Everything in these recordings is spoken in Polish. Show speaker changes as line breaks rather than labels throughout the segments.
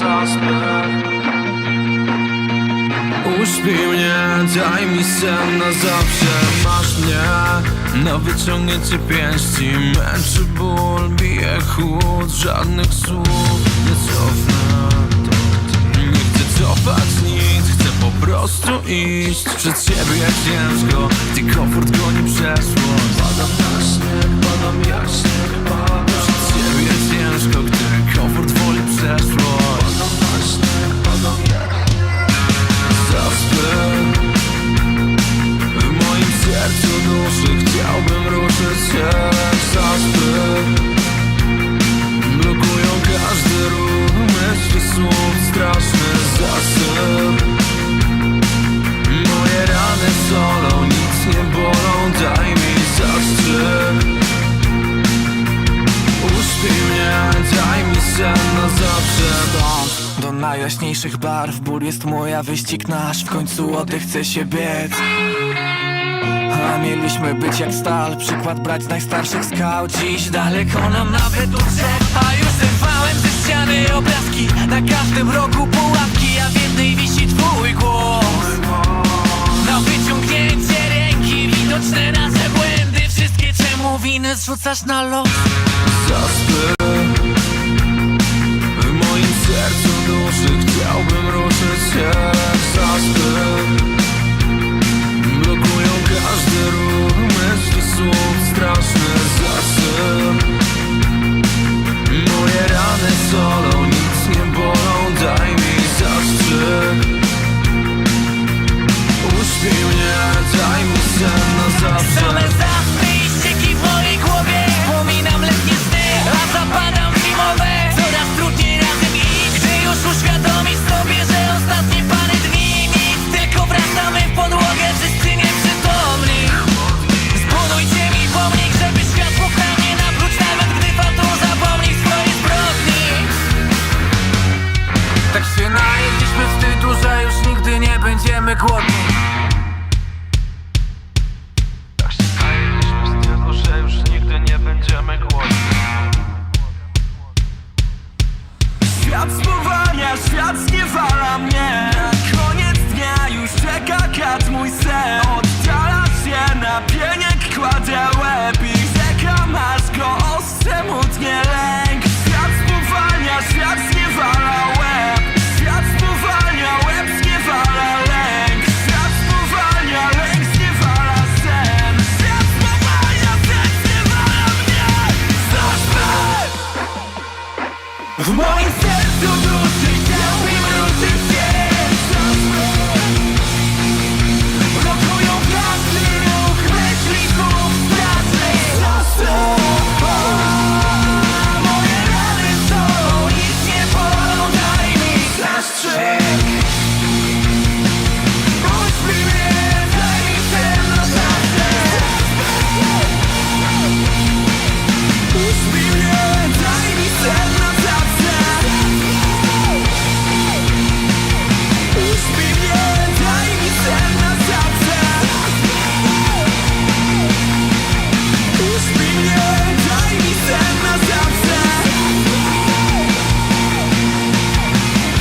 zaspę. Uśpij mnie, daj mi sen na zawsze. Masz mnie na wyciągnięcie pięści. Męczy ból, bije chłód. Żadnych słów nie cofnę. Nie chcę cofać nic, chcę po prostu iść. Przed siebie jak ciężko, gdy komfort goni przeszłość. Padam na śnieg, padam jak śnieg, padam. Przed siebie jak ciężko, gdy komfort woli przeszłość. Padam na śnieg, padam jak zaspę. W moim sercu duszy chciałbym ruszyć się. Zaspy blokują każdy ruch, myśli, słów, straszny zasyp. Moje rany solą, nic nie bolą, daj mi zastrzyk. Uśpij mnie, daj mi sen na zawsze.
Do najjaśniejszych barw, ból jest mój, a wyścig nasz. W końcu oddech chce się biec. A mieliśmy być jak stal, przykład brać z najstarszych skał. Dziś daleko nam nawet uciec. A już zerwałem ze ściany obrazki, na każdym rogu pułapki, a w jednej wisi twój głos. Na wyciągnięcie ręki, widoczne nasze błędy, wszystkie czemu winy zrzucasz na los.
Zaspy w moim sercu duszy chciałbym ruszyć się. Zaspy blokują każdy ruch, myśli, słów, straszny zasyp. Moje rany solą, nic nie bolą, daj mi zastrzyk. Uśpij mnie, daj mi sen na zawsze.
Same zaspy i ścieki w mojej głowie. Wspominam letnie sny, a zapadam w zimowe. Coraz trudniej razem iść, gdy już uświadomisz sobie, że ostatnie parę dni nic, tylko wracamy w podłogę, wszyscy nieprzytomni. Zbudujcie mi pomnik, żeby światło na mnie naprócz, nawet gdy fatum zapomni swojej zbrodni. Tak się najedliśmy wstydu, że już nigdy nie będziemy głodni.
Świat spowalnia, świat zniewala mnie. Na koniec dnia już czeka kat mój sen. Oddala się, na pieniek kładę łeb i czekam aż go ostrze mutnie lęk. Świat spowalnia, świat zniewala łeb. Świat spowalnia, łeb zniewala lęk. Świat spowalnia, lęk zniewala sen. Świat spowalnia, sen zniewala mnie. Zaspę w moim sercu duszy chciałbym ruszyć się. Blokują każdy ruch, myśli, słów strasznych. Moje rany są, nic nie bolą, daj mi zastrzyk. Uśpij mnie, daj mi sen na zawsze. Uśpij mnie, daj mi sen na zawsze. Uśpij mnie, daj mi sen na zawsze. Uśpij mnie, daj mi sen na zawsze.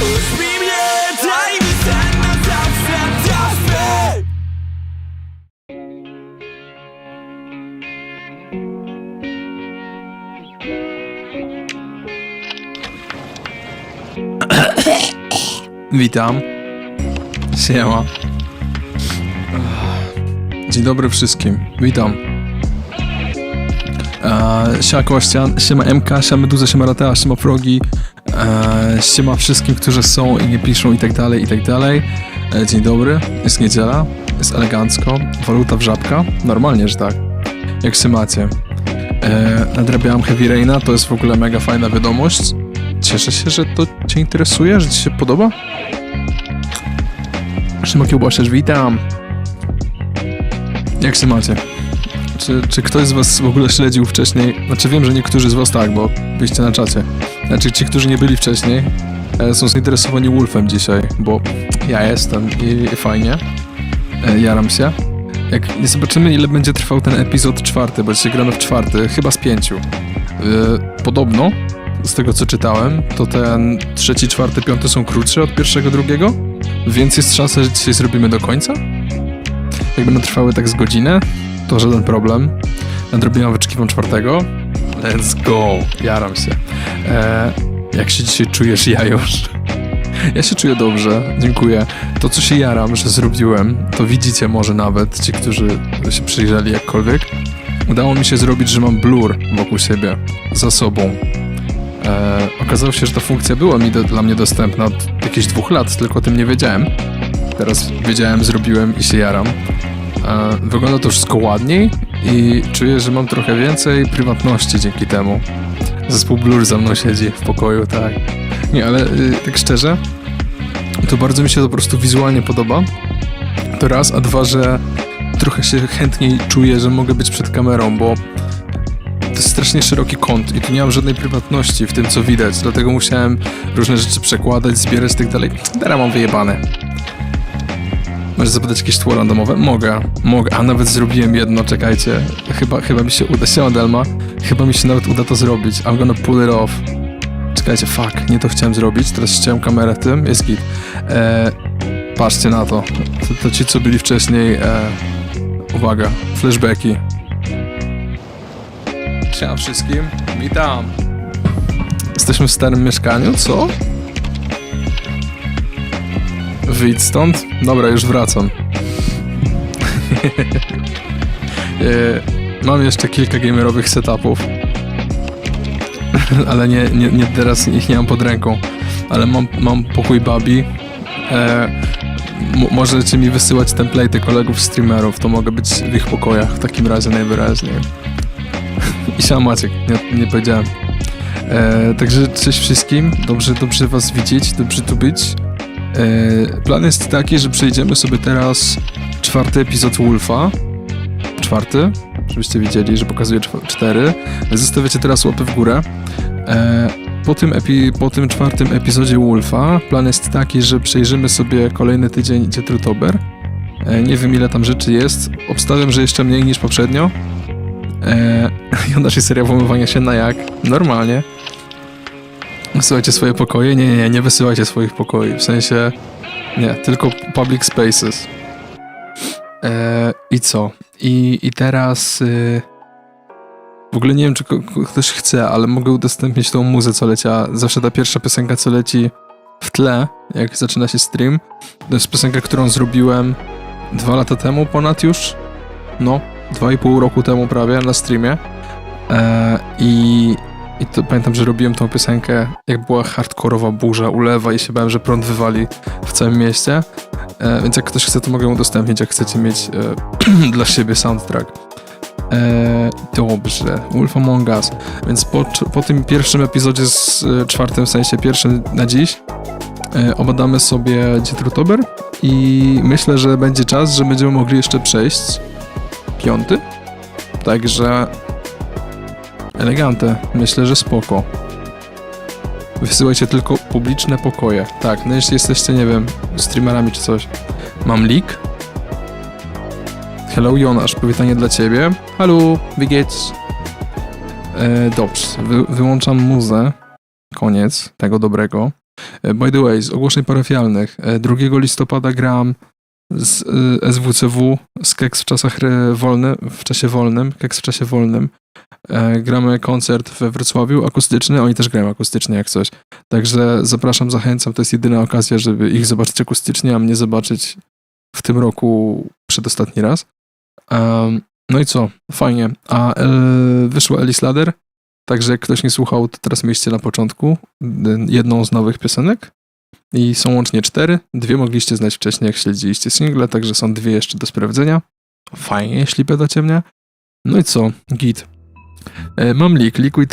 Uśpij mnie, daj mi sen na zawsze. Zaspy!
Witam. Siema. Dzień dobry wszystkim. Witam. Siema Kościan, siema MK, siema Meduza, siema Ratea, siema Progi, siema wszystkim, którzy są i nie piszą i tak dalej, i tak dalej. Dzień dobry, jest niedziela, jest elegancko, waluta w żabka, normalnie, że tak. Jak się macie? Nadrabiałam Heavy Raina, to jest w ogóle mega fajna wiadomość. Cieszę się, że to Cię interesuje, że Ci się podoba. Siema Kiełbasiarz, witam. Jak się macie? Czy ktoś z was w ogóle śledził wcześniej? Znaczy wiem, że niektórzy z was tak, bo byliście na czacie. Znaczy ci, którzy nie byli wcześniej, są zainteresowani Wolfem dzisiaj, bo ja jestem i fajnie. Jaram się. Jak nie zobaczymy, ile będzie trwał ten epizod 4, bo dzisiaj gramy w 4, chyba z 5. Podobno z tego co czytałem, to ten 3., 4., 5. są krótsze od 1., 2., więc jest szansa, że dzisiaj zrobimy do końca. Jak będą trwały tak z godzinę, to żaden problem. Nadrobiłem wyczekiwam 4. Let's go! Jaram się. Jak się dzisiaj czujesz, Jajosz? Ja się czuję dobrze, dziękuję. To, co się jaram, że zrobiłem, to widzicie może nawet, ci, którzy się przyjrzeli jakkolwiek. Udało mi się zrobić, że mam blur wokół siebie, za sobą. Okazało się, że ta funkcja była dla mnie dostępna od jakichś 2 lat, tylko o tym nie wiedziałem. Teraz wiedziałem, zrobiłem i się jaram. Wygląda to wszystko ładniej i czuję, że mam trochę więcej prywatności dzięki temu. Zespół Blur za mną siedzi w pokoju, tak. Nie, ale tak szczerze, to bardzo mi się to po prostu wizualnie podoba. To raz, a 2, że trochę się chętniej czuję, że mogę być przed kamerą, bo to jest strasznie szeroki kąt i tu nie mam żadnej prywatności w tym, co widać, dlatego musiałem różne rzeczy przekładać, zbierać i tak dalej. Teraz mam wyjebane. Możesz zapytać jakieś tło randomowe? Mogę, a nawet zrobiłem jedno, czekajcie. Chyba mi się uda, Delma. Chyba mi się nawet uda to zrobić. I'm gonna pull it off. Czekajcie, fuck, nie to chciałem zrobić, teraz ściąłem kamerę tym, jest git. Patrzcie na to. To ci, co byli wcześniej, uwaga, flashbacki. Siema wszystkim, witam. Jesteśmy w starym mieszkaniu, co? Wyjdź stąd? Dobra, już wracam. Mam jeszcze kilka gamerowych setupów. Ale nie teraz ich nie mam pod ręką. Ale mam pokój babi. Możecie mi wysyłać template'y kolegów streamerów, to mogę być w ich pokojach w takim razie najwyraźniej. I siema Maciek, nie powiedziałem. Także cześć wszystkim, dobrze was widzieć, dobrze tu być. Plan jest taki, że przejdziemy sobie teraz 4. epizod Wolfa. 4, żebyście widzieli, że pokazuję 4. Zostawiacie teraz łapy w górę. Po tym 4. epizodzie Wolfa plan jest taki, że przejrzymy sobie kolejny tydzień dzietrutober. Nie wiem, ile tam rzeczy jest. Obstawiam, że jeszcze mniej niż poprzednio. Jonasz i seria włamywania się na jak? Normalnie. Wysyłajcie swoje pokoje? Nie wysyłajcie swoich pokoi. W sensie... Nie, tylko public spaces. I co? I teraz... W ogóle nie wiem, czy ktoś chce, ale mogę udostępnić tą muzę, co leciała. Zawsze ta pierwsza piosenka, co leci w tle, jak zaczyna się stream. To jest piosenka, którą zrobiłem 2 lata temu ponad już. No, 2,5 roku temu prawie na streamie. I to pamiętam, że robiłem tą piosenkę, jak była hardkorowa burza, ulewa i się bałem, że prąd wywali w całym mieście. Więc jak ktoś chce, to mogę udostępnić, jak chcecie mieć dla siebie soundtrack. Dobrze, Wolf Among Us. Więc po tym pierwszym epizodzie z 4, w sensie pierwszym na dziś, obadamy sobie dzietrutober i myślę, że będzie czas, że będziemy mogli jeszcze przejść 5. Także elegante, myślę, że spoko. Wysyłajcie tylko publiczne pokoje. Tak, no jeśli jesteście, nie wiem, streamerami czy coś. Mam leak. Hello Jonasz, powitanie dla ciebie. Halo, wigiec. Dobrze, wyłączam muzę. Koniec tego dobrego. By the way, z ogłoszeń parafialnych. 2 listopada gram z SWCW, z Keks w czasie wolnym. Keks w czasie wolnym. Gramy koncert we Wrocławiu, akustyczny. Oni też grają akustycznie jak coś. Także zapraszam, zachęcam. To jest jedyna okazja, żeby ich zobaczyć akustycznie, a mnie zobaczyć w tym roku przedostatni raz. No i co? Fajnie. A wyszła Elis Ladder, także jak ktoś nie słuchał, to teraz mieliście na początku jedną z nowych piosenek i są łącznie 4. 2 mogliście znać wcześniej, jak śledziliście single, także są 2 jeszcze do sprawdzenia. Fajnie, jeśli pytacie mnie. No i co? Git. Mam leak, lekuj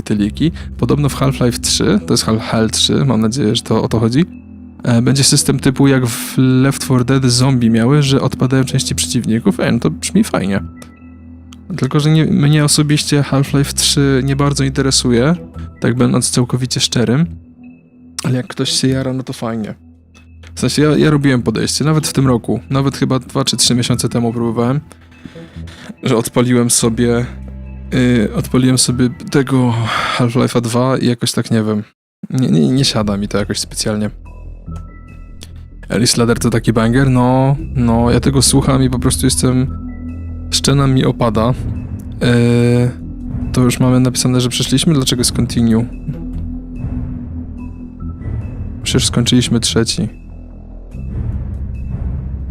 te leaki. Podobno w Half-Life 3, to jest Half-Life 3, mam nadzieję, że to o to chodzi. Będzie system typu jak w Left 4 Dead zombie miały, że odpadają części przeciwników. No to brzmi fajnie. Tylko, że mnie osobiście Half-Life 3 nie bardzo interesuje, tak będąc całkowicie szczerym. Ale jak ktoś się jara, no to fajnie. W sensie ja robiłem podejście, nawet w tym roku. Nawet chyba 2 czy 3 miesiące temu próbowałem, że odpaliłem sobie Odpaliłem sobie tego Half-Life'a 2 i jakoś tak nie wiem. Nie siada mi to jakoś specjalnie. Alice Ladder to taki banger? No, ja tego słucham i po prostu szczena mi opada. To już mamy napisane, że przeszliśmy? Dlaczego jest continue? Przecież skończyliśmy 3.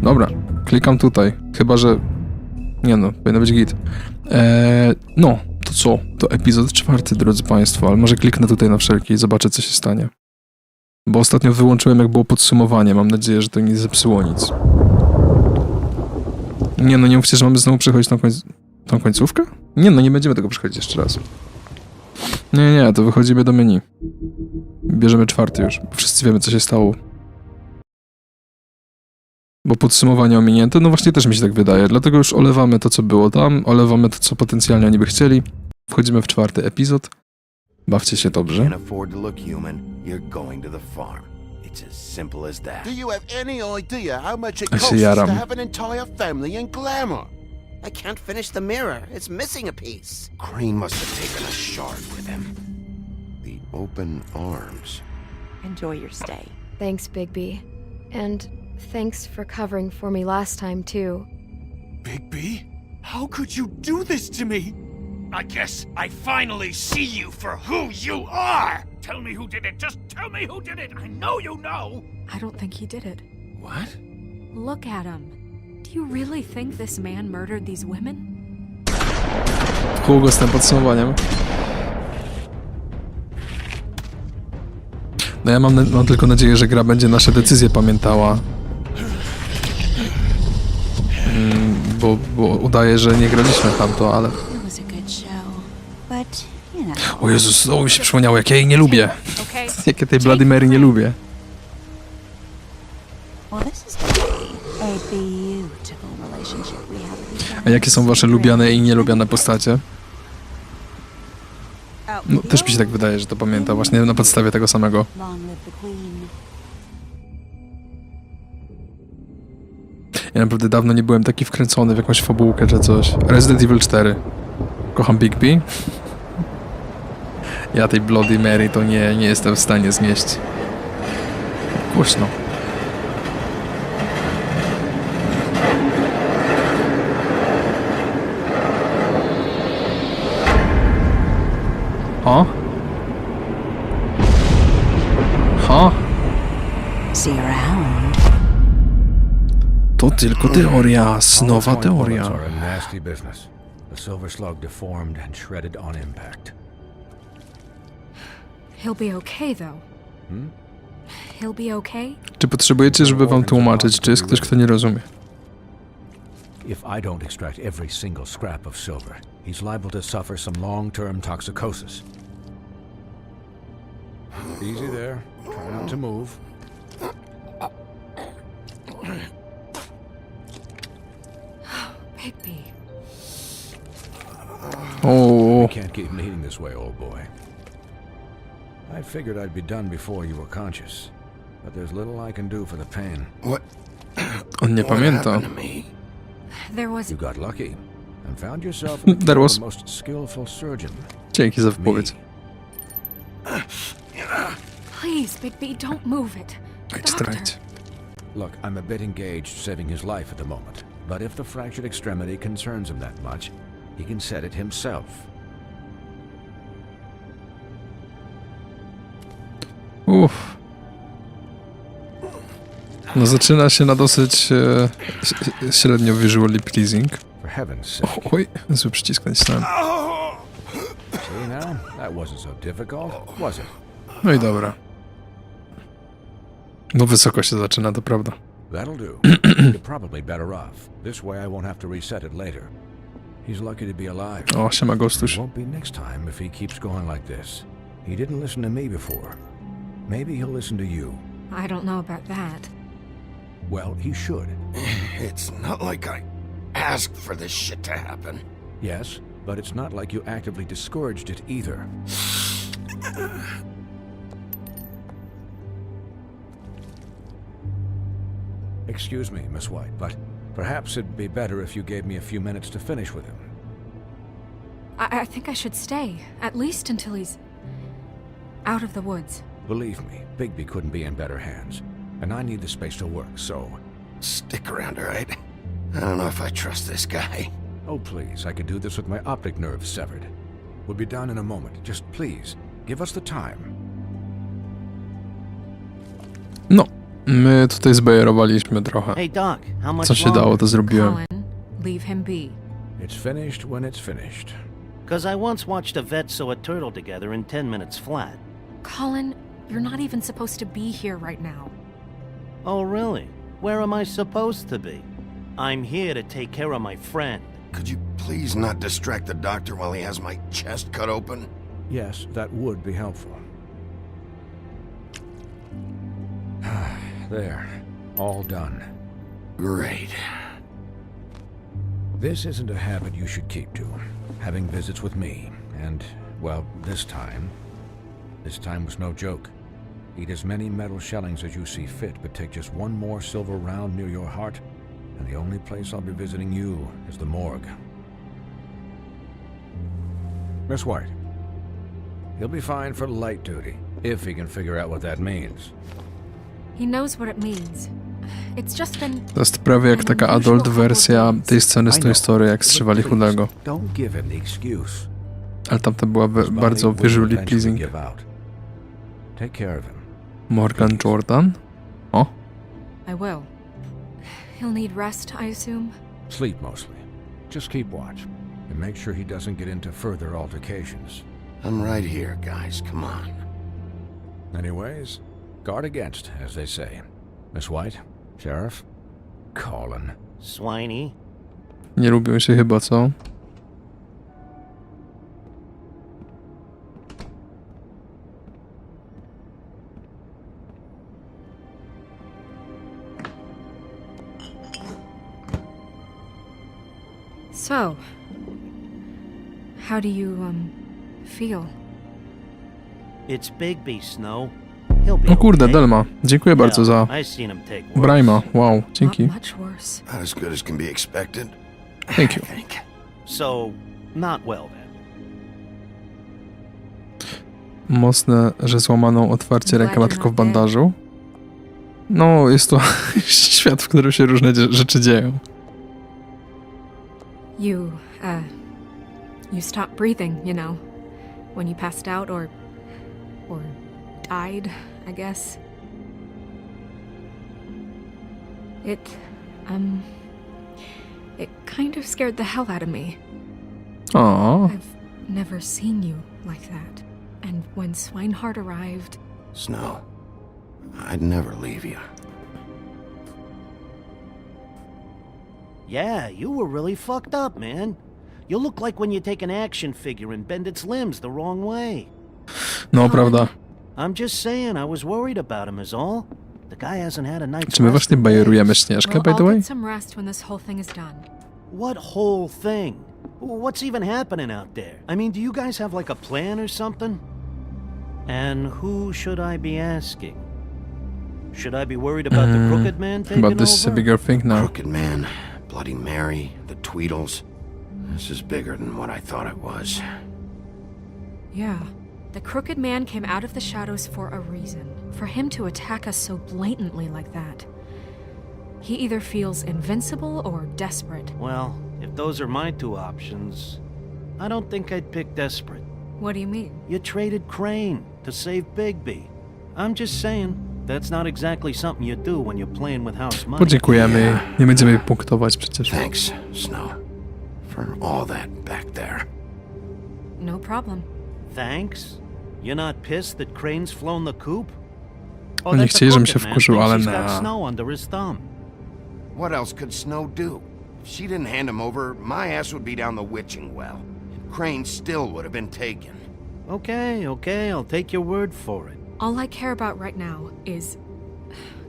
Dobra, klikam tutaj. Chyba, że... Nie no, powinno być git. No, to co? To epizod 4, drodzy państwo, ale może kliknę tutaj na wszelki i zobaczę, co się stanie. Bo ostatnio wyłączyłem, jak było podsumowanie. Mam nadzieję, że to nie zepsuło nic. Nie no, nie mówcie, że mamy znowu przechodzić tą końcówkę? Nie no, nie będziemy tego przechodzić jeszcze raz. Nie, to wychodzimy do menu. Bierzemy 4 już. Wszyscy wiemy, co się stało. Bo podsumowanie ominięte, no właśnie też mi się tak wydaje. Dlatego już olewamy to, co było tam, olewamy to, co potencjalnie oni by chcieli. Wchodzimy w 4 epizod. Bawcie się dobrze.
Can't afford to look human, you're going to the farm. It's as simple as that.
Do you have any idea how much it
I see,
costs
Adam.
to have an entire family in glamour?
I can't finish the mirror. It's missing a piece.
Crane must have taken a shard with him.
The open arms.
Enjoy your stay.
Thanks, Bigby. And thanks for covering for me last time, too.
Bigby? How could you do this to me? I guess I finally see you for who you are! Tell me who did it! Just tell me who did it! I know you know!
I don't think he did it.
What?
Look at him. Do you really think this man murdered these women?
Długo z tym podsumowaniem. No ja mam tylko nadzieję, że gra będzie nasze decyzje pamiętała. Bo udaje, że nie graliśmy w tamto, ale...
It was a good show, but you know.
O Jezus, znowu mi się przypomniało, jak ja jej nie lubię.
Okay.
Jak ja tej Bloody Mary nie lubię.
Well, this is going to be a beautiful relationship we have with each other.
A jakie są wasze lubiane i nielubiane postacie? No, też mi się tak wydaje, że to pamięta, właśnie na podstawie tego samego.
Long live the queen.
Ja naprawdę dawno nie byłem taki wkręcony w jakąś fabułkę czy coś. Resident Evil 4. Kocham Bigby. Ja tej Bloody Mary to nie jestem w stanie znieść. Głośno. O? O?
See you around.
To tylko teoria, snowa teoria.
Are a nasty business. The silver slug deformed and shredded on impact.
He'll be okay, though. He'll be okay?
Czy potrzebujecie, żeby wam tłumaczyć, czy jest ktoś, kto nie rozumie?
If I don't extract every single scrap of silver, he's liable to suffer some long-term toxicosis. Easy there. Try not to move.
Bigby.
O,
You can't keep bleeding this way, old boy. I figured I'd be done before you were conscious, but there's little I can do for the pain.
What?
on nie
What
pamięta.
happened to me?
There was...
You got lucky and found yourself in the
There
care of
was-
the most skillful surgeon.
Dzięki za wypowiedź.
Please, Bigby, don't move it.
Idź
Doctor.
strajć.
Look, I'm a bit engaged saving his life at the moment, but if the fractured extremity concerns him that much, he can set it himself.
Uff. No zaczyna się na dosyć średnio visually pleasing.
For heaven's sake.
Oj, zły przycisk nacisnąłem.
See now? That wasn't so difficult, was it?
No i dobra. No wysoko się zaczyna, to prawda.
That'll do. You're probably better off. This way I won't have to reset it later. He's lucky to be alive.
O, siema Gostuś.
Won't be next time if he keeps going like this. He didn't listen to me before. Maybe he'll listen to you.
I don't know about that.
Well, he should.
It's not like I asked for this shit to happen.
Yes, but it's not like you actively discouraged it either. Excuse me, Miss White, but perhaps it'd be better if you gave me a few minutes to finish with him.
I think I should stay, at least until he's out of the woods.
Believe me, Bigby couldn't be in better hands. And I need the space to work, so...
Stick around, all right? I don't know if I trust this guy.
Oh, please, I could do this with my optic nerve severed. We'll be done in a moment. Just please, give us the time.
No, my tutaj zbajerowaliśmy trochę.
Hey, Doc, how much
Co się dało, to zrobiłem.
Colin, leave him be.
It's finished when it's finished.
Because I once watched a vet sew a turtle together in 10 minutes flat.
Colin, you're not even supposed to be here right now.
Oh, really? Where am I supposed to be? I'm here to take care of my friend.
Could you please not distract the doctor while he has my chest cut open?
Yes, that would be helpful. There, all done.
Great.
This isn't a habit you should keep to. Having visits with me, and, well, this time was no joke. Eat as many metal shellings as you see fit, but take just one more silver round near your heart, and the only place I'll be visiting you is the morgue. Miss White, he'll be fine for light duty, if he can figure out what that means.
He knows what it means. It's just been...
To jest prawie jak taka adult wersja tej sceny z Toy Story, jak strzywali chudego.
Don't give him the excuse.
Ale tamta była bardzo visually pleasing.
Take care of him.
Morgan Jordan? O?
I will. He'll need rest, I assume?
Sleep mostly. Just keep watch. And make sure he doesn't get into further altercations.
I'm right here, guys. Come on.
Anyways, guard against, as they say. Miss White? Sheriff? Colin.
Swiney.
Nie lubią się chyba, co?
So, how do you, feel?
It's Bigby, Snow. He'll be
O kurde,
okay.
Delma. Dziękuję bardzo za
I've seen him take worse.
Brajma. Wow, dzięki.
Not much worse.
Not as good as can be expected.
Thank you.
I think.
So, not well then.
Mocne, że złamaną otwarcie rękę ma tylko w bandażu. No, jest to świat, w którym się różne rzeczy dzieją.
You stopped breathing, you know, when you passed out or died, I guess. It kind of scared the hell out of me.
O,
I've never seen you like that. And when Swinehart arrived...
Snow, I'd never leave you.
Yeah, you were really fucked up, man. You look like when you take an action figure and bend its limbs the wrong way.
no prawda.
I'm just saying, I was worried about him is all. The guy hasn't had a night's
Czy my
rest
właśnie
in
bajerujemy
days.
Śnieżkę,
Well,
by the
I'll
way?
get some rest when this whole thing is done.
What whole thing? What's even happening out there? I mean, do you guys have like a plan or something? And who should I be asking? Should I be worried about the Crooked Man taking
But this is a
over?
bigger thing now.
Crooked Man, Bloody Mary, the Tweedles. This is bigger than what I thought it was.
Yeah. The Crooked Man came out of the shadows for a reason. For him to attack us so blatantly like that. He either feels invincible or desperate.
Well, if those are my two options, I don't think I'd pick desperate.
What do you mean?
You traded Crane to save Bigby. I'm just saying, that's not exactly something you do when you're playing with house money.
Podziękujemy. Nie będziemy jej punktować przecież.
Thanks, Snow, for all that back there.
No problem.
Thanks? You're not pissed that Crane's flown the coop?
Oni
that the
chcieli, żebym się
Crooked Man
wkurzył,
thinks
ale
he's got
na...
Snow under his thumb.
What else could Snow do? If she didn't hand him over, my ass would be down the witching well. And Crane still would have been taken.
Okay, I'll take your word for it.
All I care about right now is...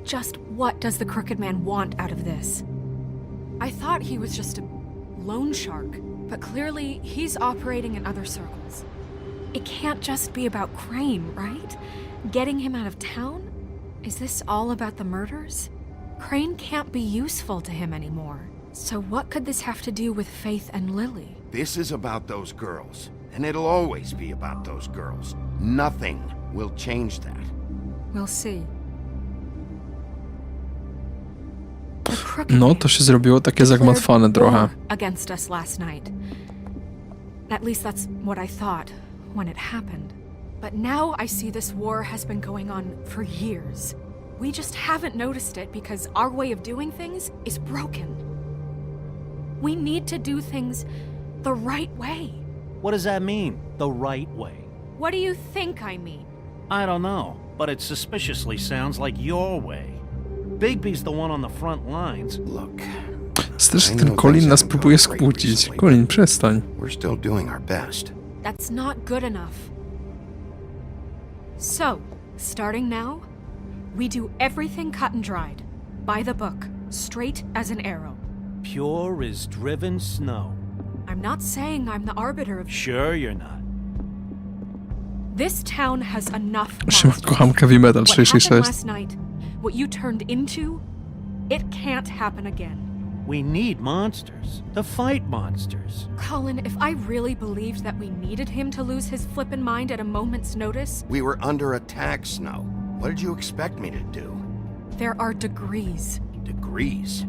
just what does the Crooked Man want out of this? I thought he was just a loan shark, but clearly he's operating in other circles. It can't just be about Crane, right? Getting him out of town? Is this all about the murders? Crane can't be useful to him anymore. So what could this have to do with Faith and Lily?
This is about those girls, and it'll always be about those girls. Nothing will change that.
We'll see. The Crooked
No,
Man
to się zrobiło takie zagmatwane
declared
trochę.
war against us last night. At least that's what I thought when it happened. But now I see this war has been going on for years. We just haven't noticed it because our way of doing things is broken. We need to do things the right way.
What does that mean, the right way?
What do you think I mean?
I don't know, but it suspiciously sounds like your way. Bigby's the one on the front lines.
Look,
Strasznie ten Colin nas próbuje skłócić. Colin, przestań.
we're still doing our best.
That's not good enough. So, starting now, we do everything cut and dried, by the book, straight as an arrow.
Pure as driven snow.
I'm not saying I'm the arbiter of
Sure you're not.
This town has enough
Szymon,
monsters.
kocham Heavy Metal
What happened
666.
last night, what you turned into, it can't happen again.
We need monsters to fight monsters.
Colin, if I really believed that we needed him to lose his flippin' mind at a moment's notice,
We were under attack, Snow. What did you expect me to do?
there are degrees.
Degrees.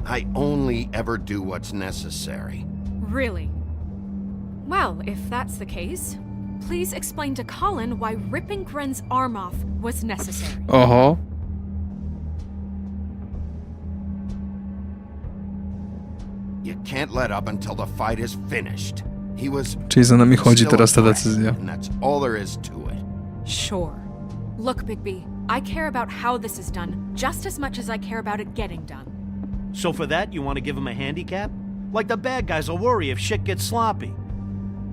I only ever do what's necessary.
Really? Well, if that's the case, please explain to Colin why ripping Gren's arm off was necessary.
Oho.
You can't let up until the fight is finished. He was
Czyli za nami chodzi
still
teraz ta
a threat,
decyzja.
and that's all there is to it.
Sure. Look, Bigby, I care about how this is done just as much as I care about it getting done.
So for that, you want to give him a handicap? Like the bad guys will worry if shit gets sloppy.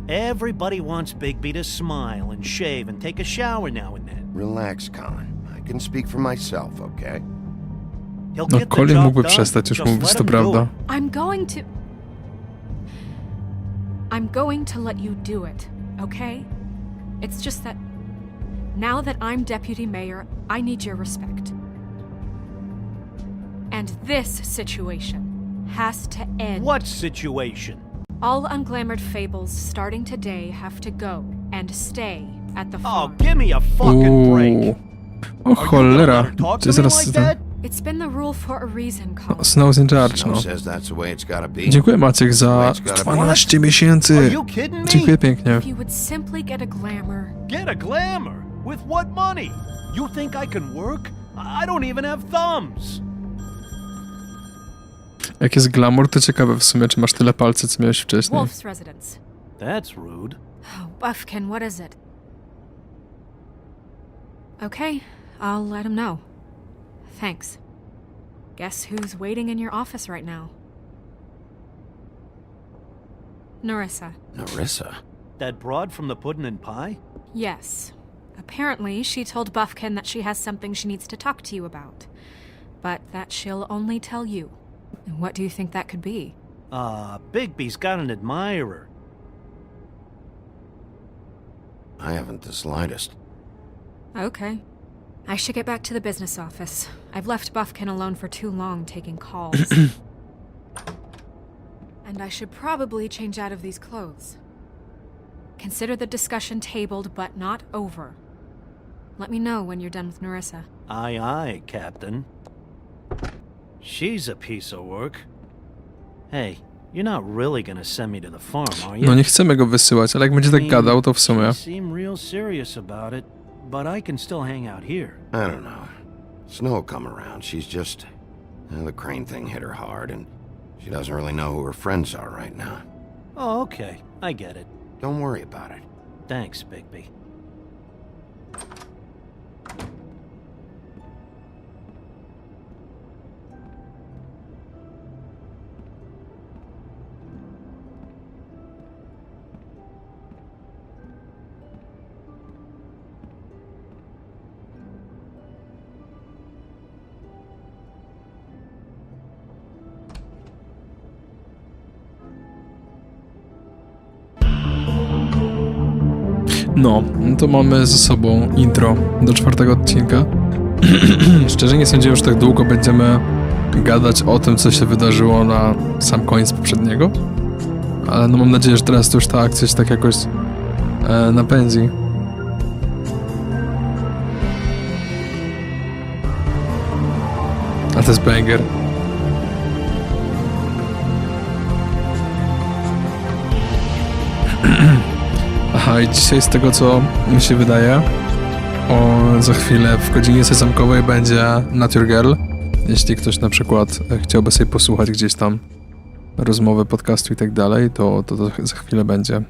Everybody wants Bigby to smile and shave and take a shower now and then.
Relax, Colin. I can speak for myself, okay?
He'll
No,
get the
Colin
job
mógłby
done.
przestać już
Just
mówić,
let
to
him do
prawda.
it.
I'm going to let you do it, okay? It's just that now that I'm deputy mayor, I need your respect. And this situation has to end.
What situation?
All unglamored fables starting today have to go and stay at the
Oh,
farm.
give me a fucking break.
Uuu. O cholera. Czy zaraz...
It's been the rule for a reason, Colin.
Snow's in charge,
Snow
no.
says that's the way it's gotta be.
Dziękuję Maciek za 12 miesięcy.
Are you kidding me?
Dziękuję pięknie.
If you would simply get a glamour.
Get a glamour? With what money? You think I can work? I don't even have thumbs.
Jak jest glamour, to ciekawe w sumie, czy masz tyle palce, co miałeś wcześniej.
Wolf's residence.
That's rude.
Oh, Buffkin, what is it? Okay, I'll let him know. Thanks. Guess who's waiting in your office right now? Narissa.
Narissa?
That broad from the puddin' and pie?
Yes. Apparently, she told Buffkin that she has something she needs to talk to you about. But that she'll only tell you. And what do you think that could be?
Bigby's got an admirer.
I haven't the slightest.
Okay. I should get back to the business office. I've left Buffkin alone for too long taking calls. And I should probably change out of these clothes. Consider the discussion tabled but not over. Let me know when you're done with Narissa.
Aye, aye, Captain. She's a piece of work. Hey, you're not really gonna send me to the farm, are you?
No nie chcemy go wysyłać, ale jak będzie tak gadał, to w sumie...
You seem real serious about it, but I can still hang out here.
I don't know. Snow will come around. She's just... the Crane thing hit her hard, and she doesn't really know who her friends are right now.
Oh, okay. I get it.
Don't worry about it.
Thanks, Bigby.
No, to mamy ze sobą intro do 4. odcinka. Szczerze nie sądziłem, że tak długo będziemy gadać o tym, co się wydarzyło na sam koniec poprzedniego. Ale no mam nadzieję, że teraz to już ta akcja się tak jakoś napędzi. A to jest banger. Aha, i dzisiaj z tego, co mi się wydaje, za chwilę w godzinie sezamkowej będzie Not Your Girl. Jeśli ktoś na przykład chciałby sobie posłuchać gdzieś tam rozmowy, podcastu i tak dalej, to za chwilę będzie.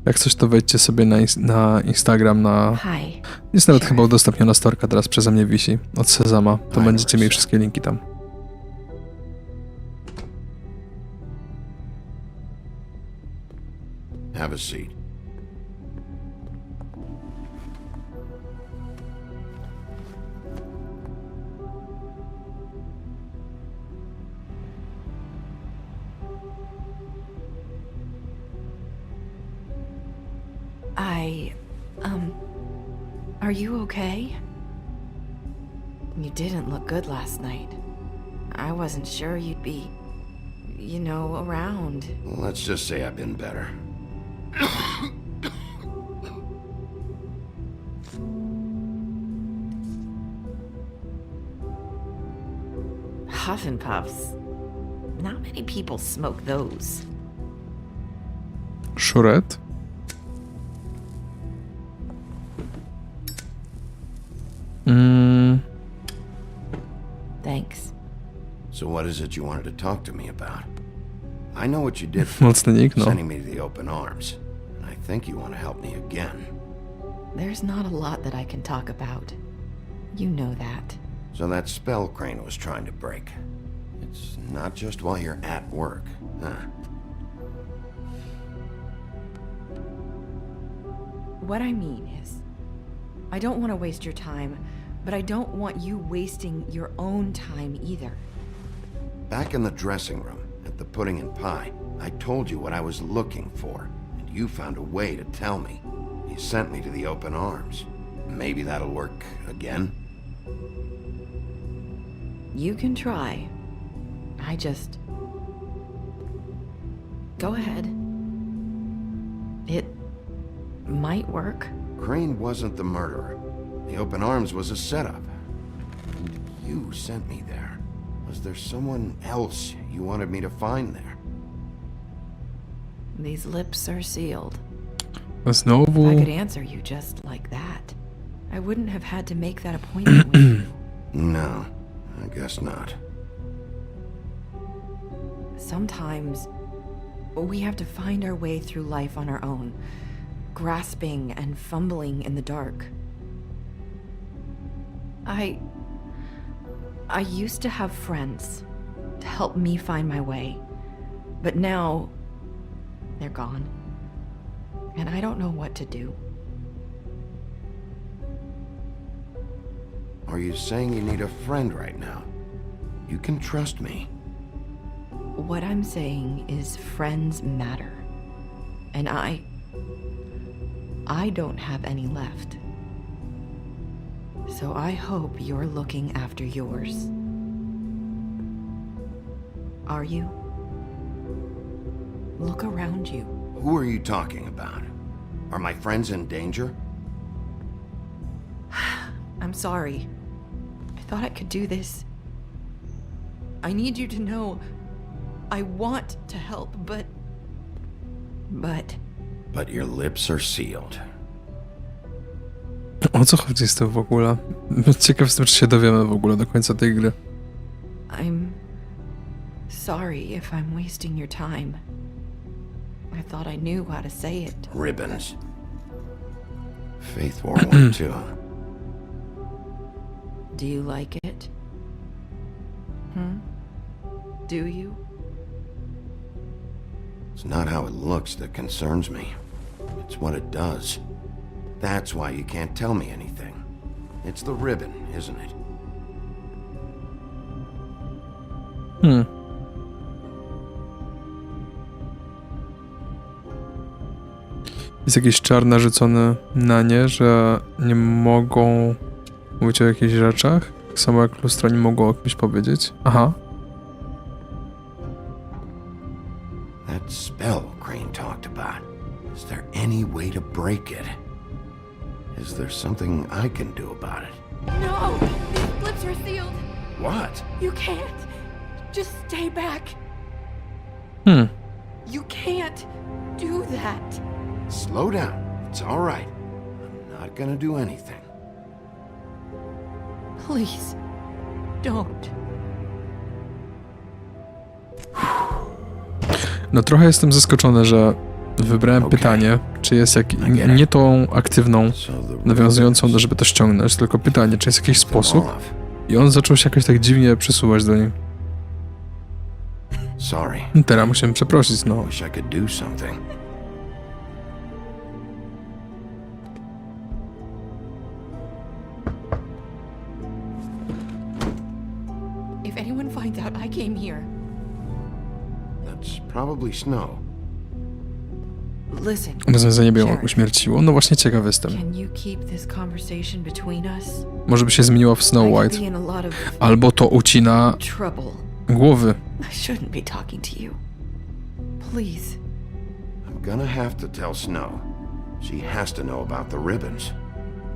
Jak coś, to wejdźcie sobie na Instagram, jest nawet chyba udostępniona storka, teraz przeze mnie wisi, od Sezama, to będziecie mieli wszystkie linki tam.
Have a seat.
Are you okay? You didn't look good last night. I wasn't sure you'd be, you know, around.
Well, let's just say I've been better.
Huff and puffs. Not many people smoke those.
Szuret?
Thanks.
So what is it you wanted to talk to me about? I know what you did
Mocny nick, no.
sending me to the open arms. And I think you want to help me again.
There's not a lot that I can talk about. You know that.
So that spell Crane was trying to break. It's not just while you're at work, huh?
What I mean is, I don't want to waste your time, but I don't want you wasting your own time either.
Back in the dressing room, at the pudding and pie, I told you what I was looking for, and you found a way to tell me. You sent me to the open arms. Maybe that'll work again?
You can try. I just... Go ahead. It might work.
Crane wasn't the murderer. The open arms was a setup. And you sent me there. Was there someone else you wanted me to find there?
These lips are sealed.
Znowu.
If I could answer you just like that, I wouldn't have had to make that appointment with you.
No, I guess not.
Sometimes we have to find our way through life on our own, grasping and fumbling in the dark. I used to have friends to help me find my way, but now they're gone, and I don't know what to do.
Are you saying you need a friend right now? You can trust me.
What I'm saying is friends matter, and I don't have any left. So I hope you're looking after yours. Are you? Look around you.
Who are you talking about? Are my friends in danger?
I'm sorry. I thought I could do this. I need you to know I want to help, but...
But your lips are sealed.
O co chodzi z tym w ogóle? Ciekaw jestem, czy się dowiemy w ogóle do końca tej gry.
I'm sorry if I'm wasting your time. I thought I knew how to say it.
Ribbons. Faith wore one too.
Do you like it? Do you?
It's not how it looks that concerns me. It's what it does. That's why you can't tell me anything. It's the ribbon, isn't it?
Jest jakiś czar narzucony na nie, że nie mogą mówić o jakichś rzeczach. Tak samo jak lustra nie mogło o kimś powiedzieć. Aha.
That spell Crane talked about. Is there any way to break it? Is there something I can do about it?
No! These lips are sealed!
What?
You can't! Just stay back! You can't do that!
Slow down. It's all right. I'm not gonna do anything.
Please, don't.
No trochę jestem zaskoczony, że wybrałem pytanie, czy jest nie tą aktywną, nawiązującą do, żeby to ściągnąć, tylko pytanie, czy jest jakiś sposób. I on zaczął się jakoś tak dziwnie przesuwać do niej.
Sorry.
Teraz musimy przeprosić, no.
Wish I could do something.
If anyone finds out I came here...
That's probably Snow.
Listen,
Rozwiązanie by ją uśmierciło. No właśnie ciekaw jestem.
can you keep this conversation between us?
Może by się zmieniła w Snow
I could
White.
be in a lot of
Albo to ucina
trouble.
głowy.
I shouldn't be talking to you. Please.
I'm gonna have to tell Snow. She has to know about the ribbons.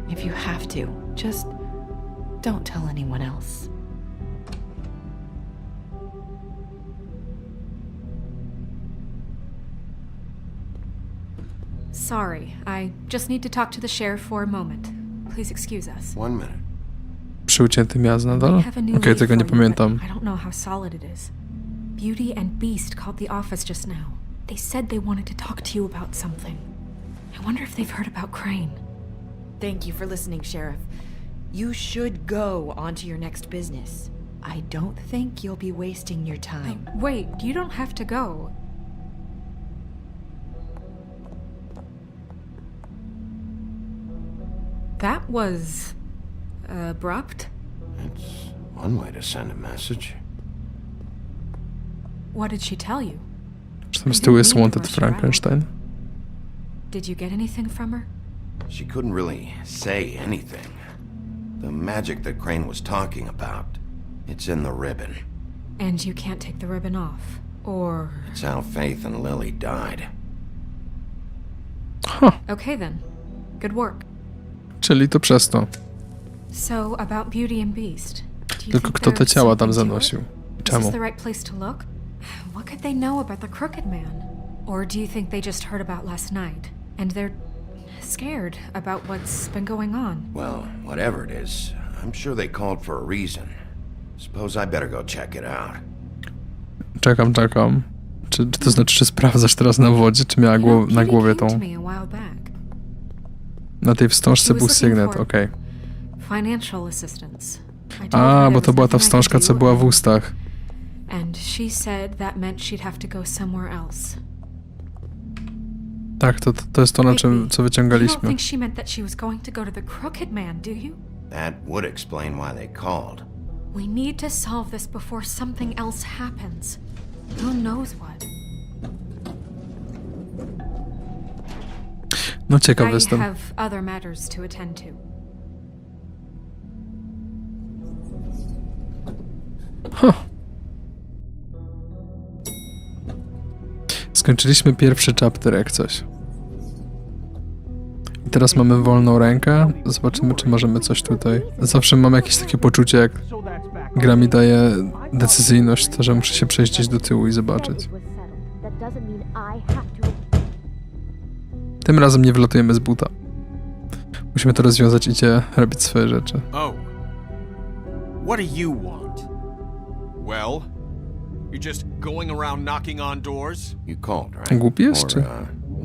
If you have to, just don't tell anyone else.
Sorry, I just need to talk to the sheriff for a moment. Please excuse us.
1 minute.
Przy uciętym jazd nadal?
We have a new
Okej,
lead
tego nie
for you,
pamiętam.
but I don't know how solid it is. Beauty and Beast called the office just now. They said they wanted to talk to you about something. I wonder if they've heard about Crane.
Thank you for listening, Sheriff. You should go on to your next business. I don't think you'll be wasting your time.
Wait, you don't have to go. That was... abrupt?
It's one way to send a message.
What did she tell you?
Czy tam z tyłu jest Wanted Frankenstein?
Did you get anything from her?
She couldn't really say anything. The magic that Crane was talking about, it's in the ribbon.
And you can't take the ribbon off, or...
It's how Faith and Lily died.
Ha,
Okay then. Good work.
czyli to przez to.
So, about Beauty and Beast. Do you
Tylko
think
kto te
there's
ciała tam
something to it?
zanosił? I
Is
czemu?
this the right place to look? What could they know about the Crooked Man? Or do you think they just heard about last night, and they're scared about what's been going on?
Well, whatever it is, I'm sure they called for a reason. Suppose I better go check it out.
Czekam. Czy to znaczy, czy sprawdzasz teraz na wodzie, czy miała na głowie tą...
Came to me a while back.
Na tej wstążce
She
był
was looking
sygnet,
for
okej.
Financial assistance. I told
A,
her
bo
there
to
was
była ta
nothing I
wstążka,
could
co
do,
była w ustach.
and she said that meant she'd have to go somewhere else.
Tak, to jest to, na czym, co
You don't
wyciągaliśmy.
think she meant that she was going to go to the Crooked Man, do you?
That would explain why they called.
We need to solve this before something else happens. Who knows what?
No ciekaw
I
jestem.
have other matters to attend to.
Skończyliśmy pierwszy chapter jak coś. I teraz mamy wolną rękę. Zobaczymy, czy możemy coś tutaj. Zawsze mam jakieś takie poczucie, jak gra mi daje decyzyjność, to że muszę się przejść gdzieś do tyłu i zobaczyć. Tym razem nie wlatujemy z buta. Musimy to rozwiązać i idzie robić swoje rzeczy.
Oh. What do you want? Well, you're just going around knocking on doors?
You called, right?
Głupi jest,
Or,
czy?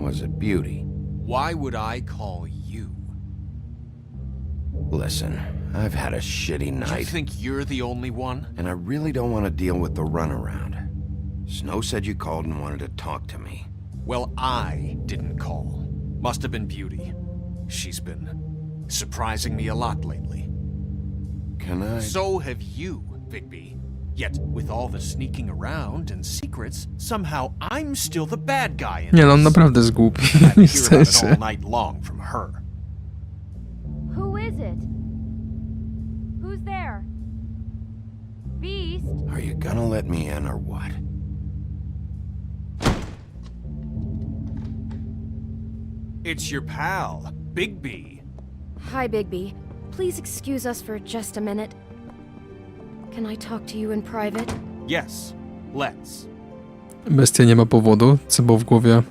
was it Beauty?
Why would I call you?
Listen, I've had a shitty
You
night,
think you're the only one?
and I really don't want to deal with the runaround. Snow said you called and wanted to talk to me.
Well, I didn't call. Must have been Beauty. She's been surprising me a lot lately.
Can I?
So have you, Bigby. Yet, with all the sneaking around and secrets, somehow I'm still the bad guy in
Nie no, on
this.
naprawdę jest głupi.
I'd
W
hear about it
sensie.
all night long from her.
Who is it? Who's there? Beast?
Are you gonna let me in or what?
It's your pal, Bigby.
Hi, Bigby. Please excuse us for just a minute. Can I talk to you in private?
Yes, let's.
Bestia nie ma powodu. Co było w głowie?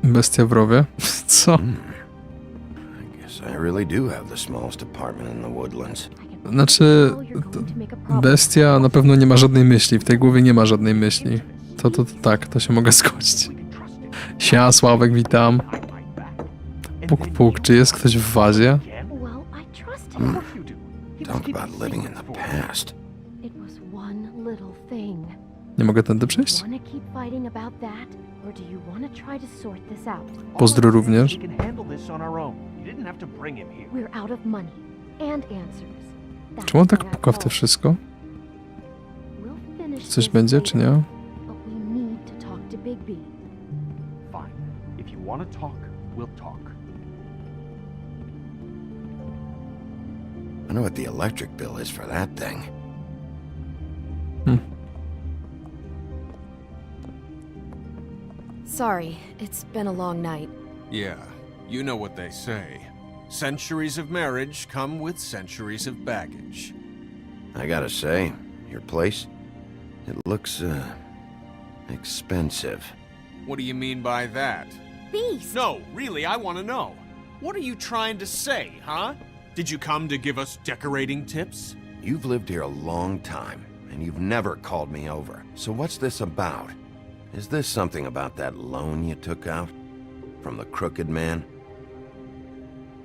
Bestia w rowie? Co?
I guess I really do have the smallest apartment in the woodlands.
Znaczy, bestia na pewno nie ma żadnej myśli. W tej głowie nie ma żadnej myśli. To tak, to się mogę zgodzić. Siema, Sławek, witam. Puk, puk, czy jest ktoś w wazie?
Well, I trust him.
Talk about living in the past.
It was one little thing.
Nie mogę tędy przejść?
Wanna keep fighting about that, or do you wanna try to sort this out?
Pozdro również.
We can handle this on our own. You didn't have to bring him here.
We're out of money and answers. That's
Czemu on tak
why I
puka w to
called.
wszystko?
We'll finish
Coś
this
będzie, czy
later,
nie?
but we need to talk to Bigby.
Fine. If you want to talk, we'll talk.
I know what the electric bill is for that thing.
Sorry, it's been a long night.
Yeah, you know what they say. Centuries of marriage come with centuries of baggage.
I gotta say, your place, it looks, expensive.
What do you mean by that?
Beast!
No, really, I want to know. What are you trying to say, huh? Did you come to give us decorating tips?
You've lived here a long time, and you've never called me over. So what's this about? Is this something about that loan you took out? From the crooked man?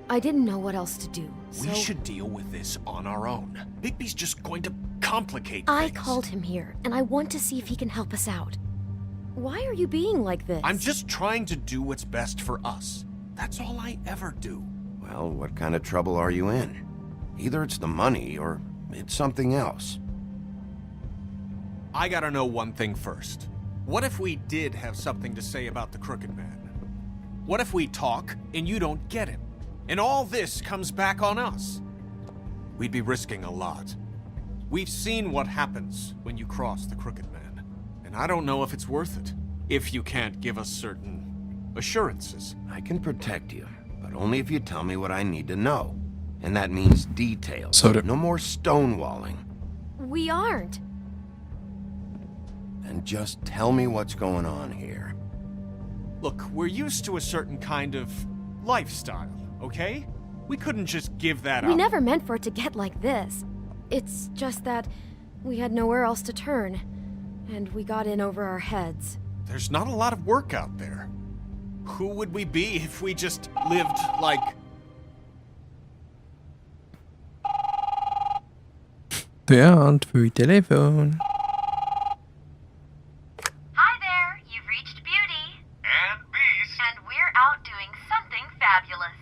I didn't know what else to do, so
We should deal with this on our own. Bigby's just going to complicate
I
things.
called him here, and I want to see if he can help us out. Why are you being like this?
I'm just trying to do what's best for us. That's all I ever do.
Well, what kind of trouble are you in? Either it's the money, or it's something else.
I gotta know one thing first. What if we did have something to say about the Crooked Man? What if we talk and you don't get him? And all this comes back on us? We'd be risking a lot. We've seen what happens when you cross the Crooked Man. And I don't know if it's worth it. If you can't give us certain assurances.
I can protect you, but only if you tell me what I need to know. And that means details.
Sorry.
No more stonewalling.
We aren't.
And just tell me what's going on here.
Look, we're used to a certain kind of lifestyle, okay? We couldn't just give that
We
up.
never meant for it to get like this. It's just that we had nowhere else to turn, and we got in over our heads.
There's not a lot of work out there. Who would we be if we just lived like...
Wyjął twój telefon.
Hi there, you've reached Beauty.
And Beast.
And we're out doing something fabulous.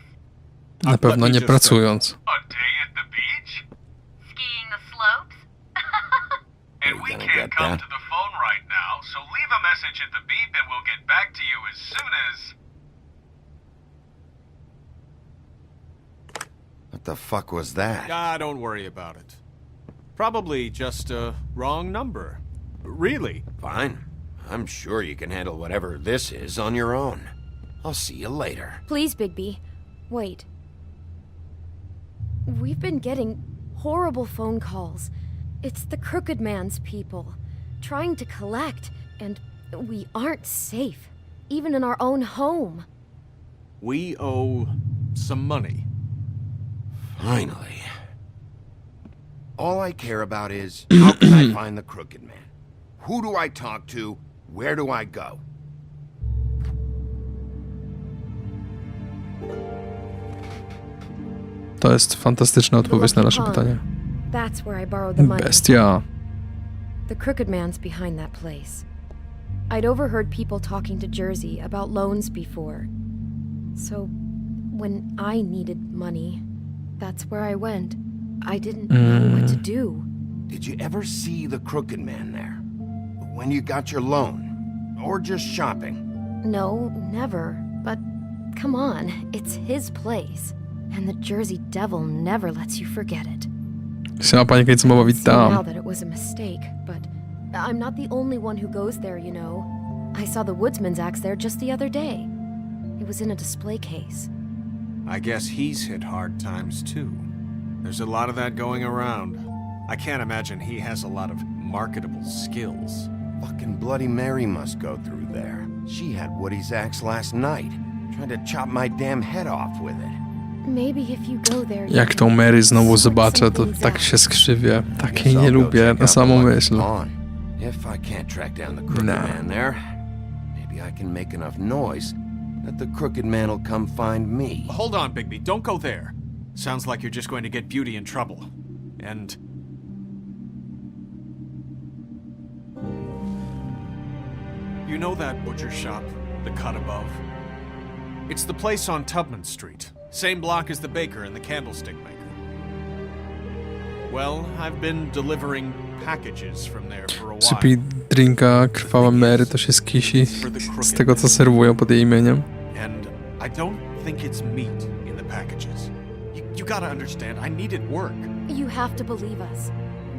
Na pewno nie pracując.
A day at the beach?
Skiing the slopes?
And
Are you
we
gonna
can't
get
come
that?
to the phone right now, so leave a message at the beep and we'll get back to you as soon as...
What the fuck was that?
Ah, don't worry about it. Probably just a wrong number. Really.
Fine. I'm sure you can handle whatever this is on your own. I'll see you later.
Please, Bigby, wait. We've been getting horrible phone calls. It's the Crooked Man's people, trying to collect, and we aren't safe, even in our own home.
We owe some money.
Finally. All I care about is, how can I find the Crooked Man? Who do I talk to? Where do I go?
To jest fantastyczna odpowiedź na nasze pytanie.
That's where I borrowed the money.
Bestia.
The Crooked Man's behind that place. I'd overheard people talking to Jersey about loans before. So, when I needed money, that's where I went. I didn't know what to do.
Did you ever see the Crooked Man there? When you got your loan? Or just shopping?
No, never. But come on, it's his place. And the Jersey Devil never lets you forget it.
Siema, panie Kejcomowa,
See now
witam.
that it was a mistake, but I'm not the only one who goes there, you know. I saw the Woodsman's axe there just the other day. It It was in a display case.
I guess he's hit hard times too. There's a lot of that going around. I can't imagine he has a lot of marketable skills.
Fucking Bloody Mary must go through there. She had Woody's axe last night. Tried to chop my damn head off with it.
Maybe if you go there.
Jak tą Mary znowu zobaczę, to tak się skrzywię. Takiej nie lubię, na samą myśl.
If I can't track down the crooked man there, maybe I can make enough noise that the crooked man will come find me.
Hold on, Bigby, don't go there. Sounds like you're just going to get Beauty in trouble. And... You know that butcher shop, the cut above? It's the place on Tubman Street. Same block as the baker and the candlestick maker. Well, I've been delivering packages from there for a while.
Przypij drinka, krwawa Mary to się skisi z tego, co serwują pod jej imieniem.
And I don't think it's meat in the packages. You gotta understand, I needed work.
You have to believe us.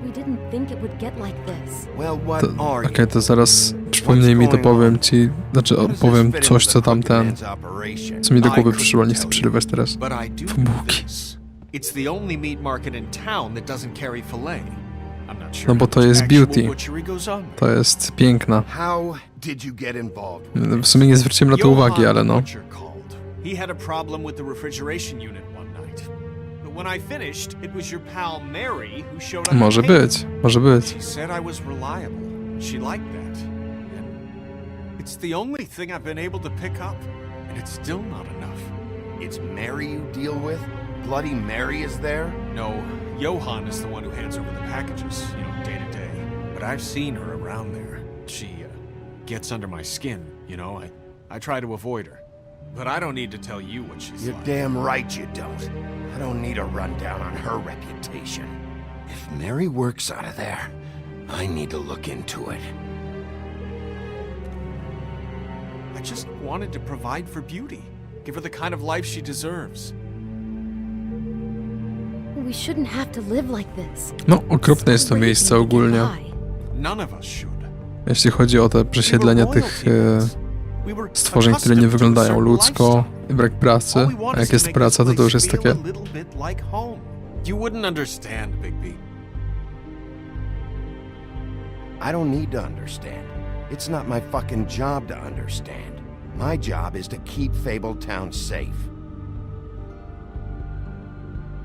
We didn't think it would get like this.
Well, what are you?
Okej, to zaraz przypomnij mi, to powiem ci, znaczy powiem coś, co tamten, co mi do głowy przyszło, nie chcę przerywać teraz.
But I do
Fabułki.
this. It's the only meat market in town that doesn't carry filet. I'm not sure
No bo
how
to
much
jest
actual
beauty.
butchery goes on there.
To jest piękna.
How did you get involved with
W
this?
sumie nie zwróciłem na to uwagi,
Johan,
ale
the
no.
butcher, called. He had a problem with the refrigeration unit one night. But when I finished, it was your pal Mary who showed up.
Może
to pay me.
być, może być.
She said I was reliable. She liked that. And it's the only thing I've been able to pick up, and it's still not enough.
It's Mary you deal with? Bloody Mary is there?
No, Johan is the one who hands over the packages, day to day. But I've seen her around there. She gets under my skin, I try to avoid her. But I don't need to tell you what she's
You're
like.
damn right you don't. I don't need a rundown on her reputation. If Mary works out of there, I need to look into it.
I just wanted to provide for Beauty. Give her the kind of life she deserves.
We shouldn't have to live like this.
No, okropne jest to miejsce ogólnie.
None of us should.
Jeśli chodzi o te przesiedlenia tych stworzeń, które nie wyglądają ludzko, i brak pracy, a jak jest praca, to już jest takie...
You wouldn't understand, Bigby.
I don't need to understand. It's not my fucking job to understand. My job is to keep Fabletown safe.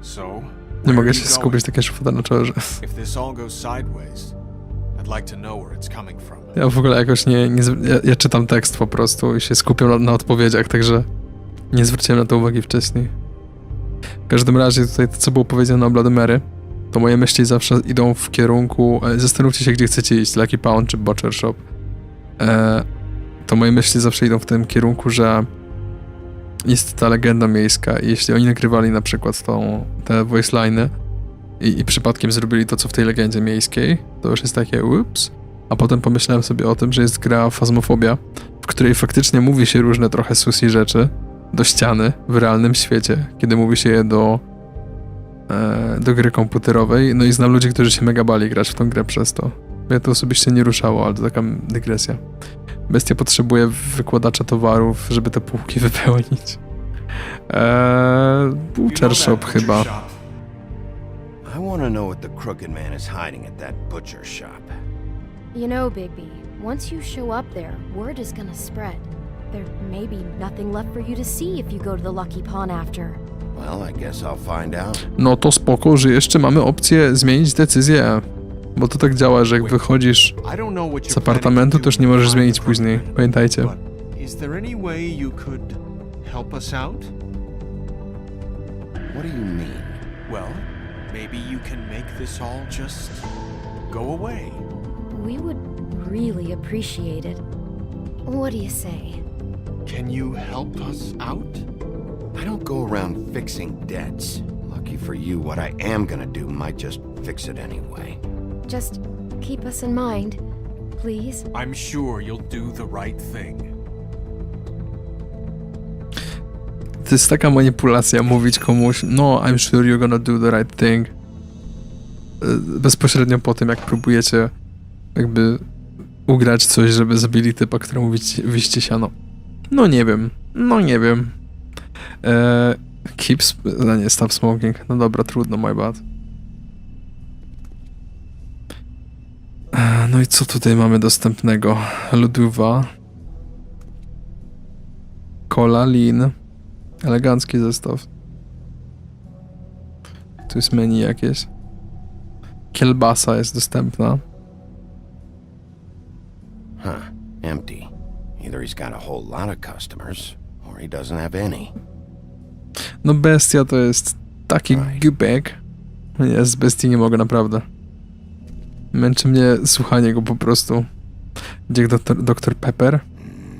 So,
Nie mogę się skupić, takie szuflada na czołże.
If this all goes sideways, I'd like to know where it's coming from.
Ja w ogóle jakoś ja czytam tekst po prostu i się skupiam na odpowiedziach, także nie zwróciłem na to uwagi wcześniej. W każdym razie tutaj to, co było powiedziane o Bloody Mary, to moje myśli zawsze idą w kierunku... Zastanówcie się, gdzie chcecie iść, Lucky Pound czy Butcher Shop. To moje myśli zawsze idą w tym kierunku, że jest ta legenda miejska i jeśli oni nagrywali na przykład te voice line'y i przypadkiem zrobili to, co w tej legendzie miejskiej, to już jest takie ups. A potem pomyślałem sobie o tym, że jest gra Phasmophobia, w której faktycznie mówi się różne trochę susi rzeczy do ściany w realnym świecie, kiedy mówi się je do gry komputerowej. No i znam ludzi, którzy się mega bali grać w tą grę przez to. Mnie to osobiście nie ruszało, ale to taka dygresja. Bestia potrzebuje wykładacza towarów, żeby te półki wypełnić. Butcher Shop chyba.
I want to know what the crooked man is hiding at that butcher shop.
You know, Bigby, once you show up there, word is gonna spread. There may be nothing left for you to see if you go to the Lucky Pawn after.
Well, I guess I'll find out.
No to spoko, że jeszcze mamy opcję zmienić decyzję. Bo to tak działa, że jak wychodzisz z apartamentu, to już nie możesz zmienić później. Pamiętajcie.
Is there any way you could help us out?
What do you mean?
Well, maybe you can make this all just go away.
We would really appreciate it. What do you say?
Can you help us out?
I don't go around fixing debts. Lucky for you, what I am gonna do might just fix it anyway.
Just keep us in mind, please.
I'm sure you'll do the right thing.
To jest taka manipulacja, mówić komuś, no, I'm sure you're gonna do the right thing. Bezpośrednio po tym, jak próbujecie jakby ugrać coś, żeby zabili typa, któremu wiście siano. No nie wiem. No nie wiem. No nie, stop smoking. No dobra, trudno, my bad. No i co tutaj mamy dostępnego? Lodówa. Cola, lin. Elegancki zestaw. Tu jest menu jakieś. Kielbasa jest dostępna.
Huh. Empty. Either he's got a whole lot of customers, or he doesn't have any.
No bestia to jest taki gubek. Nie, z bestii nie mogę naprawdę. Męczy mnie słuchanie go po prostu. Gdzie Dr. Pepper?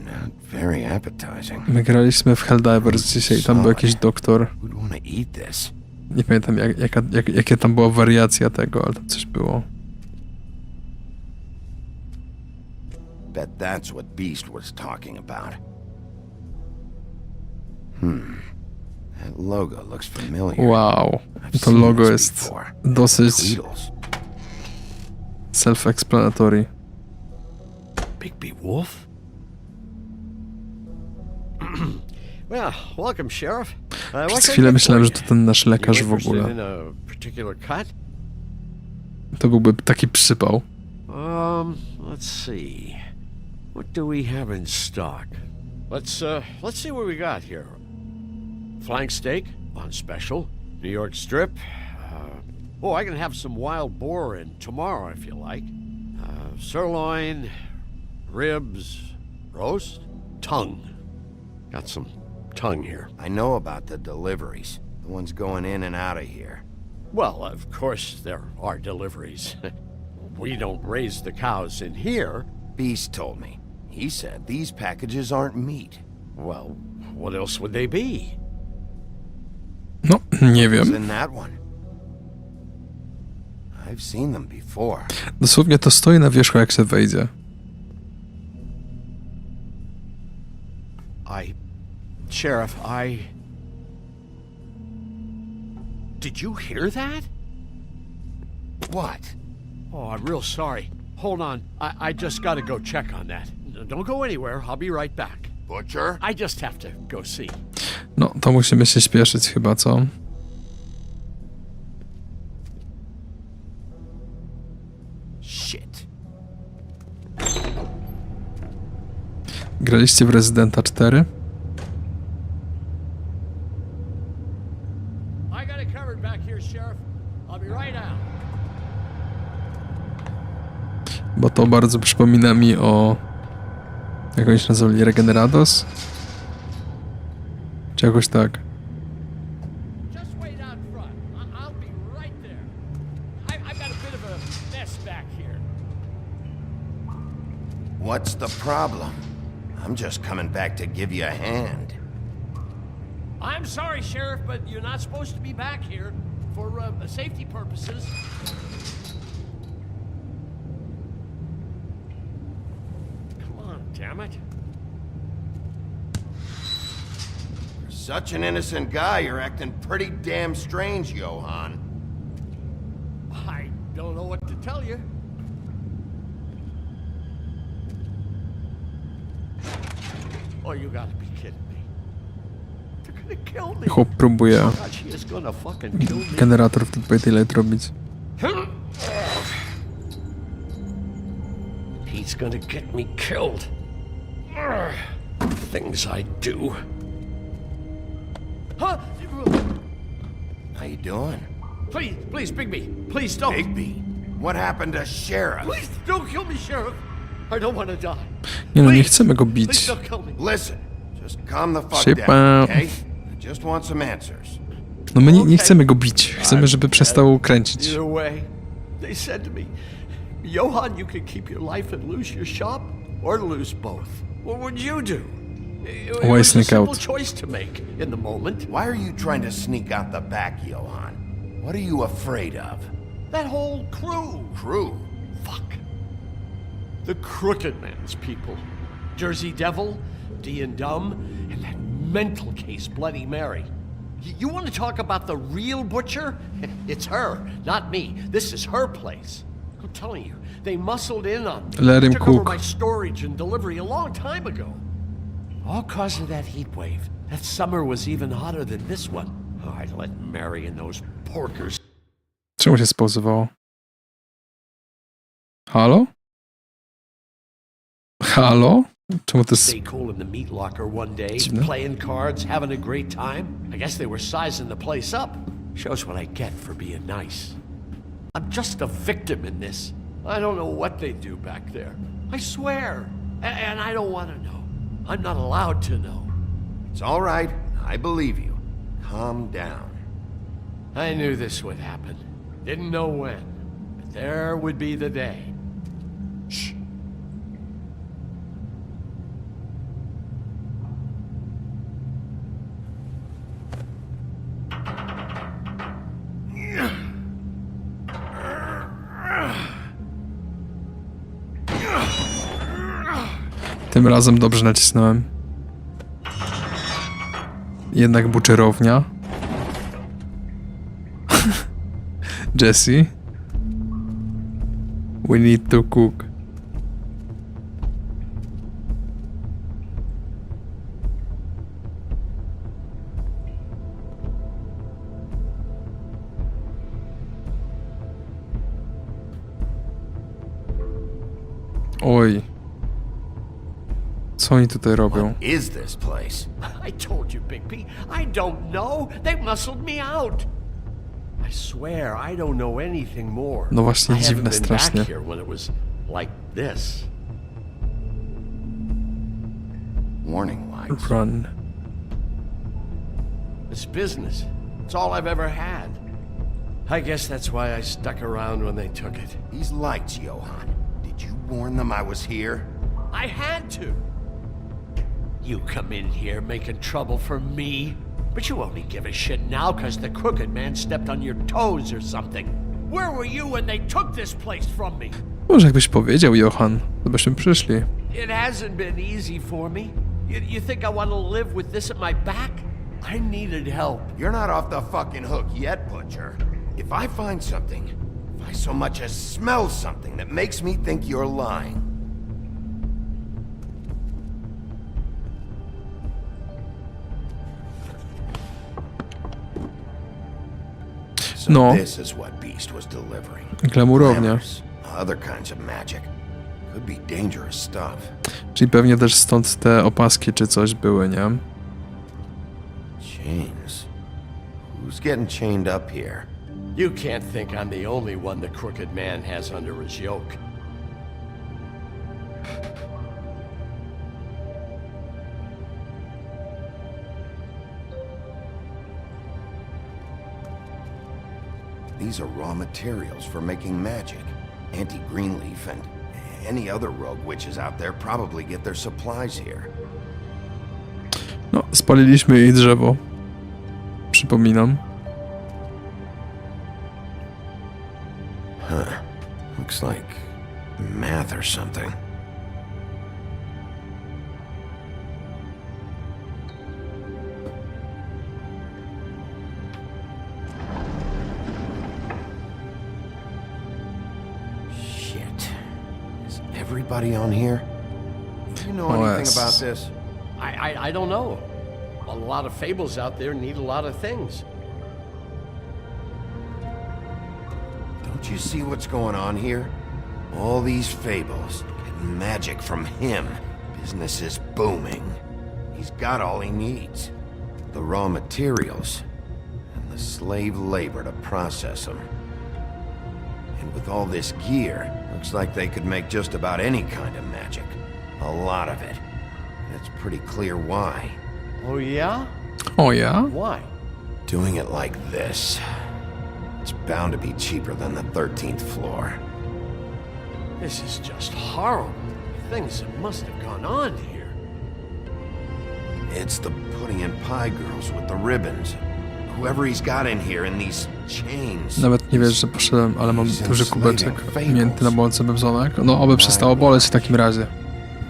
Not very appetizing.
My graliśmy w Helldivers dzisiaj, tam był jakiś doktor.
Who'd want to eat this?
Nie pamiętam jaka tam była wariacja tego, ale tam coś było.
Bet that's what Beast was talking about. That logo looks familiar.
Wow,
I've
to
seen
logo
this
jest
before.
dosyć
Tweedles.
self-explanatory.
Bigby Wolf? Well, welcome, Sheriff.
Przez chwilę myślałem, że to ten nasz lekarz w ogóle. To byłby taki przypał.
Let's see. What do we have in stock? Let's see what we got here. Flank steak on special. New York strip. I can have some wild boar in tomorrow if you like. Sirloin, ribs, roast, tongue. Got some tongue here.
I know about the deliveries. The ones going in and out of here.
Well, of course there are deliveries. We don't raise the cows in here.
Beast told me. He said these packages aren't meat.
Well, what else would they be?
No, nie
What's
wiem.
in that one? I've seen them before.
Dosłownie to stoi na wierzchu, jak się wejdzie.
Sheriff, Did you hear that?
What?
Oh, I'm real sorry. Hold on. I just gotta go check on that. Don't go anywhere. I'll be right back.
Butcher?
I just have to go see.
No, to musimy się śpieszyć chyba, co?
Shit.
Graliście w Residenta 4?
I got it covered back here, Sheriff. I'll be right out.
Bo to bardzo przypomina mi o... Jak oni się nazywali? Regenerados? Czy jakoś tak?
Just wait out front. I'll be right there. I've got a bit of a mess back here.
What's the problem? I'm just coming back to give you a hand.
I'm sorry, Sheriff, but you're not supposed to be back here for safety purposes. Come on, damn it.
For such an innocent guy, you're acting pretty damn strange, Johann.
I don't know what to tell you. Oh, you gotta be kidding me. They're gonna kill me.
Chłop próbuje
God, she is gonna fucking kill me.
generator w Dead by Daylight robić.
He's gonna get me killed. Things I do. Huh?
How you doing?
Please, Bigby. Please don't.
Bigby, what happened to Sheriff?
Please don't kill me, Sheriff. I don't want to die.
Nie no, nie chcemy go bić.
Please don't kill me.
Listen, just calm the fuck
Szybko.
down, okay? I just want some answers.
No my nie chcemy go bić. Chcemy, żeby przestał kręcić.
Either way, they said to me, Johann, you can keep your life and lose your shop, or lose both. What would you do? It
Why
was a
sneak
simple
out?
choice to make in the moment.
Why are you trying to sneak out the back, Johann? What are you afraid of?
That whole crew.
Crew?
Fuck. The Crooked Man's people. Jersey Devil, D and Dumb, and that mental case Bloody Mary. You want to talk about the real butcher? It's her, not me. This is her place. I'm telling you, they muscled in on me.
Let him
Took over
cook.
my storage and delivery a long time ago. All cause of that heat wave. That summer was even hotter than this one. Oh, I'd let Mary and those porkers.
Czemu się spauzowało? Halo? Halo? Czemu to jest...
Stay cool in the meat locker one day,
dziwne?
playing cards, having a great time. I guess they were sizing the place up. Shows what I get for being nice. I'm just a victim in this. I don't know what they do back there. I swear. And I don't want to know. I'm not allowed to know.
It's all right. I believe you. Calm down.
I knew this would happen. Didn't know when. But there would be the day. Shh.
Tym razem dobrze nacisnąłem. Jednak buczerownia. Jesse. We need to cook. Oj. Co oni tutaj robią?
What is this place?
I told you, Big P. I don't know. They muscled me out. I swear I don't know anything more.
No właśnie,
I haven't
dziwne
been
strasznie.
back here when it was like this.
Warning lights.
Run.
It's business. It's all I've ever had. I guess that's why I stuck around when they took it.
These lights, Johan. Did you warn them I was here?
I had to. You come in here making trouble for me, but you only give a shit now because the crooked man stepped on your toes or something. Where were you when they took this place from me?
Może jakbyś powiedział, Johan, to byśmy przyszli.
It hasn't been easy for me. You think I want to live with this at my back? I needed help.
You're not off the fucking hook yet, Butcher. If I find something, if I so much as smell something that makes me think you're lying, so
No.
this is what Beast was delivering.
Glamurownia.
Glamours, other kinds of magic. Could be dangerous stuff.
Czyli pewnie też stąd te opaski czy coś były, nie?
Chains. Who's getting chained up here?
You can't think I'm the only one the crooked man has under his yoke.
These are raw materials for making magic. Anti-Greenleaf and any other rogue witches out there probably get their supplies here.
No, spaliliśmy jej drzewo. Przypominam.
Huh. Looks like math or something. Shit. Is everybody on here? Do you know anything
yes.
about this?
I don't know. A lot of fables out there need a lot of things.
Don't you see what's going on here? All these fables, getting magic from him. Business is booming. He's got all he needs. The raw materials, and the slave labor to process them. And with all this gear, looks like they could make just about any kind of magic. A lot of it. And it's pretty clear why.
Oh, yeah?
O ja?
Why?
Doing it like this, it's bound to be cheaper than the 13th floor.
This is just horrible. Things that must have gone on here.
It's the pudding and pie girls with the ribbons. Whoever he's got in here in these chains.
Nawet nie wiesz, że poszedłem, ale mam duży kubeczek mięty na bolce bebzonek. No, oby przestało boleć w takim razie.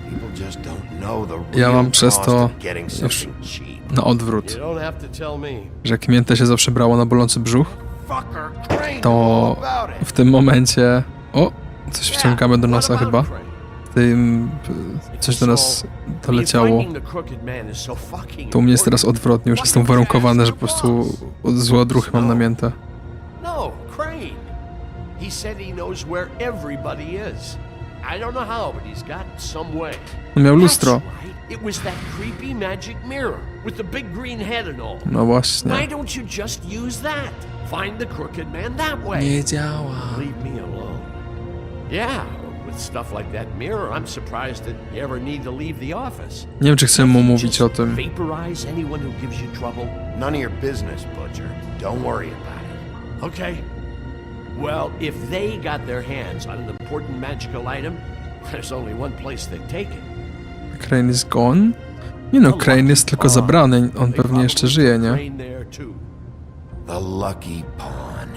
People just don't know the
Ja
real
mam przez
cost
to
of getting
już
something cheap.
na odwrót,
You don't have to tell me.
że jak miętę się zawsze brało na bolący brzuch,
Fucker, Crane,
to
all about it.
w tym momencie... O! Coś wciągamy do nosa chyba. tym coś do nas doleciało. To u mnie jest teraz odwrotnie, już jestem uwarunkowany, że po prostu złe odruchy mam namięte.
No, Crane. He said he knows where everybody is. I don't know how, but he's got some way.
On miał lustro.
That's right. It was that creepy magic mirror with the big green head and all.
No właśnie.
Why don't you just use that? Find the crooked man that way.
Nie działa.
Leave me alone. Yeah, with stuff like that mirror, I'm surprised that you ever need to leave the office.
Nie wiem, czy chcę mu mówić o tym.
Vaporize anyone who gives you trouble?
None of your business, Butcher. Don't worry about it.
Okay. Well, if they got their hands on an important magical item, there's only one place they'd take it.
Crane is gone? Nie no, Crane jest tylko zabrany, on pewnie jeszcze żyje, nie?
The lucky pawn.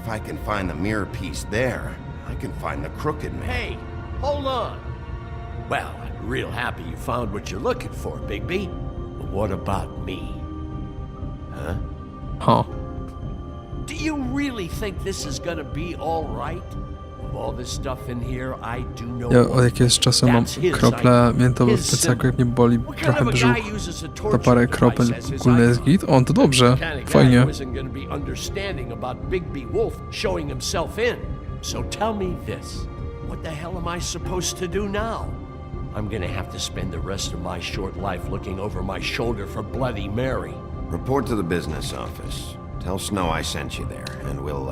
If I can find the mirror piece there, I can find the crooked man.
Hey, hold on. Well, I'm real happy you found what you're looking for, Bigby. But what about me? Huh?
Huh.
Do you really think this is gonna be all right? Of all this stuff in here, I do know.
Ja od jakiegoś czasu mam krople miętowe w plecaku, jak mnie boli trochę brzuch. To parę kropel, ogólny jest git. On to dobrze, fajnie.
So tell me this, what the hell am I supposed to do now? I'm gonna have to spend the rest of my short life looking over my shoulder for Bloody Mary.
Report to the business office. Tell Snow I sent you there, and we'll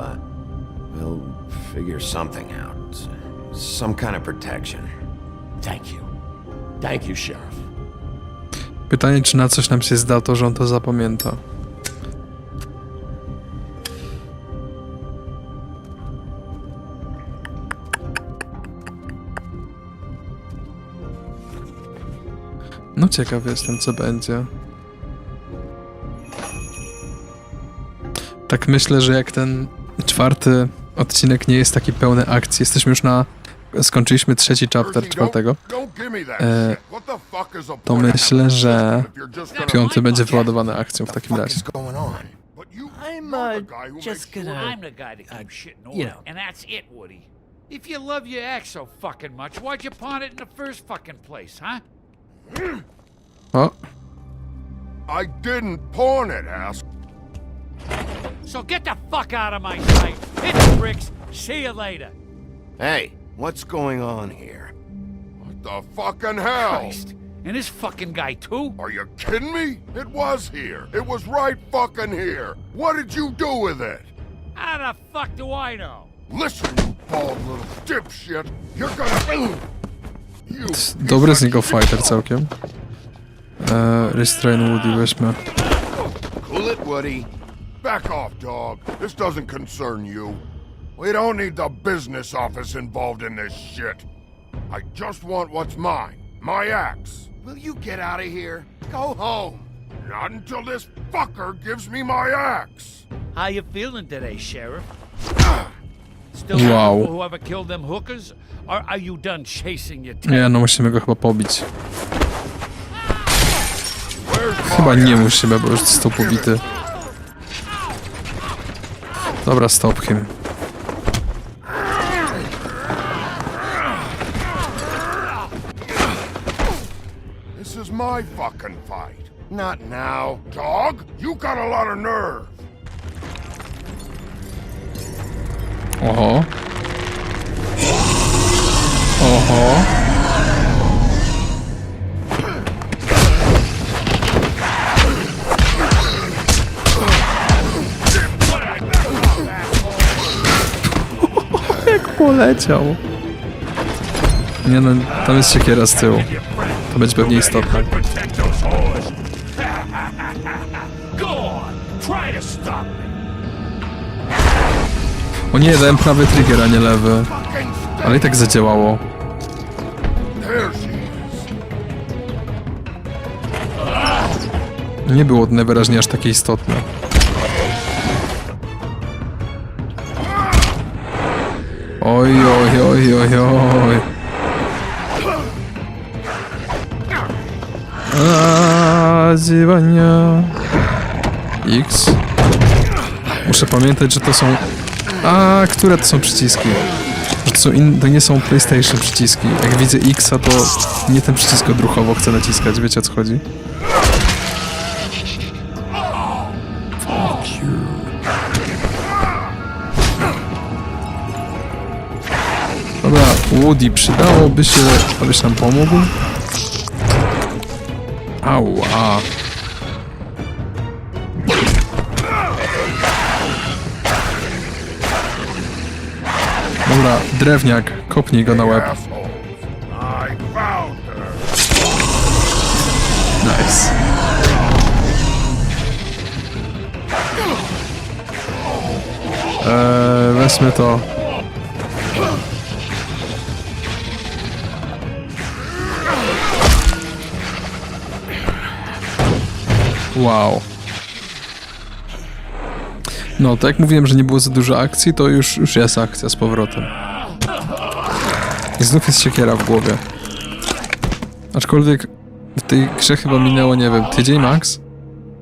figure something out. Some kind of protection.
Thank you. Thank you, Sheriff.
Pytanie, czy na coś nam się zda to, że on to zapamięta. No ciekaw jestem, co będzie. Tak myślę, że jak ten 4. odcinek nie jest taki pełny akcji, jesteśmy już skończyliśmy 3. chapter 4. To myślę, że 5. będzie wyładowany akcją w takim razie.
I'm just gonna. I'm the guy that keeps shitting order, and that's it, Woody. If you love your ex so fucking much, why'd you pawn it in the first fucking place, huh?
O,
I didn't pawn it, ass.
So get the fuck out of my sight. Hit the bricks. See you later.
Hey, what's going on here?
What the fucking hell?
Christ. And this fucking guy, too?
Are you kidding me? It was here. It was right fucking here. What did you do with it?
How the fuck do I know?
Listen, you bald little dipshit. You're gonna...
dobry z niego fighter całkiem. Restrain Woody, weźmy.
Cool it, Woody.
Back off, dog. This doesn't concern you. We don't need the business office involved in this shit. I just want what's mine. My axe.
Will you get out of here? Go home.
Not until this fucker gives me my axe.
How you feeling today, Sheriff?
Wow.
Still looking for whoever killed them hookers? Or are you done chasing your tail?
Nie, no musimy go chyba pobić. Chyba nie musimy, bo już został pobity. Dobra, stop him.
This is my fucking fight. Not now. Dog, you got a lot of nerve.
Oho. Oho. Jak poleciał. Nie no, tam jest siekiera z tyłu. To będzie pewnie istotne. O nie, dałem prawy trigger, a nie lewy. Ale i tak zadziałało. Nie było najwyraźniej aż takie istotne. Oj, oj, oj, oj, oj. Ziewania. X. Muszę pamiętać, że to są... które to są przyciski? Że to nie są PlayStation przyciski. Jak widzę X-a, to nie ten przycisk odruchowo chcę naciskać. Wiecie, o co chodzi? Dobra, Woody, przydałoby się, abyś nam pomógł. Ała. Dobra, drewniak, kopnij go na łeb. Nice. Weźmy to. Wow. No, tak jak mówiłem, że nie było za dużo akcji, to już jest akcja z powrotem. I znów jest siekiera w głowie. Aczkolwiek w tej grze chyba minęło, nie wiem, tydzień max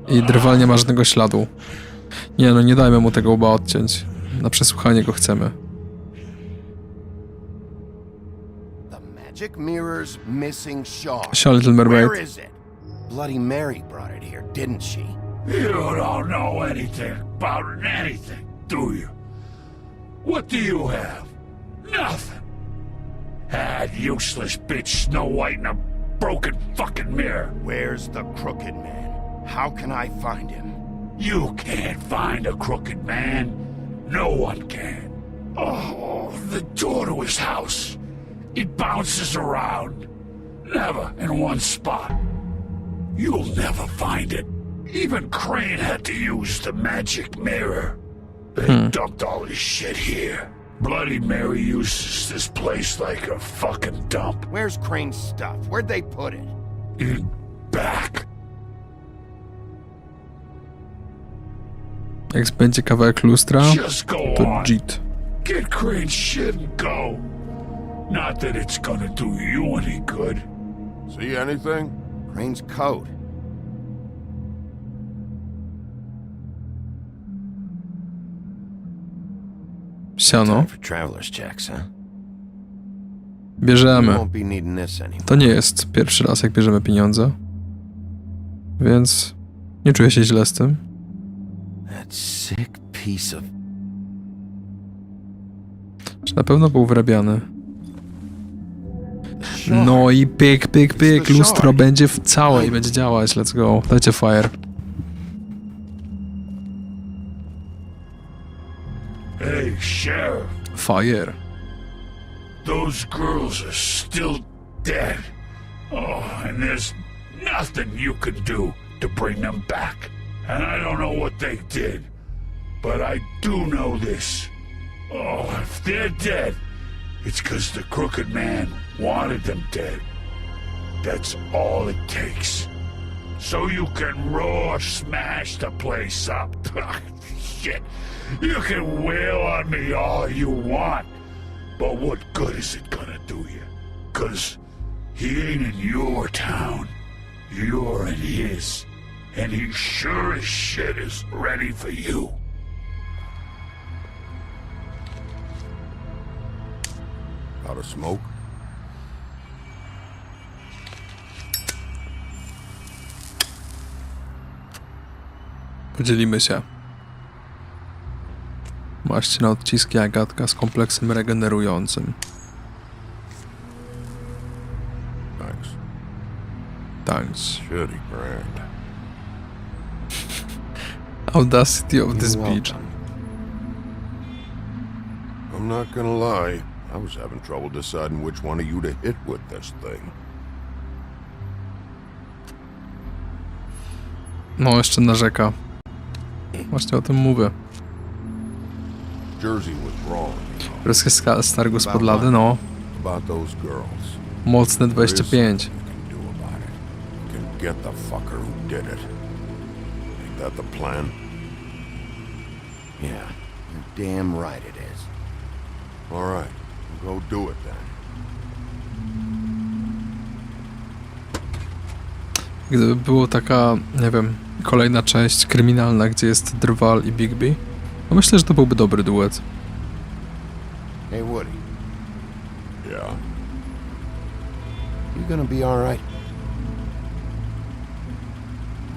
i drwal nie ma żadnego śladu. Nie no, nie dajmy mu tego łba odciąć. Na przesłuchanie go chcemy.
The magic mirror's missing shard.
Show, Little Mermaid.
Where is it? Bloody Mary brought it here, didn't she?
You don't know anything about anything, do you? What do you have? Nothing. That useless bitch Snow White and a broken fucking mirror.
Where's the Crooked Man? How can I find him?
You can't find a crooked man. No one can. Oh, the door to his house. It bounces around. Never in one spot. You'll never find it. Even Crane had to use the magic mirror. They dumped all his shit here. Bloody Mary uses this place like a fucking dump.
Where's Crane's stuff? Where'd they put it?
In back.
Jak będzie kawałek lustra,
Just go
to
on.
JIT.
Get Crane's shit and go. Not that it's gonna do you any good.
See anything?
Crane's coat.
Siano.
Time for traveler's checks, huh? We
Bierzemy.
won't be needing this anymore.
To nie jest pierwszy raz, jak bierzemy pieniądze. Więc nie czuję się źle z tym.
That sick piece of...
Czy na pewno był wyrabiany? No i pyk, pyk, pyk. Lustro będzie w całej, będzie działać. Let's go. Dajcie fire.
Hey, Sheriff.
Fire.
Those girls are still dead. Oh, and there's nothing you can do to bring them back. And I don't know what they did, but I do know this. Oh, if they're dead, it's 'cause the Crooked Man wanted them dead. That's all it takes. So you can roar, smash the place up. Shit. You can wail on me all you want, but what good is it gonna do you? 'Cause he ain't in your town. You're in his. And he sure as shit is ready for you.
Out of smoke?
Podzielimy się. Maście na odciski Agatka z kompleksem regenerującym.
Thanks.
Thanks.
Shitty brand.
Audacity of this beach.
I'm not gonna lie. I was having trouble deciding which one of you to hit with this thing.
No, jeszcze narzeka. Właśnie o tym mówię.
Jersey was wrong.
Ruskie stargu spod lady, no.
About those girls.
Mocne 25.
Can get the fucker who did it. Ain't that the plan?
Yeah, you're damn right it is.
All right, go do it then.
Gdyby było taka, nie wiem, kolejna część kryminalna, gdzie jest Drwal i Bigby, to myślę, że to byłby dobry duet.
Hey Woody,
Yeah. You gonna be alright?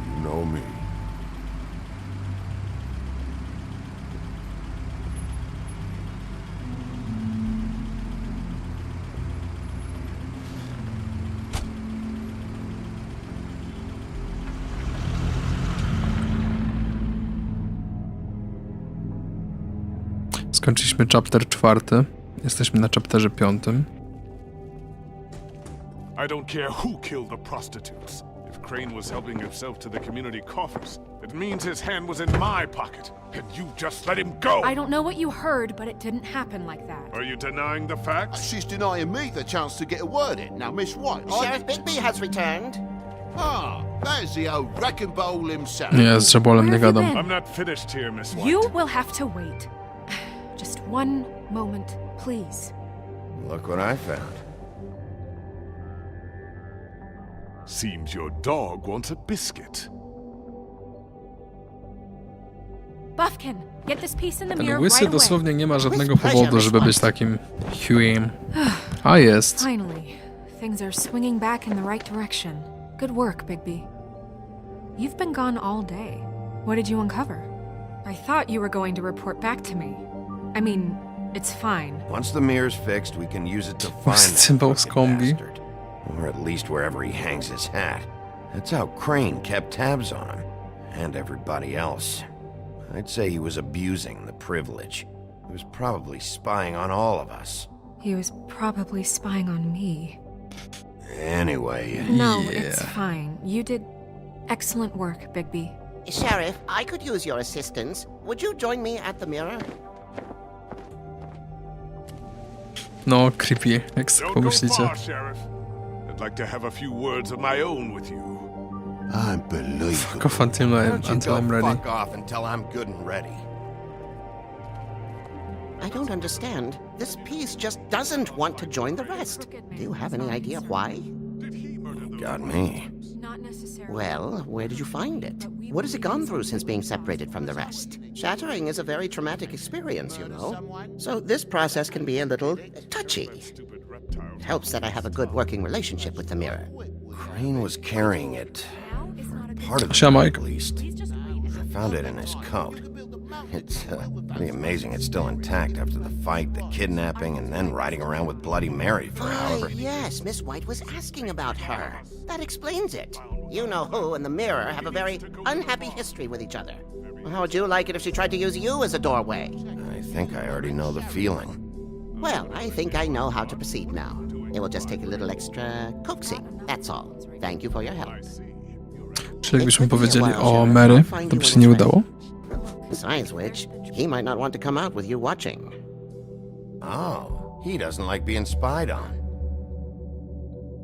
You know me.
Skończyliśmy chapter 4. Jesteśmy na chapterze 5.
I don't care who killed the prostitutes. If Crane was helping himself to the community coffers, it means his hand was in my pocket, and you just let him go!
I don't know what you heard, but it didn't happen like that.
Are you denying the facts?
She's denying me the chance to get a word in. Now, Miss White...
Sheriff Bigby has returned.
Ah, there's the old wrecking bowl himself.
Nie, z żebolem nie gadam.
I'm not finished here, Miss White.
You will have to wait. Just one moment, please.
Look what I found.
Seems your dog wants a biscuit.
Buffkin, get this piece in the
Ten
mirror
łysy
right away.
dosłownie nie ma żadnego powodu, żeby być takim Huey'em. A jest.
Finally, things are swinging back in the right direction. Good work, Bigby. You've been gone all day. What did you uncover? I thought you were going to report back to me. I mean, it's fine.
Once the mirror's fixed, we can use it to find that
Cymbał z
fucking
kombi.
bastard. Or at least wherever he hangs his hat. That's how Crane kept tabs on him. And everybody else. I'd say he was abusing the privilege. He was probably spying on all of us.
He was probably spying on me.
Anyway...
No, it's fine. You did excellent work, Bigby.
Sheriff, I could use your assistance. Would you join me at the mirror?
No, creepy, jak sobie
Don't go
pomyślicie.
far, Sheriff. I'd like to have a few words of my own with you.
Unbelievable.
Fuck off until I'm ready.
Fuck off until I'm good and ready.
I don't understand. This piece just doesn't want to join the rest. Do you have any idea why?
Got me.
Not necessarily.
Well, where did you find it? What has it gone through since being separated from the rest? Shattering is a very traumatic experience, you know. So this process can be a little touchy. It helps that I have a good working relationship with the mirror.
Crane was carrying it. Part of it,
Siema, Mike.
at least. I found it in his coat. It's pretty amazing it's still intact after the fight, the kidnapping, and then riding around with Bloody Mary for however...
Yes, Miss White was asking about her. That explains it. You know who and the mirror have a very unhappy history with each other. How would you like it if she tried to use you as a doorway?
I think I already know the feeling.
Well, I think I know how to proceed now. It will just take a little extra coaxing, that's all. Thank you for your help.
Czyli jakbyśmy powiedzieli o Mary, to by się nie udało?
Besides which, he might not want to come out with you watching.
Oh, he doesn't like being spied on.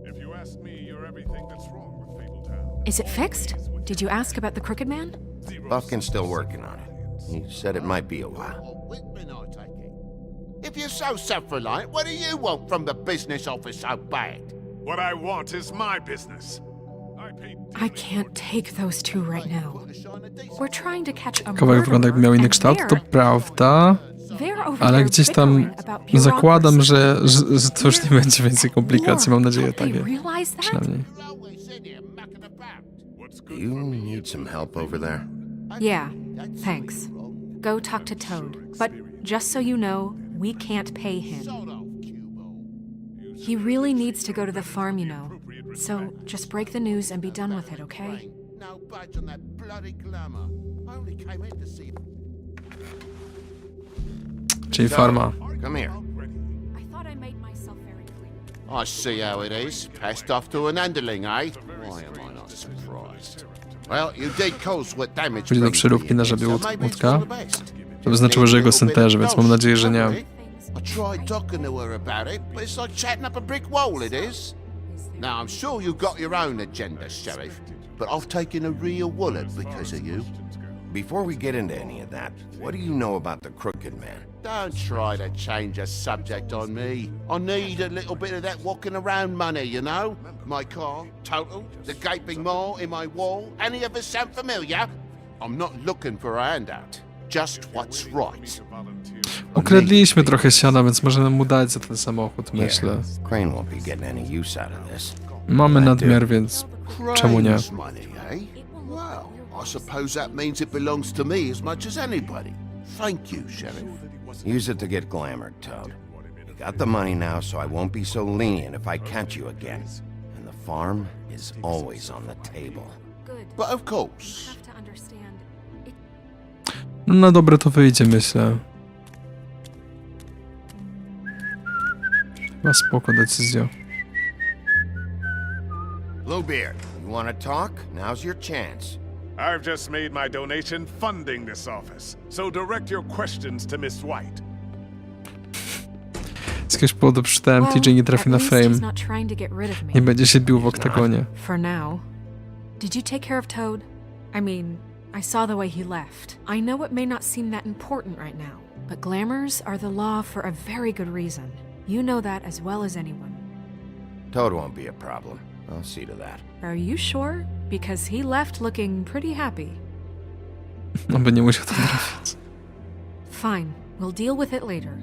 If you ask me, you're everything that's wrong with Fabletown.
Is it fixed? Did you ask about the Crooked Man?
Buffkin's still working on it. He said it might be a while.
If you're so self-reliant, what do you want from the business office so bad?
What I want is my business.
I can't take those two right now. We're trying to catch a
Kawałek wygląda jakby miał inny kształt, to prawda. Ale gdzieś tam zakładam, że to już nie będzie więcej komplikacji. Mam nadzieję, takie. Przynajmniej.
Do you need some help over there?
Yeah, thanks. Go talk to Toad. But just so you know, we can't pay him. He really needs to go to the farm, you know. So just break the news and be done with it, okay?
No budge on that bloody glamour. I only came in to see...
Czyli farma.
Come here.
I thought I made myself very clear.
I see how it is. Passed off to an underling, eh? Why am I not surprised? Well, you did cause what damage...
Pójdzie do przeróbki na żabie łódka. To by znaczyło, że jego syn też, więc mam nadzieję, że nie.
I tried talking to her about it, but it's like chatting up a brick wall, it is. Now, I'm sure you've got your own agenda, Sheriff, but I've taken a real wallet because of you.
Before we get into any of that, what do you know about the Crooked Man?
Don't try to change a subject on me. I need a little bit of that walking around money, you know? My car, total, the gaping maw in my wall. Any of us sound familiar? I'm not looking for a handout. Just what's right.
Ukradliśmy trochę siana, więc możemy mu dać za ten samochód, myślę.
Crane won't be getting any use out of this.
Mamy nadmiar, więc czemu nie?
Crane's money, eh? Well, I suppose that means it belongs to me as much as anybody. Thank you, Sheriff.
Use it to get glamored, Toad. You got the money now, so I won't be so lenient if I catch you again. And the farm is always on the table.
But of course.
No na dobre to wyjdzie, myślę. Chyba spoko decyzja.
Bluebeard, you want to talk? Now's your chance.
I've just made my donation funding this office, so direct your questions to Miss White.
Z jakiegoś powodu przeczytałem, TJ nie trafi na fame. Nie będzie się bił w oktagonie.
For now. Did you take care of Toad? I mean, I saw the way he left. I know it may not seem that important right now, but glamours are the law for a very good reason. You know that as well as anyone.
Toad won't be a problem. I'll see to that.
Are you sure? Because he left looking pretty happy.
No by nie musiał tam trafić.
Fine, we'll deal with it later.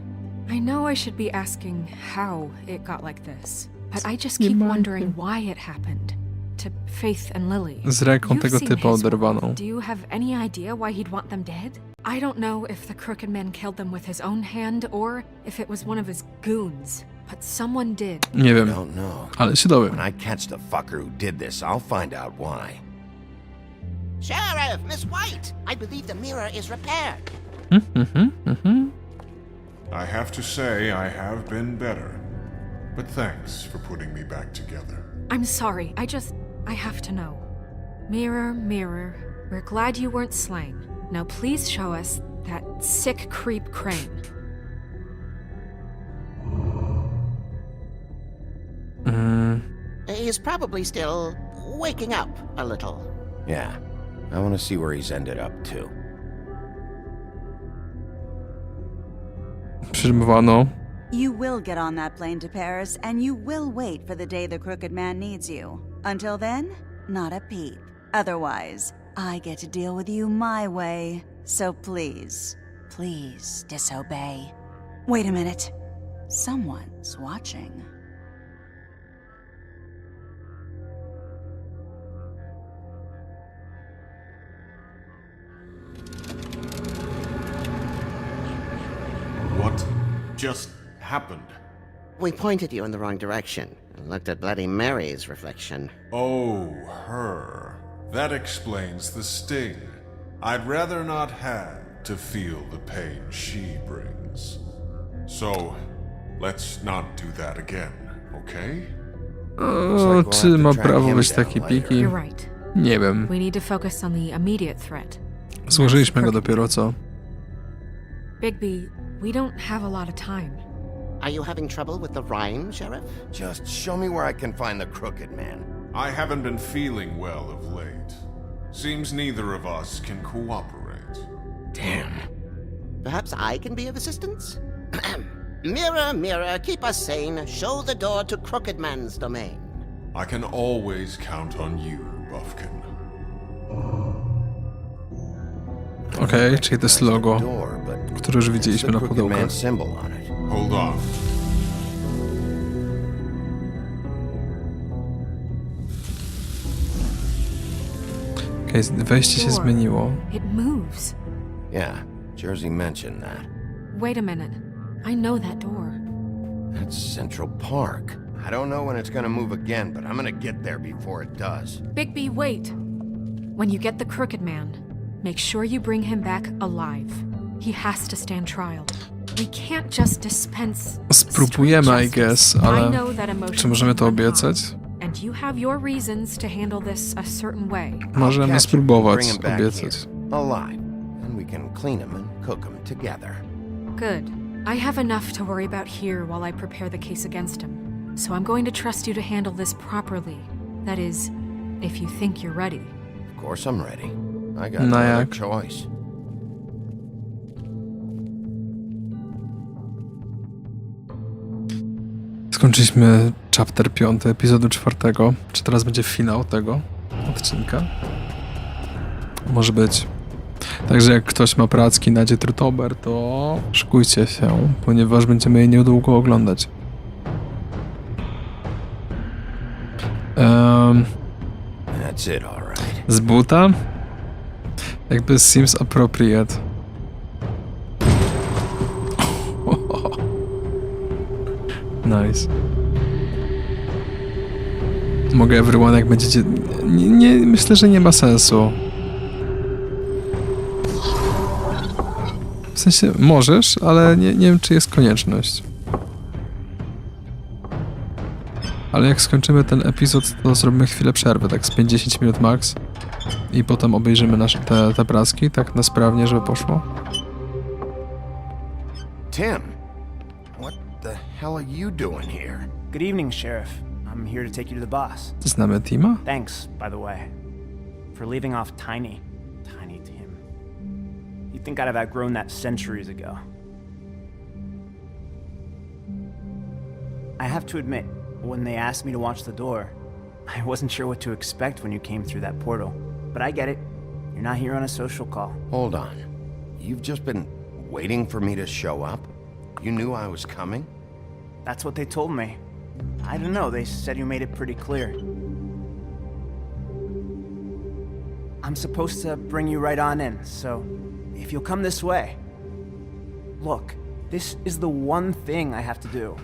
I know I should be asking how it got like this, but I just keep wondering why it happened. To Faith and Lily.
Z ręką
You've
tego
seen
typa
his
oderwaną.
world. Do you have any idea why he'd want them dead? I don't know if the Crooked Man killed them with his own hand or if it was one of his goons, but someone did.
Nie wiem,
Don't know.
ale się dowiem.
When I catch the fucker who did this, I'll find out why.
Sheriff, Miss White, I believe the mirror is repaired.
I have to say I have been better, but thanks for putting me back together.
I'm sorry, I have to know. Mirror, mirror, we're glad you weren't slain. Now please show us that sick creep Crane.
He's probably still waking up a little.
Yeah, I want to see where he's ended up too.
Przyjmowano.
You will get on that plane to Paris, and you will wait for the day the Crooked Man needs you. Until then, not a peep. Otherwise, I get to deal with you my way. So please, please disobey. Wait a minute. Someone's watching.
What just happened?
We pointed you in the wrong direction and looked at Bloody Mary's reflection.
Oh, her. That explains the sting. I'd rather not have to feel the pain she brings. So, let's not do that again, okay?
O, czy ma prawo być taki piki?
You're right.
Nie wiem.
We need to focus on the immediate threat.
Złożyliśmy go dopiero co.
Bigby, we don't have a lot of time.
Are you having trouble with the rhyme, Sheriff?
Just show me where I can find the Crooked Man.
I haven't been feeling well of late. Seems neither of us can cooperate.
Damn.
Perhaps I can be of assistance? Mirror, mirror, keep us sane. Show the door to Crooked Man's domain.
I can always count on you, Buffkin.
Okej, czyli to jest logo, które już widzieliśmy na pudełkach.
Hold on.
Okej, wejście się zmieniło.
It moves.
Yeah, Jersey mentioned that.
Wait a minute. I know that door.
That's Central Park. I don't know when it's gonna move again, but I'm gonna get there before it does.
Bigby, wait. When you get the Crooked Man, make sure you bring him back alive. He has to stand trial. We can't just dispense.
Spróbujemy, I guess, ale czy możemy to obiecać?
And you have your reasons to handle this a certain way.
Możemy spróbować obiecać.
Alive, and we can clean him and cook him together.
Good. I have enough to worry about here while I prepare the case against him. So I'm going to trust you to handle this properly. That is, if you think you're ready.
Of course I'm ready. I got no other choice.
Skończyliśmy chapter 5 epizodu 4. Czy teraz będzie finał tego odcinka? Może być. Także jak ktoś ma pracki na dzietrutober, to szykujcie się, ponieważ będziemy je niedługo oglądać.
That's it, all right.
Z buta? Jakby seems appropriate. Nice. Mogę everyone, jak będziecie... Nie, myślę, że nie ma sensu. W sensie możesz, ale nie wiem, czy jest konieczność. Ale jak skończymy ten epizod, to zrobimy chwilę przerwy, tak z 5-10 minut max. I potem obejrzymy te praski, tak na sprawnie, żeby poszło.
Tim, what the hell are you doing here?
Good evening, Sheriff. I'm here to take you to the boss.
Znamy Tima?
Thanks, by the way, for leaving off Tiny Tim. You'd think I'd have outgrown that centuries ago. I have to admit, when they asked me to watch the door, I wasn't sure what to expect when you came through that portal. But I get it. You're not here on a social call.
Hold on. You've just been waiting for me to show up? You knew I was coming?
That's what they told me. I don't know, they said you made it pretty clear. I'm supposed to bring you right on in, so if you'll come this way. Look, this is the one thing I have to do.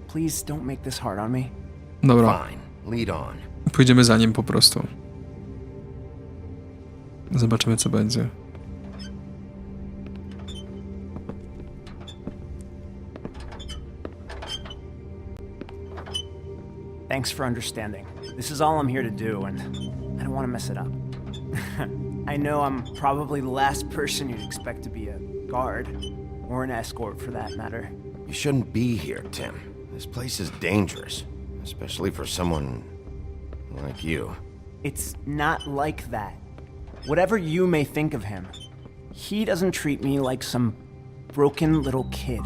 Please don't make this hard on me.
Dobra.
Fine, lead on.
Pójdziemy za nim po prostu. Zobaczymy, co będzie.
Thanks for understanding. This is all I'm here to do, and I don't want to mess it up. I know I'm probably the last person you'd expect to be a guard, or an escort for that matter.
You shouldn't be here, Tim. This place is dangerous, especially for someone like you.
It's not like that. Whatever you may think of him, he doesn't treat me like some broken little kid.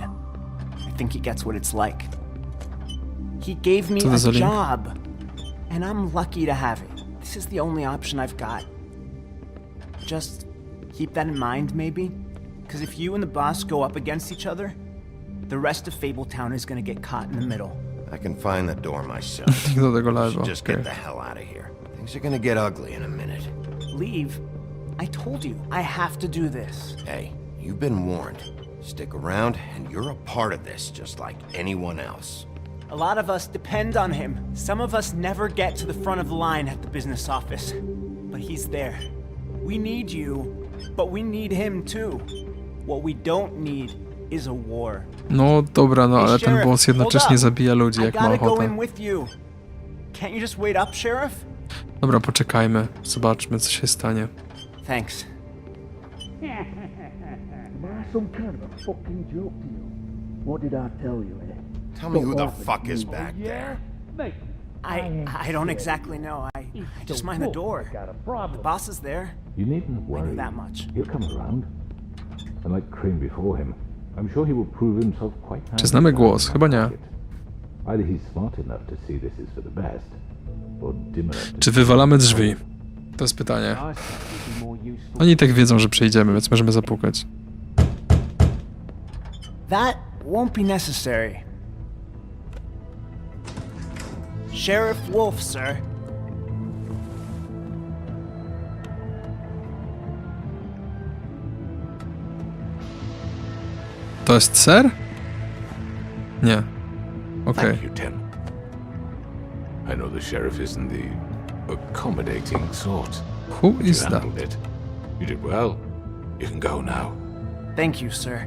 I think he gets what it's like. He gave me a job, and I'm lucky to have it. This is the only option I've got. Just keep that in mind, maybe? Because if you and the boss go up against each other, the rest of Fabletown is gonna get caught in the middle.
I can find the door myself. You should just get the hell out of here. Things are gonna get ugly in a minute.
Leave? I told you, I have to do this.
Hey, you've been warned. Stick around, and you're a part of this, just like anyone else.
A lot of us depend on him. Some of us never get to the front of the line at the business office. But he's there. We need you, but we need him too. What we don't need is a war.
No dobra, no ale ten boss jednocześnie zabija ludzi, jak ma ochotę.
Can't you just wait up, Sheriff?
Dobra, poczekajmy. Zobaczmy, co się stanie.
Thanks.
Some kind of a fucking joke to you. What did I tell you, eh?
Tell me who the fuck is back there.
I don't exactly know. I just mind the door. The boss is there.
You needn't worry.
I knew that much.
He'll come around. And like Crane before him, I'm sure he will prove himself quite handy.
Czy znamy głos? Chyba nie.
Either he's smart enough to see this is for the best, or dim enough to...
Czy wywalamy drzwi? To jest pytanie. Oni tak wiedzą, że przyjdziemy, więc możemy zapukać.
That won't be necessary. Sheriff Wolf, sir.
To jest ser? Nie. Okej.
Thank you, Tim. I know the sheriff isn't the accommodating sort.
Who is that?
It. You did well. You can go now.
Thank you, sir.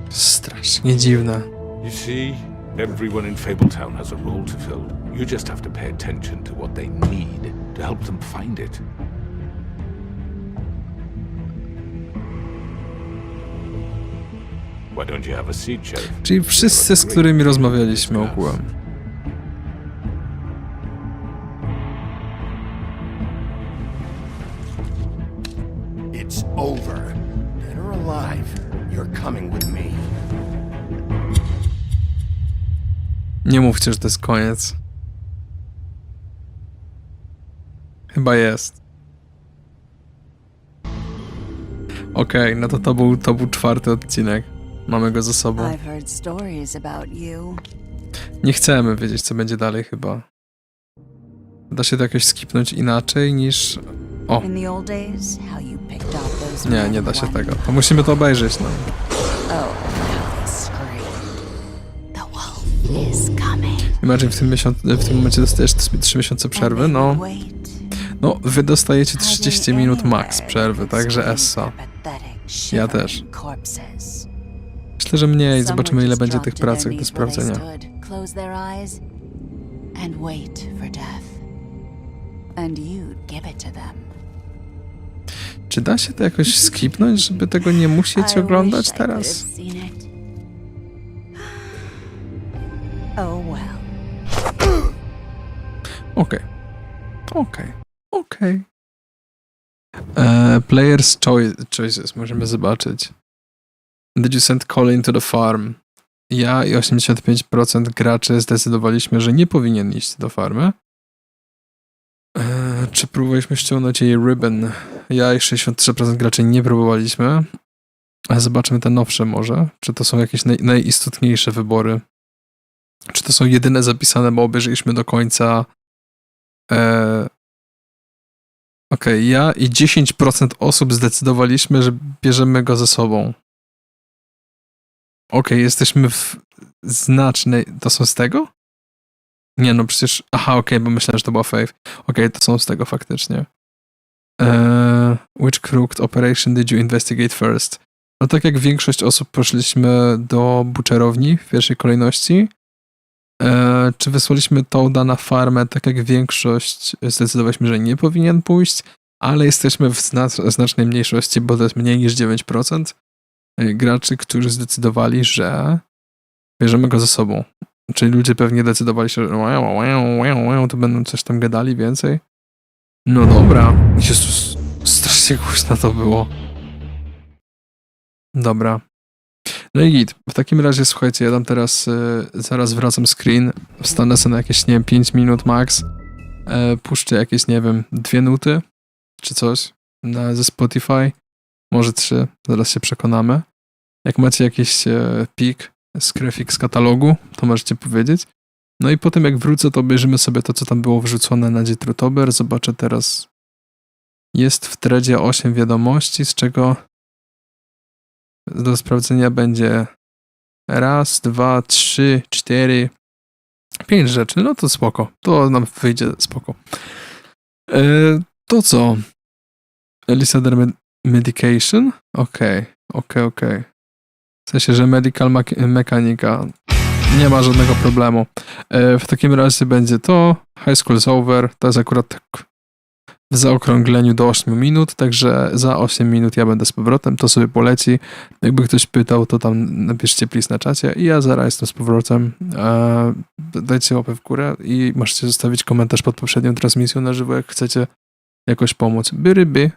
Strasznie dziwne.
You see, everyone in Fabletown has a role to fill. You just have to pay attention to what they need to help them find it. Why don't you have a seat, Sheriff?
Czyli wszyscy, z którymi rozmawialiśmy ogółem.
It's over. Dead or alive, you're coming with me.
Nie mówcie, że to jest koniec. Chyba jest. Okej, no to był 4. odcinek. Mamy go za sobą.
I've heard stories about you.
Nie chcemy wiedzieć, co będzie dalej chyba. Da się to jakoś skipnąć inaczej niż... O!
In the old days, how you picked off those
Nie,
men
nie da się
one-
tego. To musimy to obejrzeć, no.
Oh, how they screamed. The wolf is coming.
Imagine w tym momencie dostajesz 3 miesiące przerwy, no. No, wy dostajecie 30 minut max przerwy, także essa. Ja też.
Corpses.
Myślę, że mniej.
Some
Zobaczymy,
would
ile
just
będzie
drop
tych
to their
prac do
knees where they
sprawdzenia.
stood, close their eyes, and wait for death. And you'd give it to them.
Czy da się to jakoś skipnąć, żeby tego nie musieć oglądać teraz?
Seen it. Oh well.
Okej. Players choices możemy zobaczyć. Did you send Colin to the farm? Ja i 85% graczy zdecydowaliśmy, że nie powinien iść do farmy. Czy próbowaliśmy ściągnąć jej ribbon? Ja i 63% graczy nie próbowaliśmy. Ale zobaczmy te nowsze może. Czy to są jakieś najistotniejsze wybory? Czy to są jedyne zapisane, bo obejrzeliśmy do końca... Okej, ja i 10% osób zdecydowaliśmy, że bierzemy go ze sobą. Okej, jesteśmy w znacznej... To są z tego? Nie, no przecież... Aha, okej, bo myślałem, że to była Faith. Okej, to są z tego faktycznie. Which crooked operation did you investigate first? No tak jak większość osób poszliśmy do buczerowni w pierwszej kolejności. Czy wysłaliśmy Toada na farmę, tak jak większość zdecydowaliśmy, że nie powinien pójść, ale jesteśmy w znacznej mniejszości, bo to jest mniej niż 9% graczy, którzy zdecydowali, że bierzemy go ze sobą. Czyli ludzie pewnie decydowali się, że to będą coś tam gadali więcej. No dobra. Jezus, strasznie głośno to było. Dobra. No i git. W takim razie, słuchajcie, ja dam teraz, zaraz wracam screen, wstanę sobie na jakieś, nie wiem, 5 minut max, puszczę jakieś, nie wiem, 2 nuty, czy coś, ze Spotify, może 3, zaraz się przekonamy. Jak macie jakiś pik z katalogu, to możecie powiedzieć. No i potem jak wrócę, to obejrzymy sobie to, co tam było wrzucone na dzietrutober. Zobaczę teraz, jest w threadzie 8 wiadomości, z czego do sprawdzenia będzie 1, 2, 3, 4, 5 rzeczy. No to spoko. To nam wyjdzie spoko. To co? Elicited medication? Okej. W sensie, że medical mechanica. Nie ma żadnego problemu. W takim razie będzie to. High school's over. To jest akurat tak w zaokrągleniu do 8 minut, także za 8 minut ja będę z powrotem, to sobie poleci. Jakby ktoś pytał, to tam napiszcie please na czacie i ja zaraz jestem z powrotem. Dajcie łapę w górę i możecie zostawić komentarz pod poprzednią transmisją na żywo, jak chcecie jakoś pomóc. Ryby.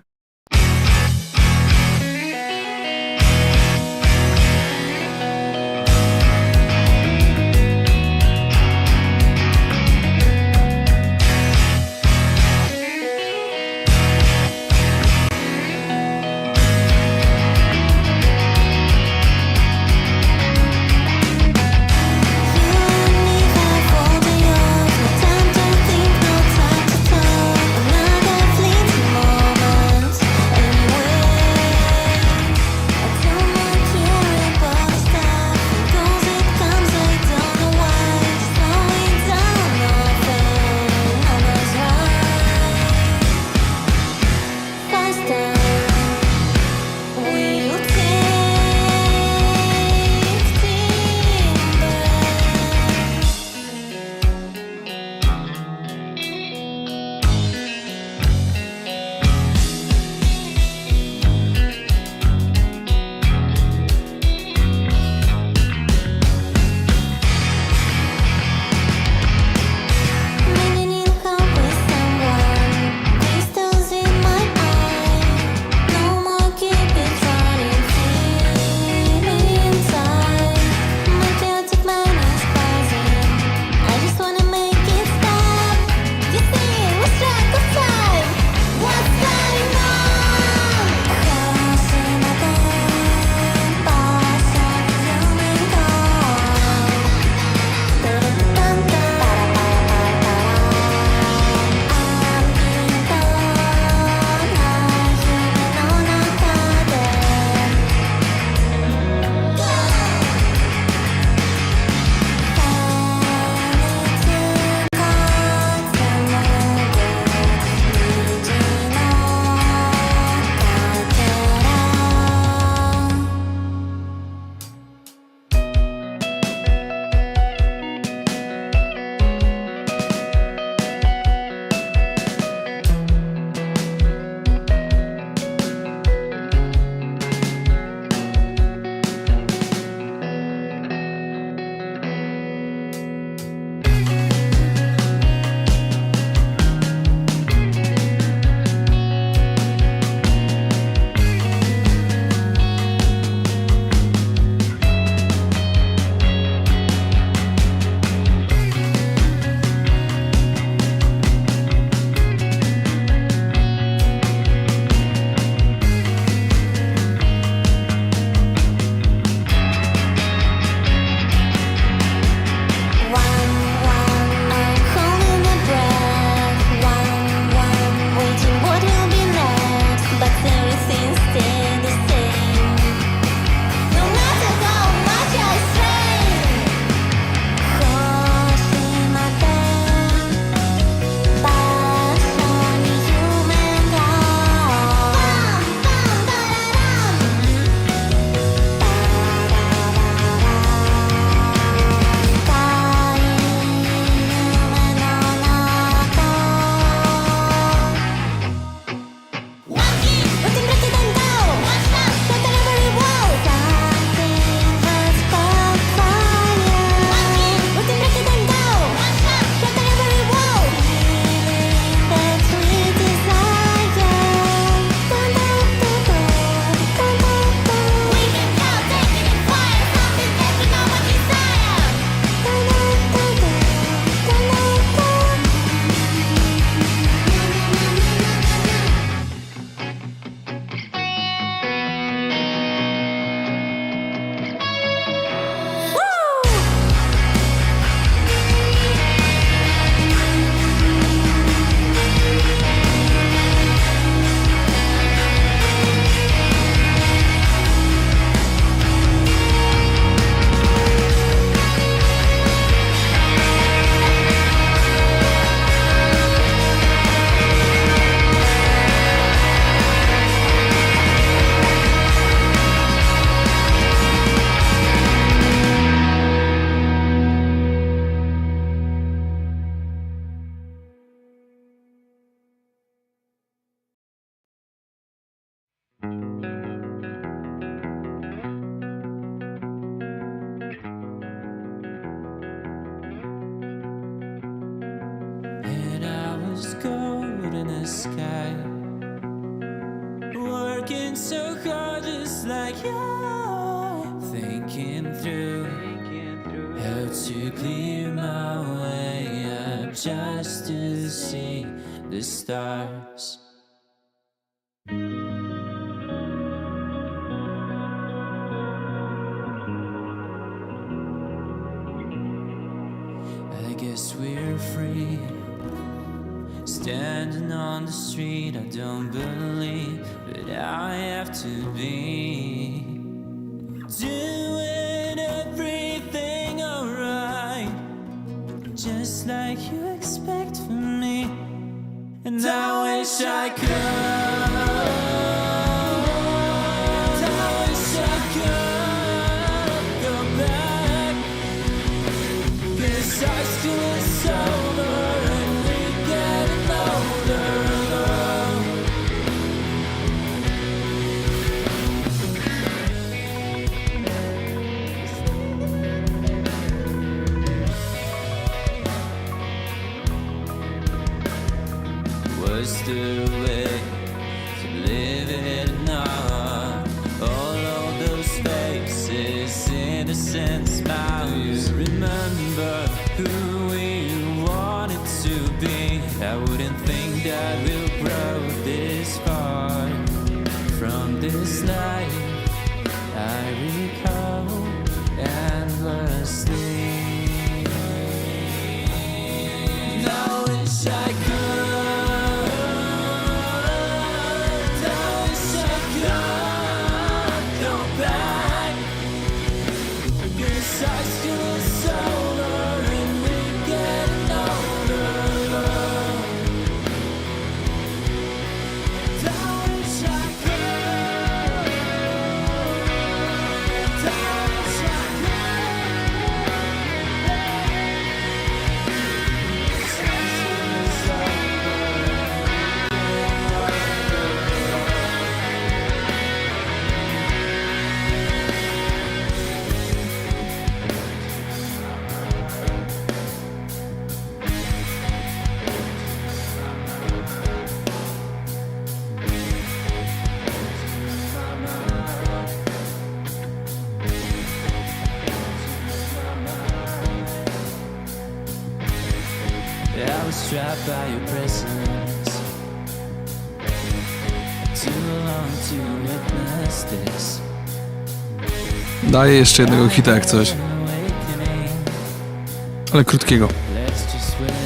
was gold in the sky. Working so hard just like you, thinking through how to clear my way up just to see the stars. I guess we're free, standing on the street. I don't believe that I have to be doing everything alright, just like you expect from me. And I wish I could, I wish I could go back, 'cause high school is over and we're getting older. Was the way to live it now? All of those faces, innocent smiles. Remember who we wanted to be. I wouldn't think that we'll grow this far from this life I recall endlessly. And I wish I could. I was trapped by your presence, too long to witness this.
Daję jeszcze jednego hita jak coś. Ale krótkiego.
Let's just wait.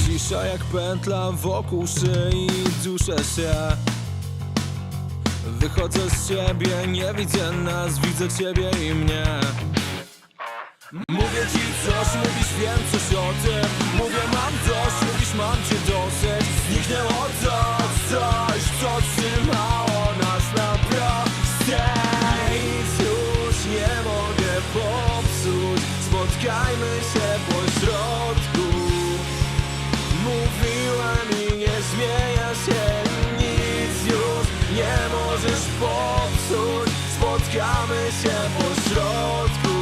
Cisza jak pętla wokół szyi, duszę się. Wychodzę z siebie, nie widzę nas, widzę ciebie i mnie. Mówię ci coś, mówisz wiem coś o tym. Mówię mam dość, mówisz mam cię dosyć. Zniknęło to coś, co trzymało nas na prostej. Nic już nie mogę popsuć, spotkajmy się pośrodku. Mówiłem i nie zmienia się, nic już nie możesz popsuć. Spotkamy się pośrodku.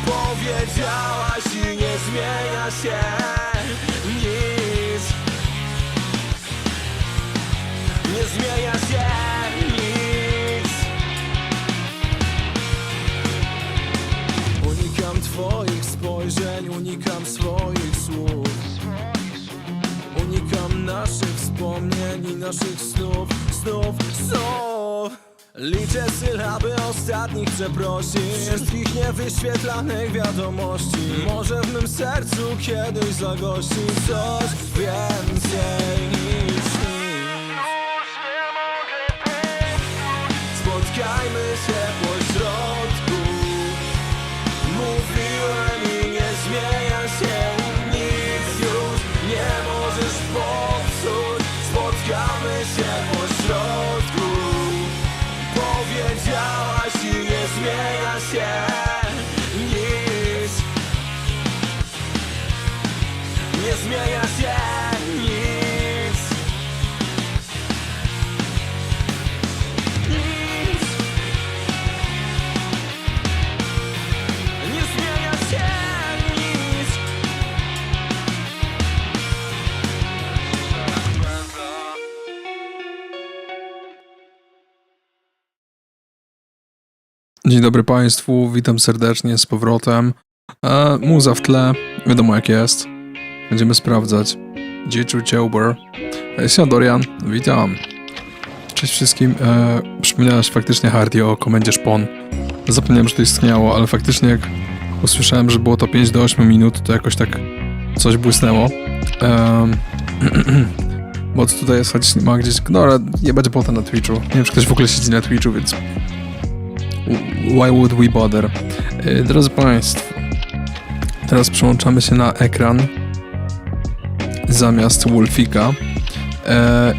Powiedziałaś i nie zmienia się nic. Nie zmienia się nic. Unikam twoich spojrzeń, unikam swoich słów. Unikam naszych wspomnień i naszych snów. Liczę sylaby ostatnich przeprosin, wszystkich niewyświetlanych wiadomości. Może w mym sercu kiedyś zagości coś więcej niż nic. spotkajmy się pośrodku. Mówiłem i nie zmienia się nic już, nie możesz popsuć. Spotkamy się pośrodku. Powiedziałaś i nie zmienia się nic. Nie zmienia się nic. Nic. Nie zmienia się nic.
Dzień dobry Państwu, witam serdecznie z powrotem. Muza w tle, wiadomo jak jest. Będziemy sprawdzać. Dzietrutober. Jestem Dorian, witam. Cześć wszystkim. Przypomniałeś faktycznie Hardy o komendzie szpon. Zapomniałem, że to istniało, ale faktycznie jak usłyszałem, że było to 5 do 8 minut, to jakoś tak coś błysnęło. Bo tutaj jest, choć ma gdzieś... No ale nie będzie bota na Twitchu. Nie wiem, czy ktoś w ogóle siedzi na Twitchu, więc... Why would we bother? Drodzy Państwo, teraz przełączamy się na ekran zamiast Wolfika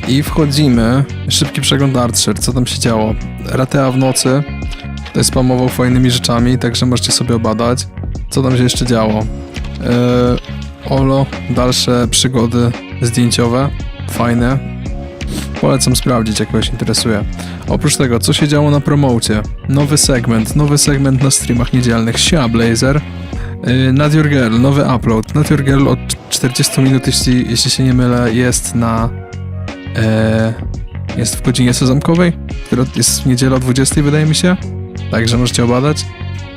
i wchodzimy. Szybki przegląd Archer, co tam się działo. Ratea w nocy, tutaj spamował fajnymi rzeczami, także możecie sobie obadać, co tam się jeszcze działo. Olo, dalsze przygody zdjęciowe, fajne. Polecam sprawdzić, jak Was interesuje. Oprócz tego, co się działo na promocie? Nowy segment na streamach niedzielnych. Sia Blazer. Not Your Girl, nowy upload. Not Your Girl od 40 minut, jeśli się nie mylę, jest na... jest w godzinie sezamkowej, która jest w niedzielę o 20, wydaje mi się. Także możecie obadać.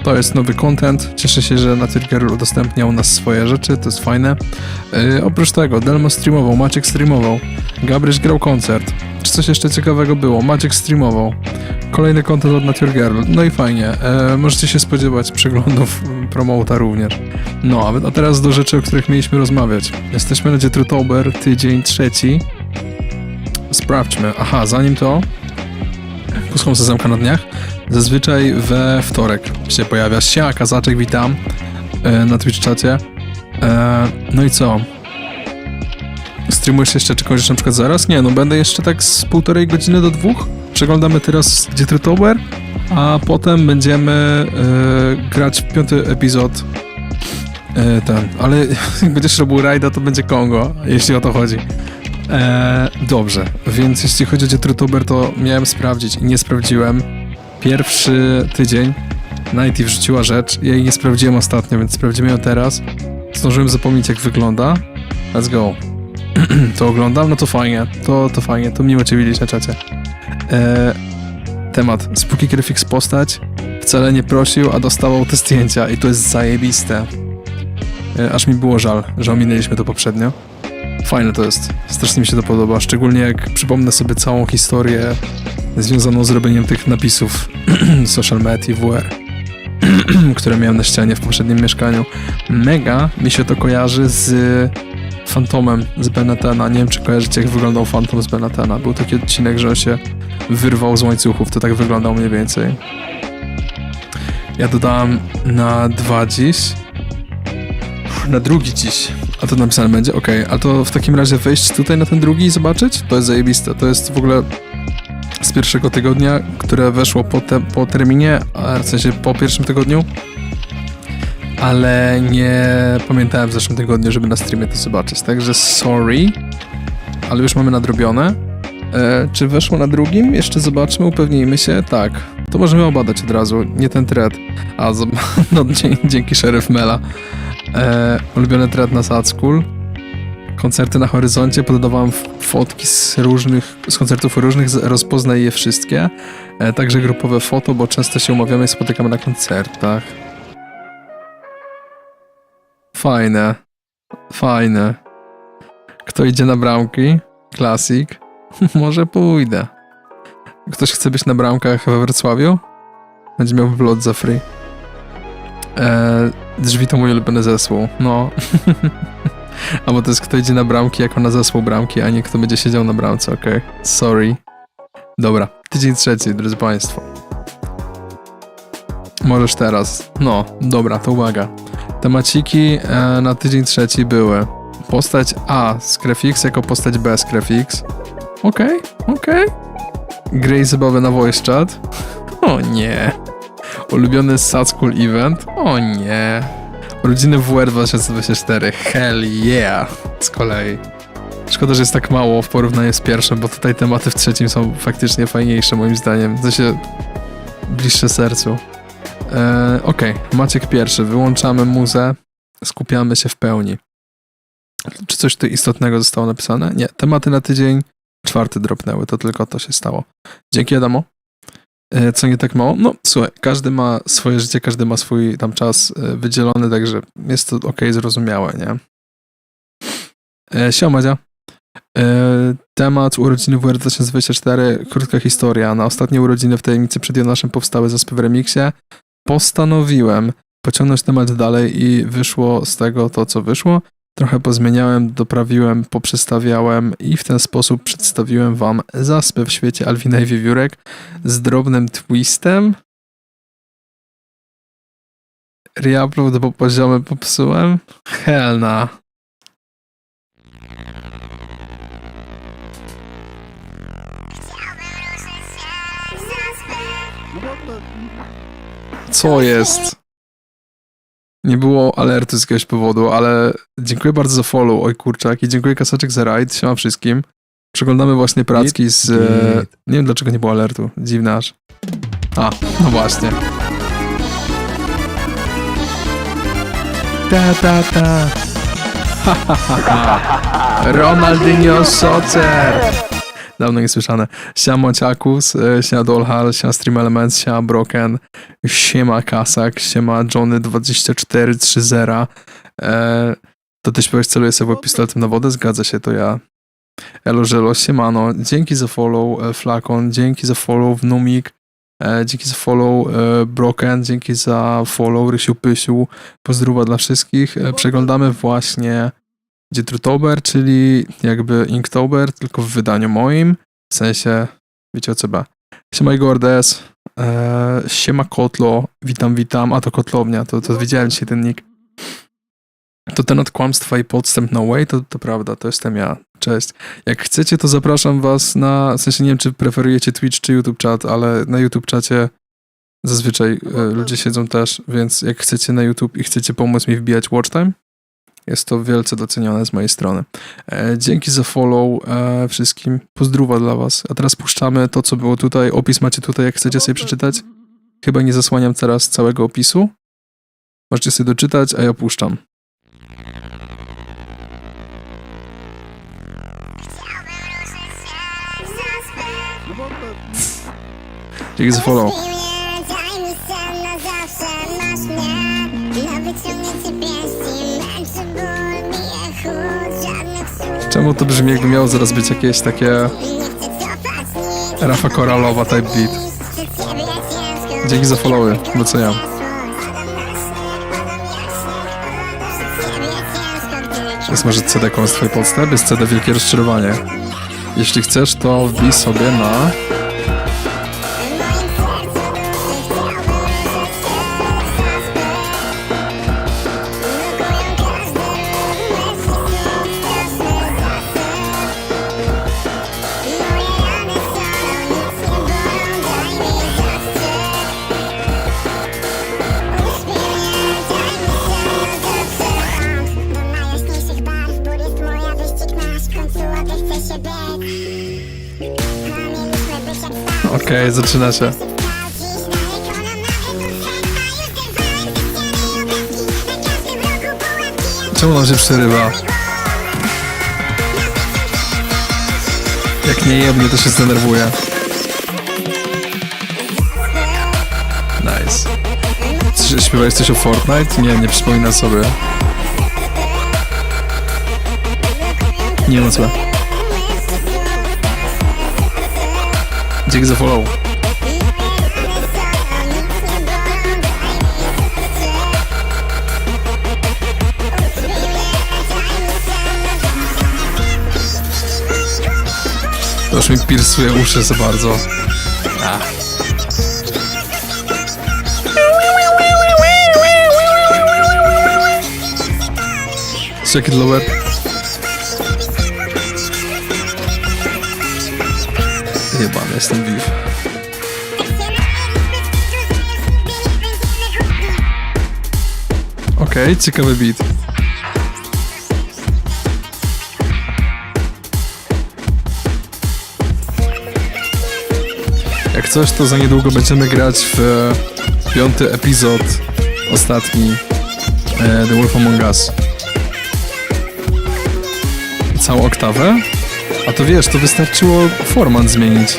To jest nowy content. Cieszę się, że Not Your Girl udostępniał nas swoje rzeczy, to jest fajne. Oprócz tego, Delmo streamował, Maciek streamował, Gabryś grał koncert. Czy coś jeszcze ciekawego było? Maciek streamował. Kolejny content od Not Your Girl. No i fajnie. Możecie się spodziewać przeglądów promota również. No, a teraz do rzeczy, o których mieliśmy rozmawiać. Jesteśmy na dzietrutober, tydzień 3. Sprawdźmy. Aha, zanim to... Puscham sezamka na dniach. Zazwyczaj we wtorek się pojawia się, Kazaczek, witam na Twitch czacie. No i co? Streamujesz jeszcze, czy kończysz na przykład zaraz? Nie, no będę jeszcze tak z 1,5 godziny do 2. Przeglądamy teraz dzietrutober, a potem będziemy grać w 5. epizod ale jak będziesz robił rajda, to będzie Kongo, jeśli o to chodzi. Dobrze, więc jeśli chodzi o dzietrutober, to miałem sprawdzić i nie sprawdziłem. Pierwszy tydzień Nighty wrzuciła rzecz, ja jej nie sprawdziłem ostatnio, więc sprawdzimy ją teraz. Zdążyłem zapomnieć, jak wygląda. Let's go. To oglądam? No to fajnie, to fajnie, to miło Cię widzieć na czacie. Temat. Spooky Graphics postać wcale nie prosił, a dostawał te zdjęcia i to jest zajebiste. Aż mi było żal, że ominęliśmy to poprzednio. Fajne to jest, strasznie mi się to podoba, szczególnie jak przypomnę sobie całą historię związaną z robieniem tych napisów social media i WR, które miałem na ścianie w poprzednim mieszkaniu. Mega mi się to kojarzy z Fantomem z Benetena. Nie wiem, czy kojarzycie, jak wyglądał Fantom z Benetena. Był taki odcinek, że on się wyrwał z łańcuchów, to tak wyglądał mniej więcej. Ja dodałem na 2 dziś. Na 2 dziś. A to napisane będzie? Okej, a to w takim razie wejść tutaj na ten 2 i zobaczyć? To jest zajebiste. To jest w ogóle z pierwszego tygodnia, które weszło po terminie, a w sensie po pierwszym tygodniu. Ale nie pamiętałem w zeszłym tygodniu, żeby na streamie to zobaczyć. Także sorry, ale już mamy nadrobione. Czy weszło na 2? Jeszcze zobaczmy, upewnijmy się. Tak, to możemy obadać od razu, nie ten thread. A, no dzięki Sheriff Mela. Ulubiony thread na Sad School. Koncerty na horyzoncie, podawałem fotki z koncertów różnych, rozpoznaj je wszystkie. Także grupowe foto, bo często się umawiamy i spotykamy na koncertach. Fajne. Fajne. Kto idzie na bramki? Klasik. Może pójdę. Ktoś chce być na bramkach we Wrocławiu? Będzie miał vlog za free. Drzwi to mój ulubiony zespół. No. A bo to jest kto idzie na bramki jako na zespół bramki, a nie kto będzie siedział na bramce, okej. Sorry. Dobra. Tydzień 3, drodzy Państwo. Możesz teraz. No, dobra, to uwaga. Temaciki na tydzień trzeci były postać A z Grefix jako postać B z Grefix. Okej. Gry i zabawy na voice chat. O nie. Ulubiony Sad School Event. O nie. Urodziny WR 2024. Hell yeah. Z kolei. Szkoda, że jest tak mało w porównaniu z pierwszym, bo tutaj tematy w trzecim są faktycznie fajniejsze moim zdaniem. To się bliższe sercu. Okej, Maciek pierwszy. Wyłączamy muzę. Skupiamy się w pełni. Czy coś tu istotnego zostało napisane? Nie. Tematy na tydzień czwarty dropnęły. To tylko to się stało. Dzięki, Adamo. Co nie tak mało? No, słuchaj, każdy ma swoje życie, każdy ma swój tam czas wydzielony, także jest to okej, zrozumiałe, nie? Siema, Madzia. Temat urodziny WR 2024, krótka historia. Na ostatnie urodziny w tajemnicy przed Jonaszem powstały zaspy w remiksie. Postanowiłem pociągnąć temat dalej i wyszło z tego to, co wyszło. Trochę pozmieniałem, doprawiłem, poprzestawiałem i w ten sposób przedstawiłem wam zaspę w świecie Alwina i Wiewiórek z drobnym twistem. Reupload, bo poziomy popsułem? Hell nah. Co jest? Nie było alertu z jakiegoś powodu, ale dziękuję bardzo za follow, oj kurczak, i dziękuję Kasaczek za raid, siema wszystkim. Przeglądamy właśnie pracki z... Nie wiem dlaczego nie było alertu, dziwne aż. A, no właśnie. Ronaldinho Socer! Dawno niesłyszane. Siema Mociakus, siema Dolhal, siema Stream Elements, siema Broken, siema Kasak, siema Johnny2430. To ty śpiewałeś, celuje sobie pistoletem na wodę? Zgadza się, to ja. Elo Żelo, siemano, dzięki za follow Flakon, dzięki za follow Wnumik, dzięki za follow Broken, dzięki za follow Rysiu Pysiu, pozdrowa dla wszystkich. Przeglądamy właśnie dzietrutober, czyli jakby Inktober, tylko w wydaniu moim, w sensie, wiecie o co ba. Siema Igordes, siema Kotlo, witam, a to Kotlownia, to widziałem dzisiaj ten nick. To ten od kłamstwa i podstęp no way, to prawda, to jestem ja, cześć. Jak chcecie, to zapraszam was na, w sensie nie wiem, czy preferujecie Twitch czy YouTube chat, ale na YouTube czacie zazwyczaj ludzie siedzą też, więc jak chcecie na YouTube i chcecie pomóc mi wbijać watch time, jest to wielce docenione z mojej strony. Dzięki za follow wszystkim. Pozdrowa dla was. A teraz puszczamy to, co było tutaj. Opis macie tutaj, jak chcecie sobie przeczytać. Chyba nie zasłaniam teraz całego opisu. Możecie sobie doczytać, a ja puszczam. Dzięki za follow. Czemu to brzmi, jakby miało zaraz być jakieś takie Rafa Koralowa type beat. Dzięki za followy, doceniam. Jest może CD kłamstwo i podstęp, jest CD wielkie rozczarowanie. Jeśli chcesz, to wbij sobie na... Okej, zaczyna się. Czemu nam się przerywa? Jak nie jebnie, to się zdenerwuje. Nice. Śpiewałeś coś o Fortnite? Nie przypominam sobie. Nie ma co. Dzięki za follow. To już mi piersuje uszy za bardzo. Check it lower. Jebany jestem Viv. Okej, ciekawy beat. Jak coś, to za niedługo będziemy grać w 5. epizod, ostatni The Wolf Among Us. Całą oktawę? A to wiesz, to wystarczyło format zmienić.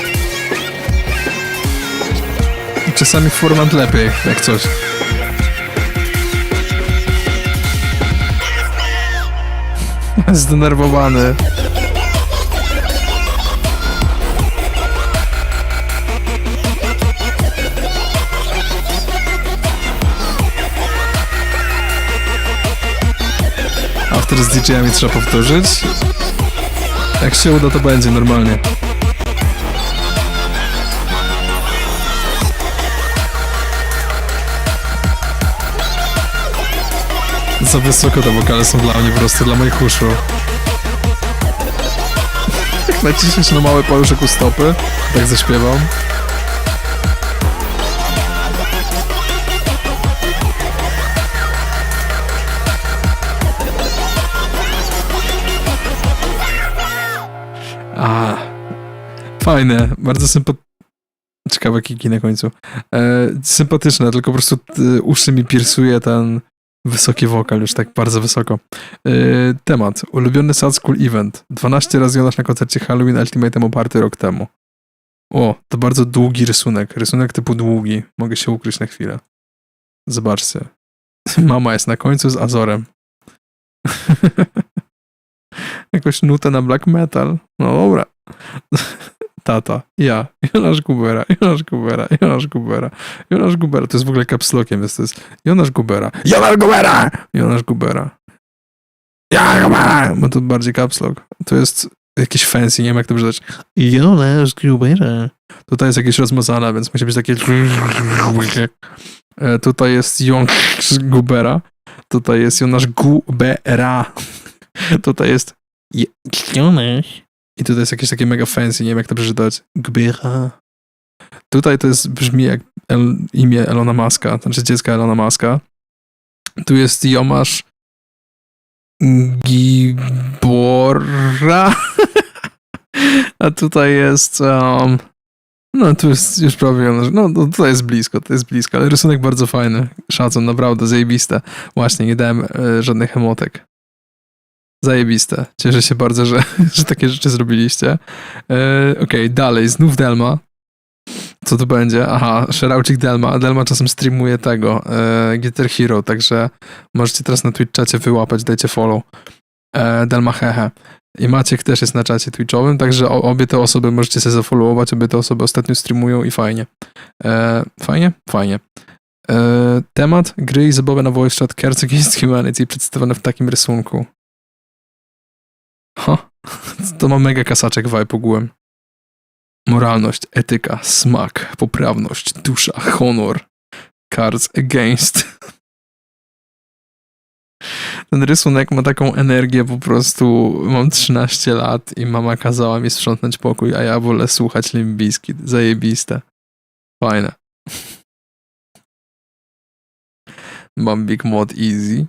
Czasami format lepiej, jak coś. Zdenerwowany. After z DJ-ami trzeba powtórzyć. Jak się uda, to będzie normalnie. Za wysoko te wokale są dla mnie, po prostu dla moich uszu. Jak naciśniesz na mały paluszek u stopy, tak zaśpiewam. Fajne, bardzo sympatyczne. Ciekawe kiki na końcu. Sympatyczne, tylko po prostu uszy mi piersuje ten wysoki wokal, już tak bardzo wysoko. Temat. Ulubiony Sad School Event. 12 razy Jonasz na koncercie Halloween Ultimate Party rok temu. O, to bardzo długi rysunek. Rysunek typu długi. Mogę się ukryć na chwilę. Zobaczcie. Mama jest na końcu z Azorem. Jakoś nutę na black metal. No dobra. Tata, ja, Jonasz Gubera, Jonasz Gubera, Jonasz Gubera, Jonasz Gubera. To jest w ogóle capslockiem, jest to jest Jonasz Gubera, Jonasz Gubera, Jonasz Gubera. Ja Gubera! Bo to bardziej capslock. To jest jakieś fancy, nie wiem jak to brzydać. Jonasz Gubera. Tutaj jest jakieś rozmazane, więc musi być takie... Tutaj jest Jonasz Gubera. Tutaj jest Jonasz Gubera. Tutaj jest Jonasz. I tutaj jest jakieś takie mega fancy, nie wiem jak to przeczytać. Gubera. Tutaj to jest, brzmi jak imię Elona Muska, znaczy dziecka Elona Muska. Tu jest Jonasz Gibora. A tutaj jest... no tu jest już prawie Jonasz. No tutaj jest blisko, ale rysunek bardzo fajny. Szacun, naprawdę, zajebiste. Właśnie, nie dałem żadnych emotek. Zajebiste. Cieszę się bardzo, że takie rzeczy zrobiliście. Okej, dalej. Znów Delma. Co to będzie? Aha, szeraucik Delma. Delma czasem streamuje tego Guitar Hero, także możecie teraz na Twitch-czacie wyłapać, dajcie follow. Delma hehe. I Maciek też jest na czacie twitchowym, także obie te osoby możecie sobie zafollowować, obie te osoby ostatnio streamują i fajnie. Fajnie? Fajnie. Temat gry i zabawy na voice chat Cards Against Humanity przedstawione w takim rysunku. To ma mega kasaczek vibe ogółem. Moralność, etyka, smak, poprawność, dusza, honor. Cards Against. Ten rysunek ma taką energię, po prostu mam 13 lat i mama kazała mi sprzątnąć pokój, a ja wolę słuchać Limp Bizkit. Zajebiste. Fajne. Mam Big Mod Easy.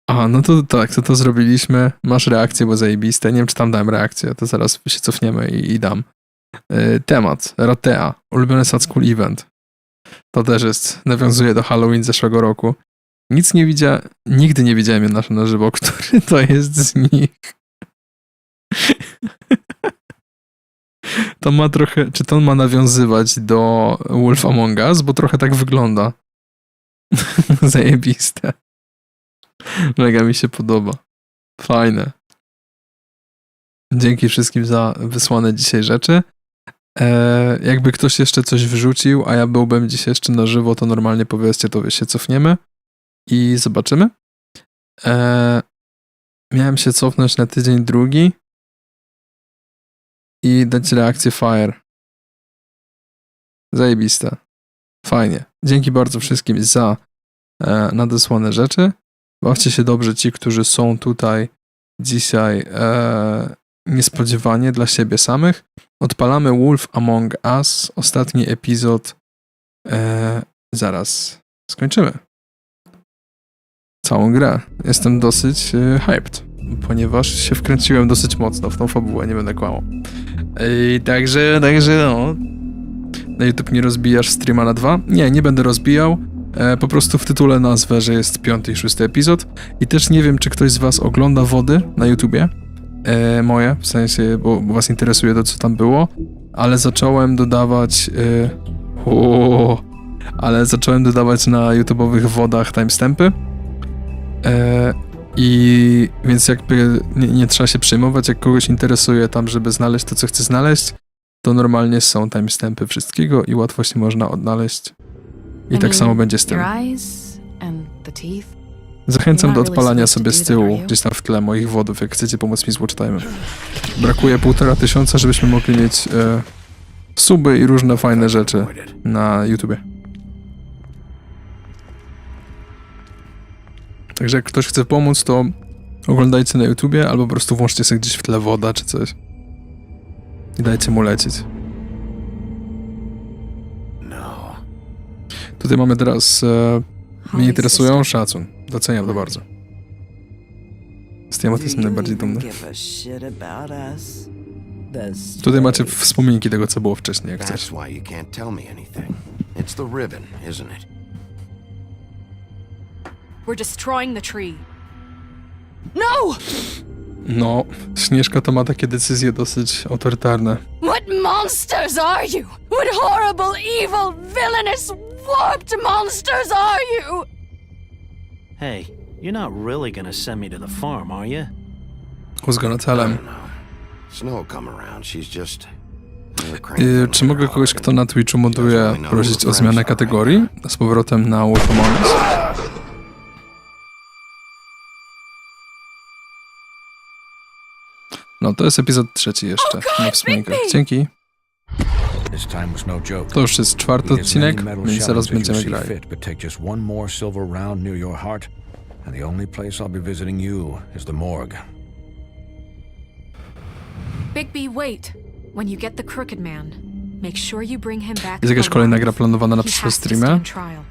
Aha, no to tak, to zrobiliśmy. Masz reakcję, bo zajebiste. Nie wiem, czy tam dałem reakcję, to zaraz się cofniemy i dam. Temat. Ratea. Ulubiony Sad School Event. To też jest, nawiązuje do Halloween zeszłego roku. Nigdy nie widziałem Jonasza na żywo, który to jest z nich. To ma trochę, czy to ma nawiązywać do Wolf Among Us, bo trochę tak wygląda. Zajebiste. Mega mi się podoba. Fajne. Dzięki wszystkim za wysłane dzisiaj rzeczy. Jakby ktoś jeszcze coś wrzucił, a ja byłbym dzisiaj jeszcze na żywo, to normalnie powiedzcie, to się cofniemy i zobaczymy. Miałem się cofnąć na tydzień drugi i dać reakcję Fire. Zajebiste. Fajnie. Dzięki bardzo wszystkim za nadesłane rzeczy. Bawcie się dobrze ci, którzy są tutaj dzisiaj niespodziewanie dla siebie samych. Odpalamy Wolf Among Us, ostatni epizod. Zaraz skończymy całą grę. Jestem dosyć hyped, ponieważ się wkręciłem dosyć mocno w tą fabułę, nie będę kłamał. Także no. Na YouTube nie rozbijasz streama na 2? Nie będę rozbijał. Po prostu w tytule nazwę, że jest 5. i 6. epizod. I też nie wiem, czy ktoś z was ogląda wody na YouTubie. Moje, w sensie, bo was interesuje to, co tam było. Ale zacząłem dodawać... na YouTube'owych wodach timestampy. I więc jakby nie trzeba się przejmować, jak kogoś interesuje tam, żeby znaleźć to, co chce znaleźć, to normalnie są timestampy wszystkiego i łatwo się można odnaleźć. I tak samo będzie z tym. Zachęcam do odpalania sobie z tyłu, gdzieś tam w tle moich wodów, jak chcecie pomóc mi z watch time'em. Brakuje 1500, żebyśmy mogli mieć suby i różne fajne rzeczy na YouTubie. Także jak ktoś chce pomóc, to oglądajcie na YouTubie, albo po prostu włączcie sobie gdzieś w tle woda czy coś. I dajcie mu lecieć. Tutaj mamy teraz... mnie interesują szacun. Doceniam to bardzo. Z tym jestem najbardziej dumny. Tutaj macie wspominki tego, co było wcześniej, jak chcesz.
We're destroying the tree. No!
No, Śnieżka to ma takie decyzje dosyć autorytarne.
What monsters are you? What horrible, evil, villainous, warped monsters are you?
Hey, you're not really gonna send me to the farm, are you?
Who's gonna tell him?
Snow come around, she's just...
Czy mogę kogoś, kto na Twitchu moduje, prosić o zmianę kategorii? Z powrotem na Wolf Among Us? No, to jest epizod 3 jeszcze, na wspominkach. Dzięki. To już jest 4. odcinek, więc zaraz będziemy grali.
Bigby, wait. When you get the Crooked Man, make sure you bring him back.
Jest jakaś kolejna gra planowana na przyszłe streamy?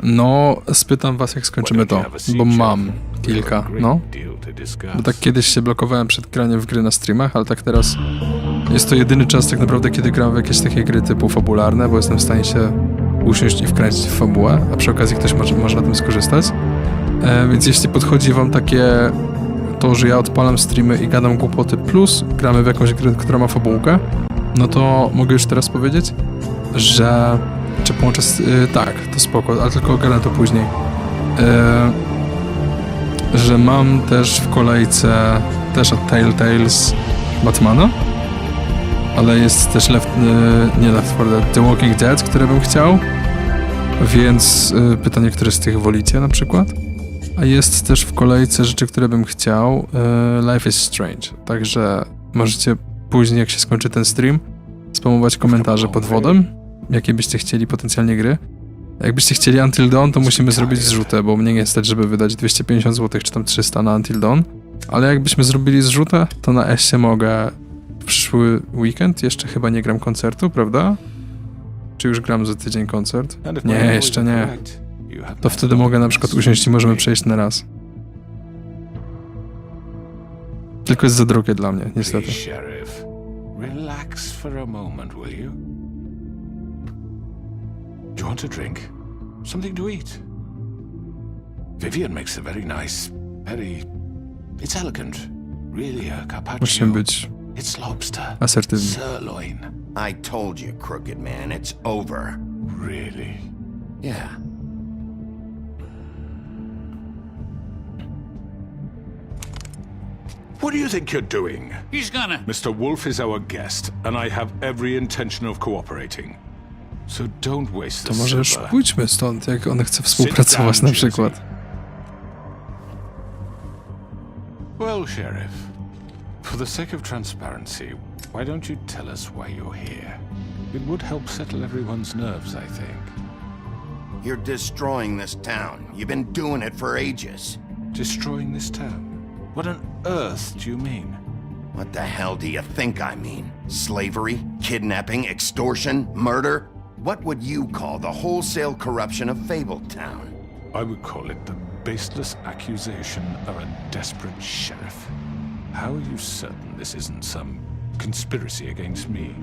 No, spytam was, jak skończymy to, bo mam kilka, no. Bo tak kiedyś się blokowałem przed graniem w gry na streamach, ale tak teraz jest to jedyny czas tak naprawdę, kiedy gram w jakieś takie gry typu fabularne, bo jestem w stanie się usiąść i wkręcić w fabułę, a przy okazji ktoś może na tym skorzystać. Więc jeśli podchodzi wam takie to, że ja odpalam streamy i gadam głupoty, plus gramy w jakąś grę, która ma fabułkę, no to mogę już teraz powiedzieć, że... Czy połączę z... tak, to spoko, ale tylko gadam to później. Że mam też w kolejce też od Telltales Batmana, ale jest też nie Left 4 Dead, The Walking Dead, które bym chciał, więc pytanie, które z tych wolicie na przykład. A jest też w kolejce rzeczy, które bym chciał, Life is Strange, także możecie później, jak się skończy ten stream, spamować komentarze pod wodem, jakie byście chcieli potencjalnie gry. Jakbyście chcieli Until Dawn, to musimy zrobić zrzutę, bo mnie nie stać, żeby wydać 250 zł czy tam 300 na Until Dawn. Ale jakbyśmy zrobili zrzutę, to na S-ie mogę w przyszły weekend, jeszcze chyba nie gram koncertu, prawda? Czy już gram za tydzień koncert? Nie, jeszcze nie. To wtedy mogę na przykład usiąść i możemy przejść na raz. Tylko jest za drogie dla mnie, niestety.
Sheriff, relax for a moment, will you? Do you want a drink? Something to eat? Vivian makes a very nice, it's elegant. Really a carpaccio.
Musimy być
It's lobster.
asertywni.
Sirloin.
I told you, Crooked Man, it's over.
Really?
Yeah.
What do you think you're doing?
He's gonna...
Mr. Wolf is our guest, and I have every intention of cooperating. So don't waste the
To może już
silver.
pójdźmy stąd, jak on chce współpracować na przykład.
Well, Sheriff, for the sake of transparency, why don't you tell us why you're here? It would help settle everyone's nerves, I think.
You're destroying this town. You've been doing it for ages.
Destroying this town? What on earth do you mean?
What the hell do you think I mean? Slavery? Kidnapping? Extortion? Murder? What would you call the wholesale corruption of Fabletown?
I would call it the baseless accusation of a desperate sheriff. How are you certain this isn't some conspiracy against me?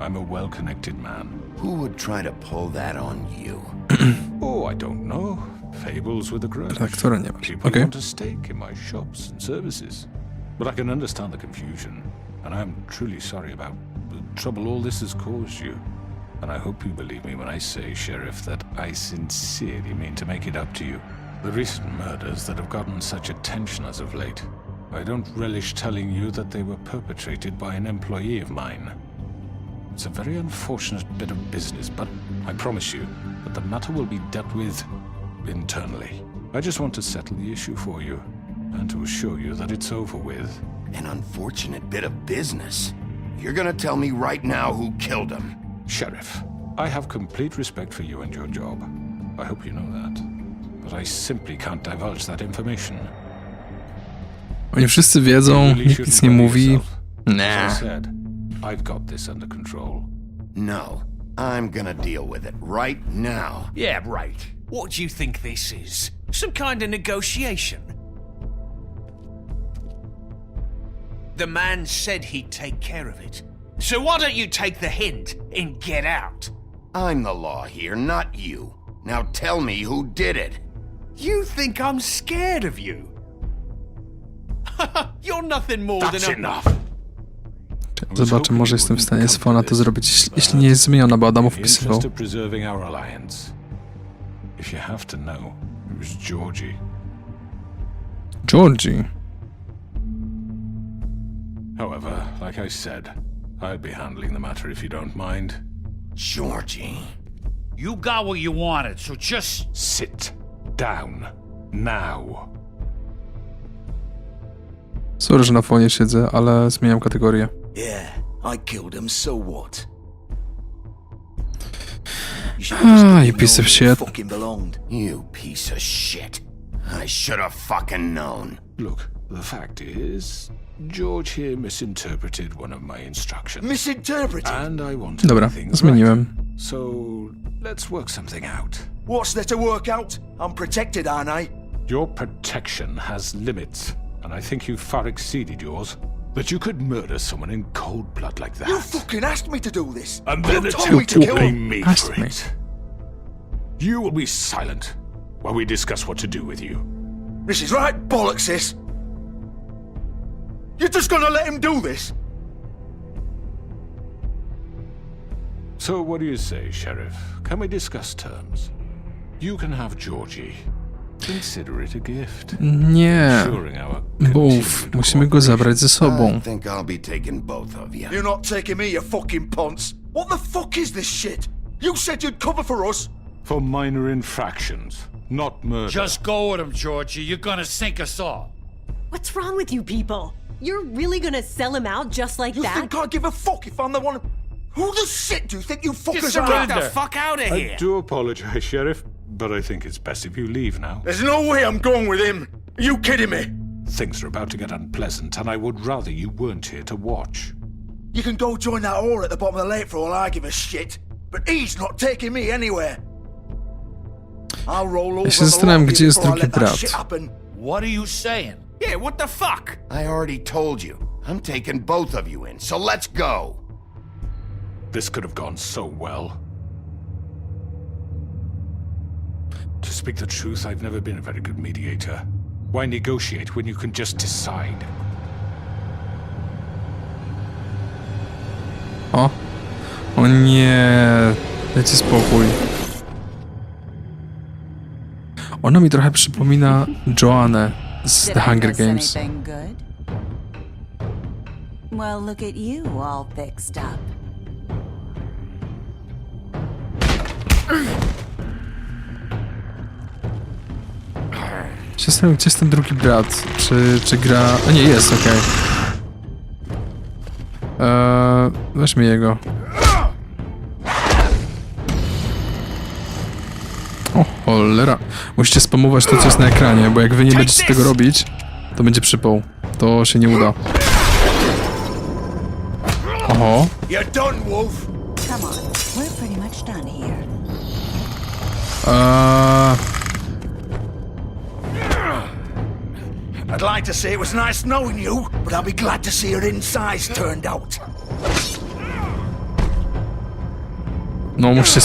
I'm a well-connected man.
Who would try to pull that on you?
Oh, I don't know. Fables with a grudge. People
Okay.
want a stake in my shops and services. But I can understand the confusion, and I'm truly sorry about the trouble all this has caused you. And I hope you believe me when I say, Sheriff, that I sincerely mean to make it up to you. The recent murders that have gotten such attention as of late, I don't relish telling you that they were perpetrated by an employee of mine. It's a very unfortunate bit of business, but I promise you that the matter will be dealt with internally. I just want to settle the issue for you, and to assure you that it's over with.
An unfortunate bit of business? You're gonna tell me right now who killed him?
Sheriff, I have complete respect for you and your job. I hope you know that. But I simply can't divulge that information.
Oni wszyscy wiedzą, nikt nic nie mówi.
As I said, I've got this under control.
No, I'm gonna deal with it right now.
Yeah, right. What do you think this is? Some kind of negotiation? The man said he'd take care of it. So why don't you take the hint and get out?
I'm the law here, not you. Now tell me who did it.
You think I'm scared of you? You're nothing more
That's
than
enough.
Zobaczę, może jestem w stanie Sfona to zrobić, jeśli nie jest zmieniona, bo Adamów wpisywał.
Preserving our alliance. If you have to know, it was Georgie.
Georgie.
However, like I said, I'd be handling the matter if you don't mind.
Georgie.
You got what you wanted, so just
sit down now.
Sorry, że na fonie siedzę, ale zmieniam kategorię.
Yeah, I killed him, so what?
You piece of shit.
Fucking belonged.
You piece of shit. I should have fucking known.
Look, the fact is, George here misinterpreted one of my instructions.
Misinterpreted?
And I wanted
Dobra,
things
zmieniłem.
right. So, let's work something out.
What's there to work out? I'm protected, aren't I?
Your protection has limits, and I think you've far exceeded yours. That you could murder someone in cold blood like that.
You fucking asked me to do this.
And then
you
attempt
told me to kill
blame
him.
me for it. You will be silent while we discuss what to do with you.
This is right bollocks, this. You're just gonna let him do this?
So what do you say, Sheriff? Can we discuss terms? You can have Georgie. Consider it a gift.
Nie. Buf, musimy go zabrać ze sobą.
I think I'll be taking both of you.
You're not taking me, you fucking ponce. What the fuck is this shit? You said you'd cover for us.
For minor infractions, not murder.
Just go with him, Georgie. You're gonna sink us all.
What's wrong with you people? You're really gonna sell him out just like that?
You think I give a fuck if I'm the one? Who the shit do you think you fuckers are?
Get the fuck out of here!
I do apologize, Sheriff, but I think it's best if you leave now.
There's no way I'm going with him. Are you kidding me?
Things are about to get unpleasant, and I would rather you weren't here to watch.
You can go join that whore at the bottom of the lake for all I give a shit. But he's not taking me anywhere. I'll roll over
Ja się zastanawiam, gdzie jest drugi brat.
What are you saying?
Yeah, what the fuck?
I already told you. I'm taking both of you in, so let's go.
This could have gone so well. To speak the truth, I've never been a very good mediator. Why negotiate when you can just decide?
O nie, dajcie spokój. Ona mi trochę przypomina Joannę z The Hunger Games.
Well, look at you all fixed up.
Zastanawiam, gdzie jest ten drugi brat? Czy gra... A nie, jest, okej. Weźmy jego. O cholera. Musicie spamować to, co jest na ekranie, bo jak wy nie będziecie tego robić, to będzie przypał. To się nie uda. Oho.
You're done, Wolf.
Come on, we're pretty much done here.
I'd like to say it was nice knowing you, but I'll be glad to see your insides turned out.
No, musicie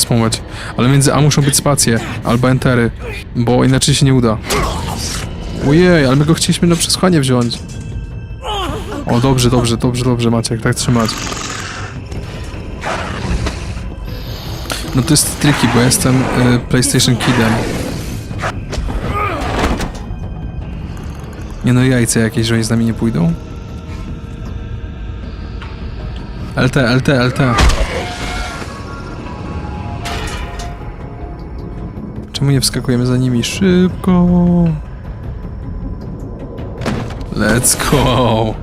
spamować. Ale między A muszą być spacje, albo entery, bo inaczej się nie uda. Ojej, ale my go chcieliśmy na przesłanie wziąć. O, dobrze, Maciek, tak trzymać. No to jest tricky, bo jestem PlayStation Kidem. Nie no, jajce jakieś, że oni z nami nie pójdą. LT. Czemu nie wskakujemy za nimi? Szybko! Let's go!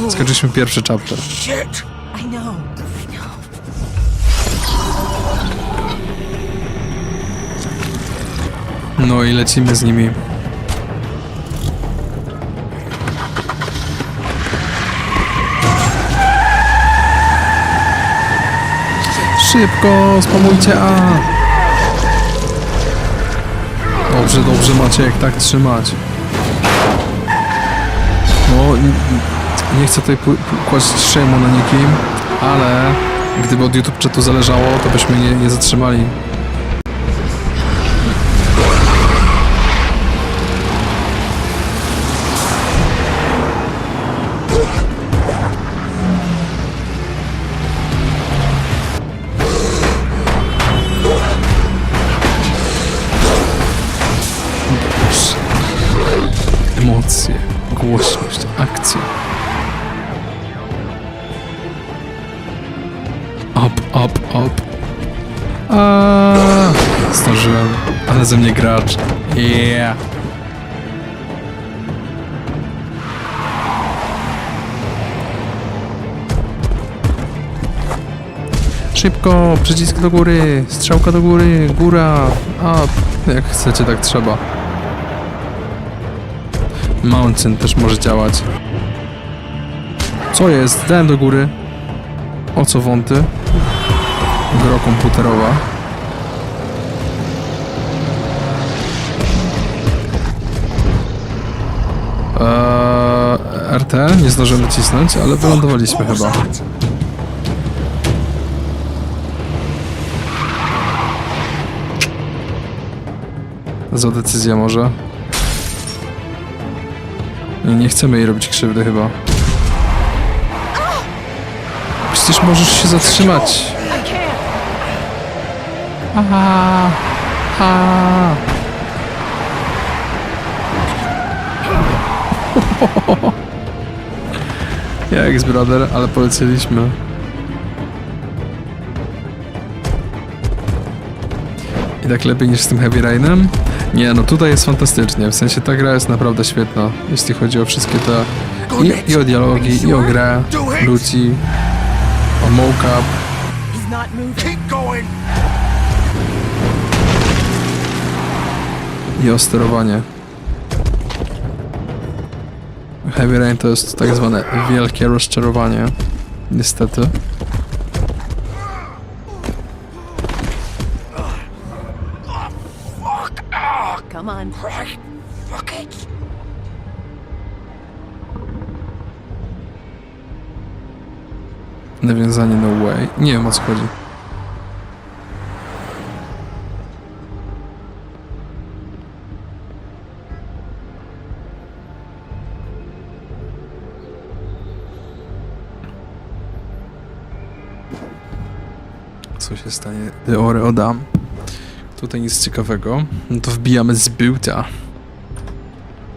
Skończyliśmy pierwszy chapter.
Shit!
I know.
No i lecimy z nimi. Szybko, spamujcie A! Dobrze, Maciek, tak trzymać. No, nie chcę tutaj kłaść shame'u na nikim, ale gdyby od YouTube chatu zależało, to byśmy nie zatrzymali. Emocje, głośność, akcja. Up. Zdążyłem, ale ze mnie gracz. Yeah. Szybko, przycisk do góry, strzałka do góry, góra, up. Jak chcecie, tak trzeba. Mountain też może działać. Co jest? Dałem do góry. O co wąty? Gra komputerowa. RT nie zdążyłem nacisnąć, ale wylądowaliśmy chyba. Za decyzję może. Nie chcemy jej robić krzywdy chyba. Przecież możesz się zatrzymać. Aha. Jak z brother, ale polecieliśmy. I tak lepiej niż z tym Heavy Rainem? Nie, no tutaj jest fantastycznie, w sensie ta gra jest naprawdę świetna, jeśli chodzi o wszystkie te... I o dialogi, i o grę, ludzi, o mocap. I o sterowanie. Heavy Rain to jest tak zwane wielkie rozczarowanie, niestety.
Come on.
Fuck it.
Nawiązanie no way. Nie wiem o co chodzi. Co się stanie, gdy Orę oddam? Tutaj nic ciekawego. No to wbijamy z buta.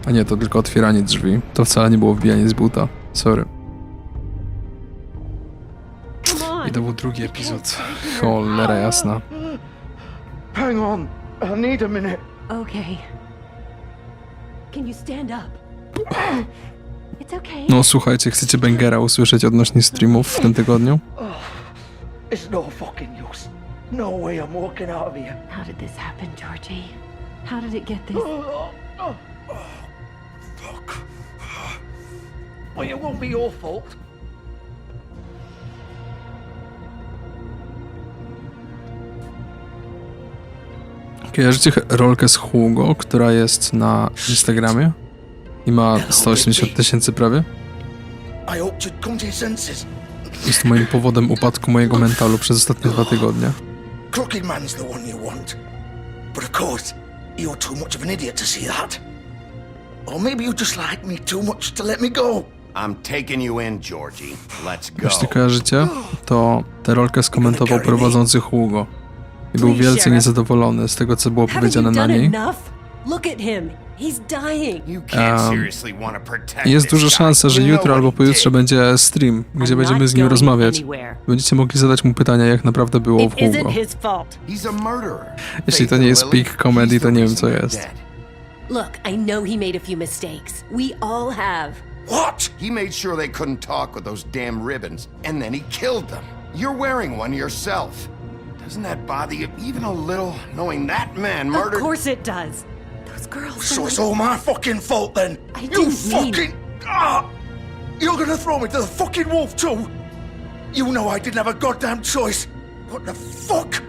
A nie, to tylko otwieranie drzwi. To wcale nie było wbijanie z buta. Sorry. I to był drugi epizod. Cholera jasna.
Hang on, I need a minute.
Okay. Can you stand up? It's okay.
No słuchajcie, chcecie bangera usłyszeć odnośnie streamów w tym tygodniu?
It's no fucking use. No way I'm walking out of here.
How did this happen, Georgie? How did it get this?
Fuck. Well, it won't be your fault.
Kojarzycie rolkę z Hugo, która jest na Instagramie i ma 180 000 prawie?
I hope you'd come to your senses.
Jest moim powodem upadku mojego mentalu przez ostatnie 2 tygodnie.
Crooked Man's the one you want. But of course, you're too much of an idiot to see that. Or maybe you just like me too much to let me go.
I'm taking you in, Georgie. Let's go.
Jeśli kojarzycie, to tę rolkę skomentował prowadzący Hugo i był wielce niezadowolony z tego, co było powiedziane na niej.
Look at him. He's dying.
Jest duża szansa, że jutro albo pojutrze będzie stream, gdzie będziemy z nim rozmawiać. Będziecie mogli zadać mu pytania, jak naprawdę było w Hugo. Jeśli to nie jest peak comedy, to nie wiem, co jest.
Look, I know he made a few mistakes. We all have.
What? He made sure they couldn't talk with those damn ribbons, and then he killed them. You're wearing one yourself. Doesn't that bother you even a little, knowing that man murdered...
Of course it does. Those girls...
So it's all my fucking fault then?
I didn't mean...
You're gonna throw me to the fucking wolf too? You know I didn't have a goddamn choice. What the fuck?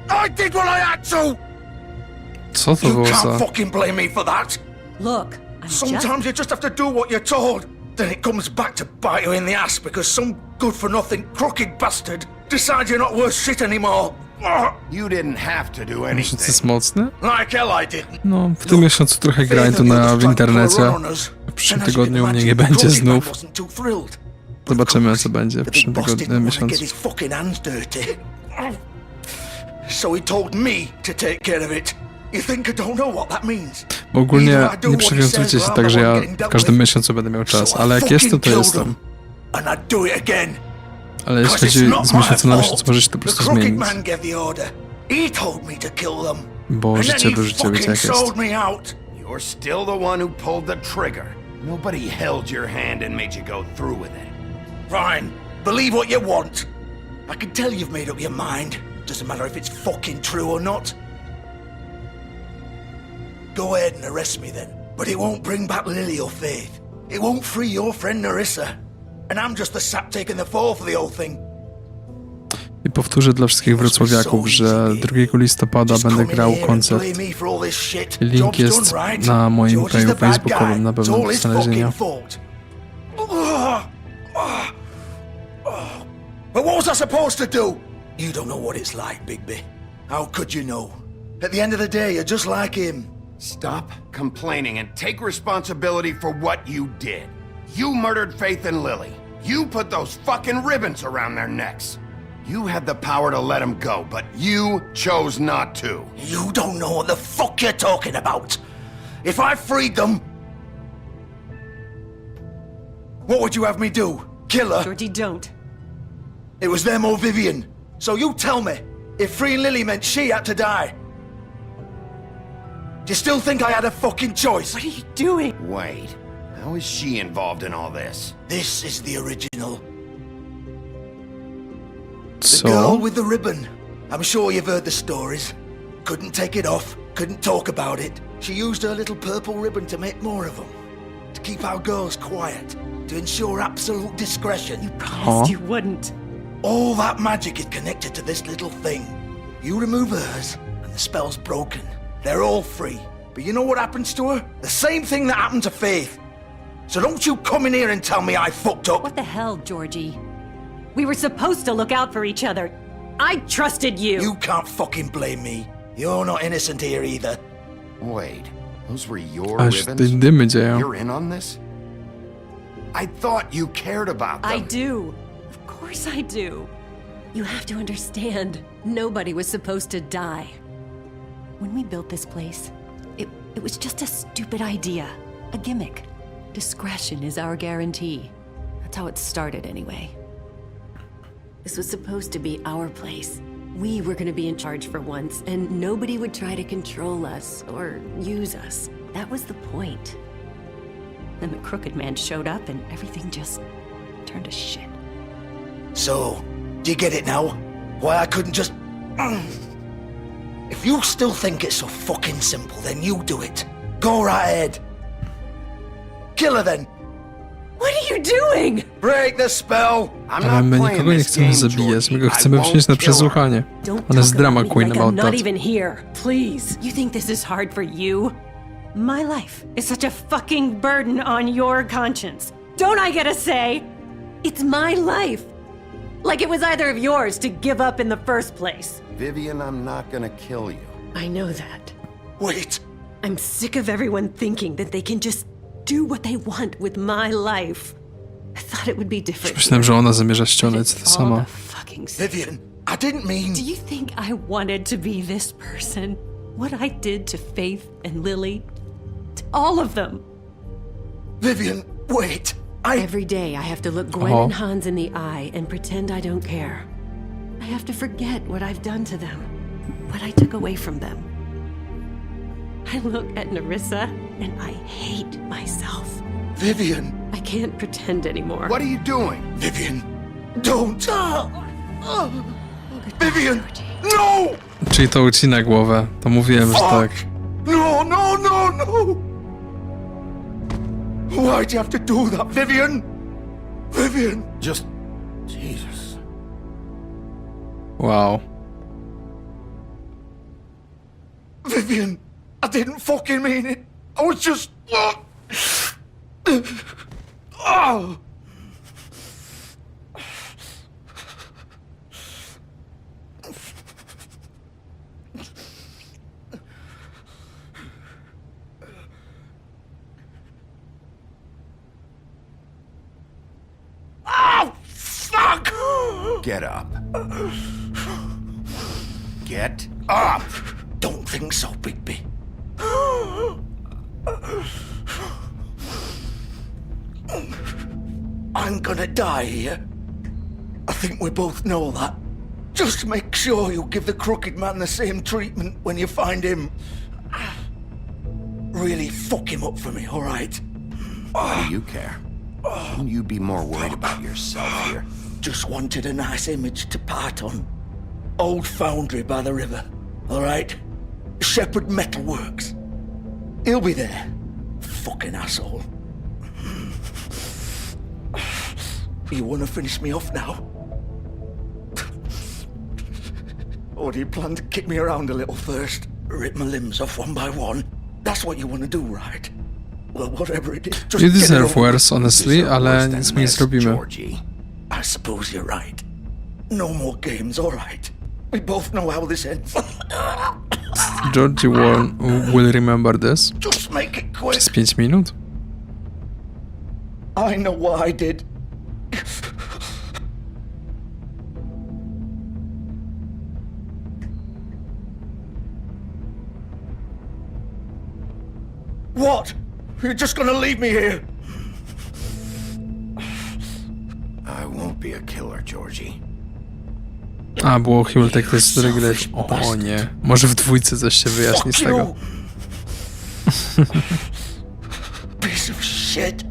I did what I had to!
Co to było
You
za...
can't fucking blame me for that.
Look,
Sometimes you just have to do what you're told. Then it comes back to bite you in the ass because some good-for-nothing crooked bastard decides you're not worth shit anymore.
You didn't have to do anything.
Miesiąc jest mocny?
Like hell I didn't.
No, w tym miesiącu trochę grindu w internecie. W przyszłym tygodniu u mnie nie będzie znów. Zobaczymy, co będzie w przyszłym tygodniu, miesiącu.
So he told me to take care of it. You think I don't know what that means?
Ogólnie nie przywiązujcie się tak, że ja w każdym miesiącu będę miał czas, ale jak jestem, to jestem. Ale jeśli chodzi z miesiąca na miesiąc, może się to po prostu zmienić. Bo życie do życia, wiecie jak jest.
You're still the one who pulled the trigger. Nobody held your hand and made you go through with it.
Fine. Believe what you want. I can tell you've made up your mind. Doesn't matter if it's fucking true or not. Go ahead and arrest me then. But it won't bring back Lily or Faith. It won't free your friend Nerissa. And I'm just the sap taking the fall for the whole thing.
I powtórzę dla wszystkich wrocławiaków, że 2 listopada będę grał koncert. Link jest na moim page'u facebookowym, na pewno do znalezienia.
But what was I supposed to do? You don't know what it's like, Bigby. How could you know? At the end of the day, you're just like him.
Stop complaining and take responsibility for what you did. You murdered Faith and Lily. You put those fucking ribbons around their necks. You had the power to let them go, but you chose not to.
You don't know what the fuck you're talking about. If I freed them... What would you have me do? Kill her?
Georgie, don't.
It was them or Vivian. So you tell me, if freeing Lily meant she had to die, do you still think I had a fucking choice?
What are you doing?
Wait, how is she involved in all this?
This is the original.
So?
The girl with the ribbon. I'm sure you've heard the stories. Couldn't take it off, couldn't talk about it. She used her little purple ribbon to make more of them. To keep our girls quiet. To ensure absolute discretion.
You promised you wouldn't.
All that magic is connected to this little thing. You remove hers, and the spell's broken. They're all free. But you know what happens to her? The same thing that happened to Faith. So don't you come in here and tell me I fucked up.
What the hell, Georgie? We were supposed to look out for each other. I trusted you.
You can't fucking blame me. You're not innocent here either.
Wait, those were your
Aż
ribbons?
te dymy dzieją.
You're in on this? I thought you cared about them.
I do. Of course I do. You have to understand, nobody was supposed to die. When we built this place, it was just a stupid idea, a gimmick. Discretion is our guarantee. That's how it started anyway. This was supposed to be our place. We were going to be in charge for once, and nobody would try to control us or use us. That was the point. Then the crooked man showed up and everything just turned to shit.
So, Do you get it now? Why I couldn't just... If you still think it's so fucking simple, then you do it. Go right ahead. Kill her then.
What are you doing?
Break the spell. I'm
Ale
not
my
playing
nikogo nie
this
chcemy
game,
zabijać, my go
Georgie.
chcemy
I
wziąć na
won't kill her.
przesłuchanie.
Don't
Ona jest
talk
drama
about me
queen
like
about
I'm not
that.
even here. Please. You think this is hard for you? My life is such a fucking burden on your conscience. Don't I get a say? It's my life. Like it was either of yours to give up in the first place.
Vivian, I'm not gonna kill you.
I know that.
Wait.
I'm sick of everyone thinking that they can just do what they want with my life. I thought it would be different.
Myślałem, że ona zamierza ściągnąć to sama.
Vivian, I didn't mean...
Do you think I wanted to be this person? What I did to Faith and Lily? To all of them.
Vivian, wait.
Every day I have to look Gwen and Hans in the eye and pretend I don't care. I have to forget what I've done to them, what I took away from them. I look at Nerissa and I hate myself.
Vivian.
I can't pretend anymore.
What are you doing?
Vivian, don't. Vivian, no!
Czyli to ucina głowę. To mówiłem, że tak.
No, no, no, no! Why'd you have to do that, Vivian? Vivian!
Just... Jesus.
Wow.
Vivian, I didn't fucking mean it. I was just... Oh! Oh, fuck!
Get up. Get up!
Don't think so, Bigby. I'm gonna die here. I think we both know that. Just make sure you give the crooked man the same treatment when you find him. Really fuck him up for me, alright?
Why do you care? Shouldn't you be more worried about yourself here?
Just wanted a nice image to part on. Old foundry by the river, alright? Shepherd Metalworks. He'll be there. Fucking asshole. You wanna finish me off now? Or do you plan to kick me around a little first? Rip my limbs off one by one? That's what you wanna do, right? Well, whatever it is, just
You
get it
deserve
over
worse, honestly, ale nic mi nie zrobimy.
I suppose you're right. No more games, alright. We both know how this ends.
Georgie will remember this.
Just make it quick.
Przez 5 minut?
I know what I did. What? You're just gonna leave me here?
I won't be a killer, Georgie.
A, było he will take this regulation. O nie. Może w dwójce coś się wyjaśni z tego.
Piece of shit.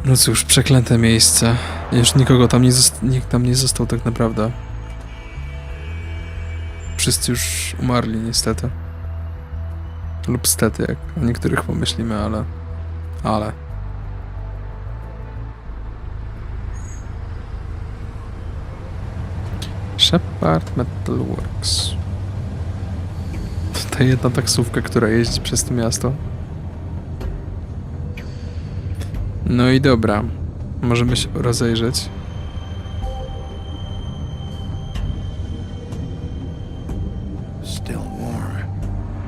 No cóż, przeklęte miejsce. Już nikogo tam nikt tam nie został tak naprawdę. Wszyscy już umarli niestety. Lub stety, jak o niektórych pomyślimy, ale... Shepherd Metalworks. Ta jedna taksówka, która jeździ przez to miasto. No i dobra. Możemy się rozejrzeć.
Still warm.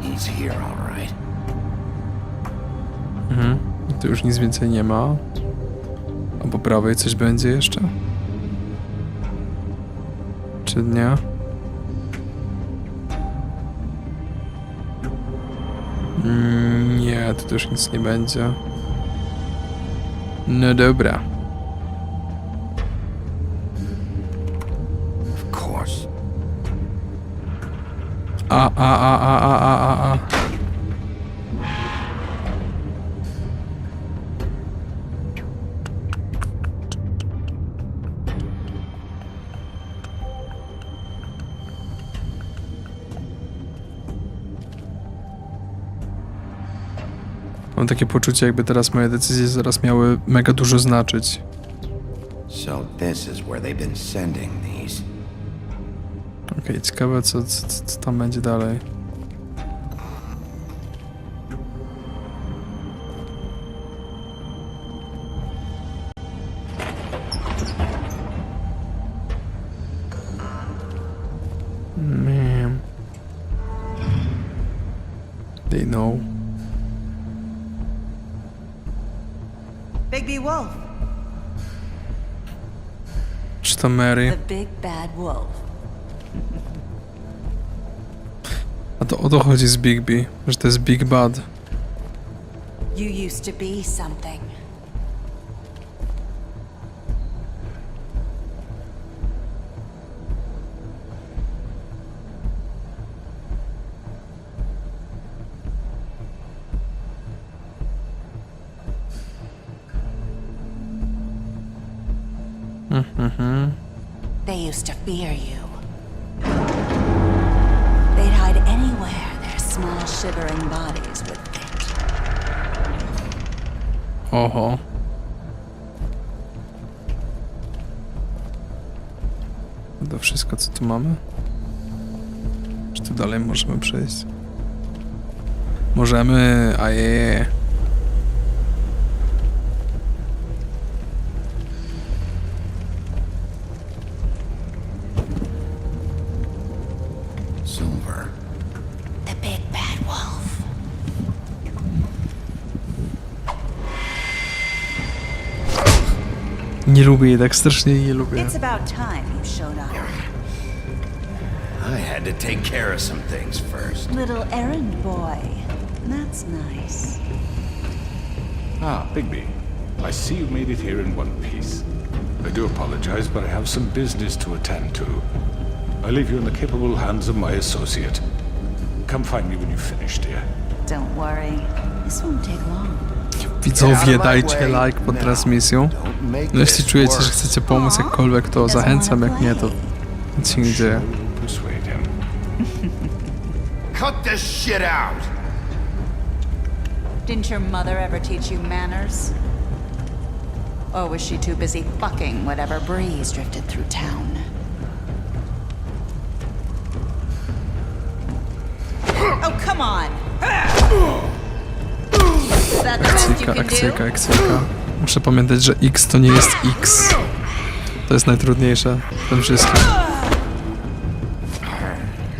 He's here, all right.
Mhm. Tu już nic więcej nie ma. A po prawej coś będzie jeszcze? Czy nie? Nie, tu też nic nie będzie. No dobra. Mam takie poczucie, jakby teraz moje decyzje zaraz miały mega dużo znaczyć.
So this is where they've been sending these.
Okej, ciekawe co tam będzie dalej. Man. They know.
Big B Wolf.
Czy to Mary?
The big bad wolf.
A to o to chodzi z Big B, że to jest Big Bad.
You used to be something. They used to fear you. They'd hide anywhere their small shivering bodies would fit.
Oho. To wszystko, co tu mamy? Czy tu dalej możemy przejść? Możemy, a je.
Silver.
The big bad wolf.
Nie lubię jej, tak strasznie jej nie lubię.
It's about time you showed up.
I had to take care of some things first.
Little errand boy. That's nice.
Ah, Bigby. I see you made it here in one piece. I do apologize, but I have some business to attend to. I leave you in the capable hands of my associate. Come find me when you've finished, dear.
Don't worry. This won't take long.
Widzowie, dajcie like pod transmisją. No, jeśli czujecie, że chcecie pomóc jakkolwiek, to zachęcam, jak nie, to nic się nie dzieje.
Cut this shit out!
Didn't your mother ever teach you manners? Or was she too busy fucking whatever breeze drifted through town? Oh, come on! Is that the best you can do?
Akcyjka. Muszę pamiętać, że X to nie jest X. To jest najtrudniejsze w tym wszystkim.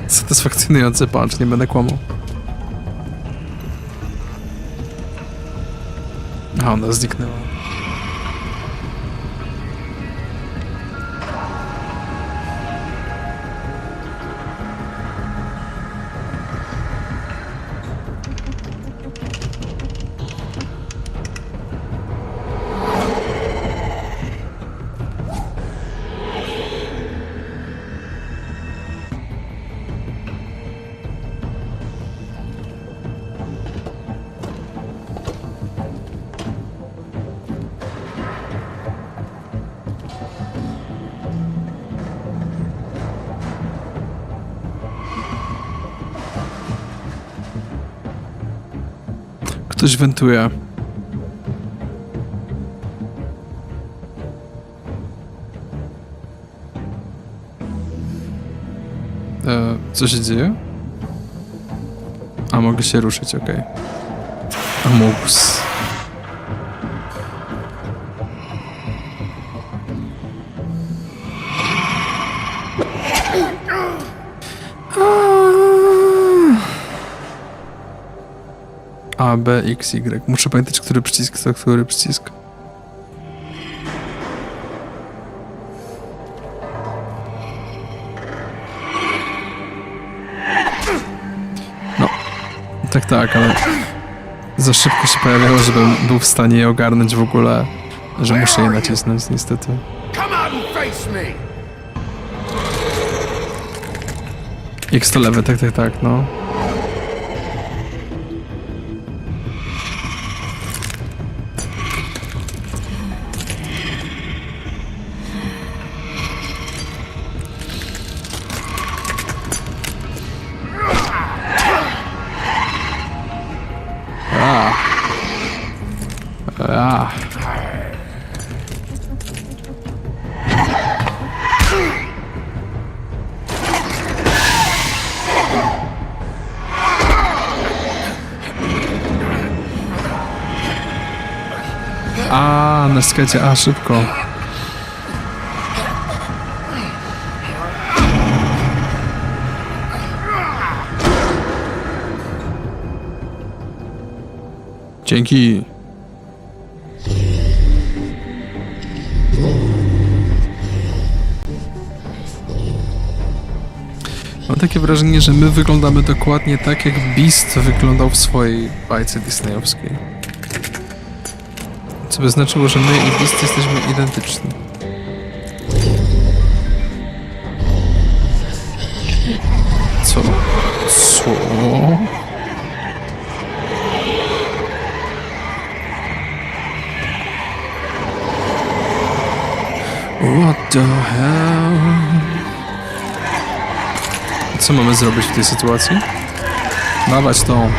Satysfakcjonujący punch, nie będę kłamał. A, ona zniknęła. Ktoś wentuje. Co się dzieje? A, mogę się ruszyć, okej. Amogus. A, B, X, Y. Muszę pamiętać, który przycisk to który przycisk. No, tak, ale za szybko się pojawiało, żebym był w stanie je ogarnąć w ogóle, że muszę je nacisnąć, niestety. X to lewy, tak, no. Na skecie, szybko. Dzięki. Mam takie wrażenie, że my wyglądamy dokładnie tak, jak Beast wyglądał w swojej bajce disneyowskiej. Co by znaczyło, że my i Beast jesteśmy identyczni. Co? What the hell? Co mamy zrobić w tej sytuacji? Dawać tą.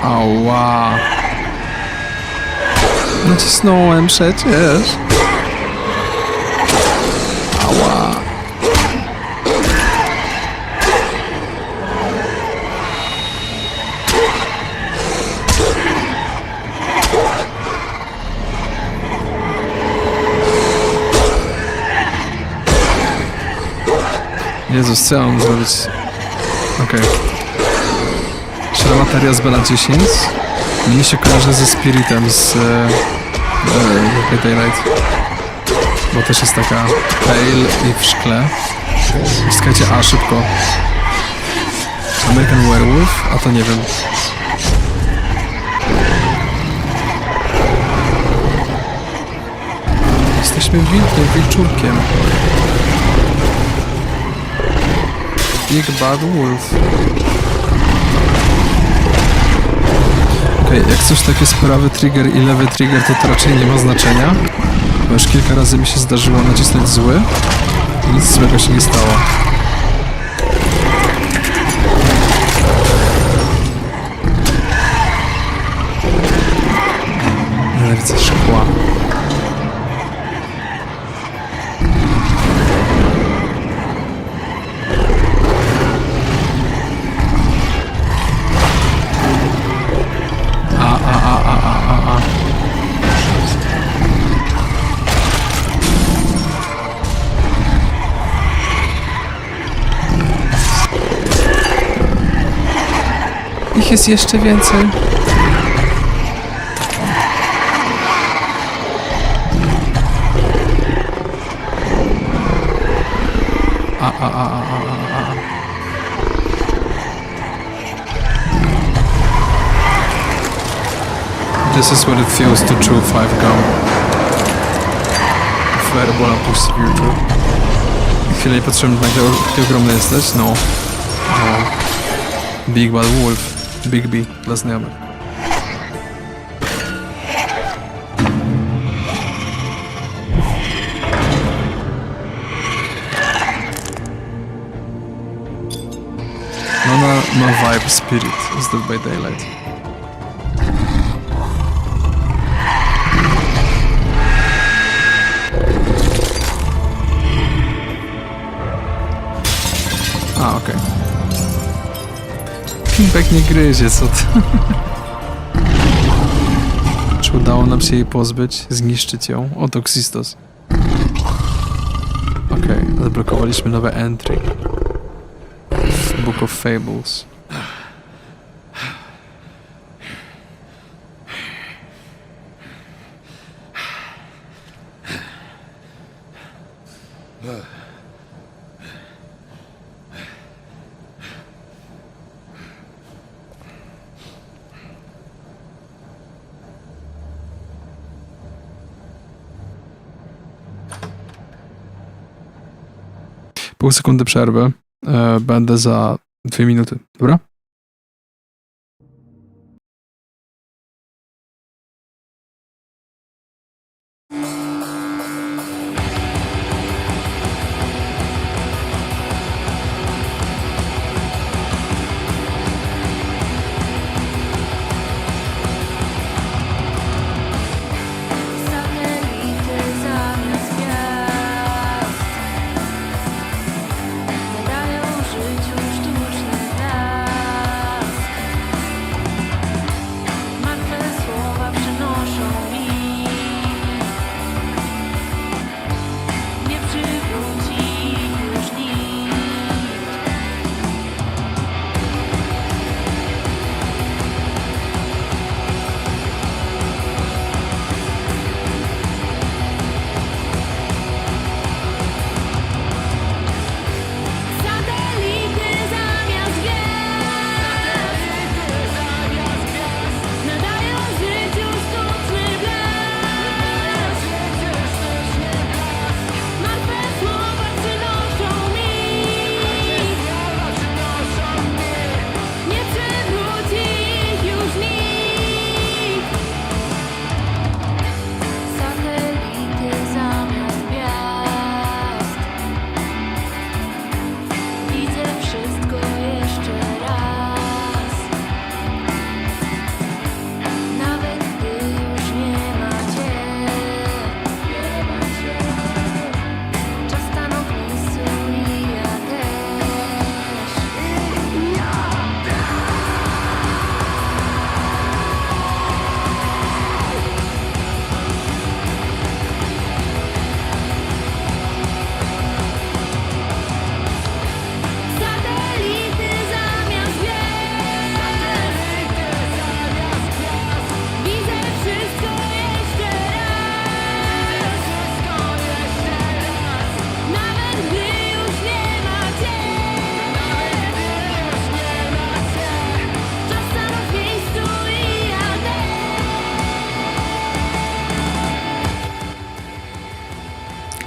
Ała. Nacisnąłem przecież. Ała. Jezus, co ja mam zrobić? Okej. Materia z Bela 10. Mnie się kojarzy ze Spiritem z Daylight. Bo też jest taka pale i w szkle. Wskajcie szybko. American Werewolf? A to nie wiem. Jesteśmy wilkiem, wilczurkiem. Big Bad Wolf. Jak coś takie sprawy trigger i lewy trigger, to raczej nie ma znaczenia. Bo już kilka razy mi się zdarzyło nacisnąć zły i nic złego się nie stało. Nienawidzę szkła. Ich jest jeszcze więcej. This is what it feels to chew 5 gum. Fireball push spiritual. Chwilę nie patrzyłem, nagle taki ogromny jesteś? No. Big Bad Wolf. Big B dla znajomych. No vibe spirit is Dead by Daylight. Okej. Pimpek nie gryzie, co to? Czy udało nam się jej pozbyć? Zniszczyć ją? Oto Xistos. Okej, odblokowaliśmy nowe entry. Book of Fables. pół sekundy przerwy. Będę za 2 minuty, dobra?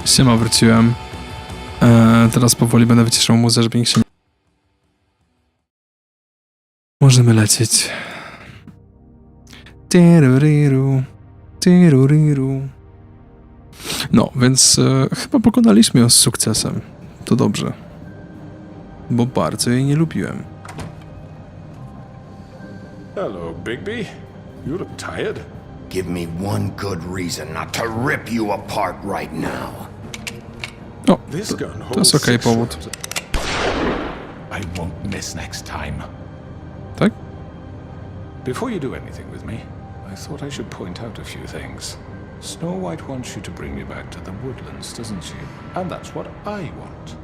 Siema, wróciłem. Teraz powoli będę wyciszał muzę, żeby nikt się nie... Możemy lecieć. No, więc chyba pokonaliśmy ją z sukcesem. To dobrze. Bo bardzo jej nie lubiłem.
Hello, Bigby. You look tired.
Give me one good reason not to rip you apart right now.
O, to jest okej powód.
I won't miss next time.
Tak?
Before you do anything with me, I thought I should point out a few things. Snow White wants you to bring me back to the woodlands, doesn't she? And that's what I want.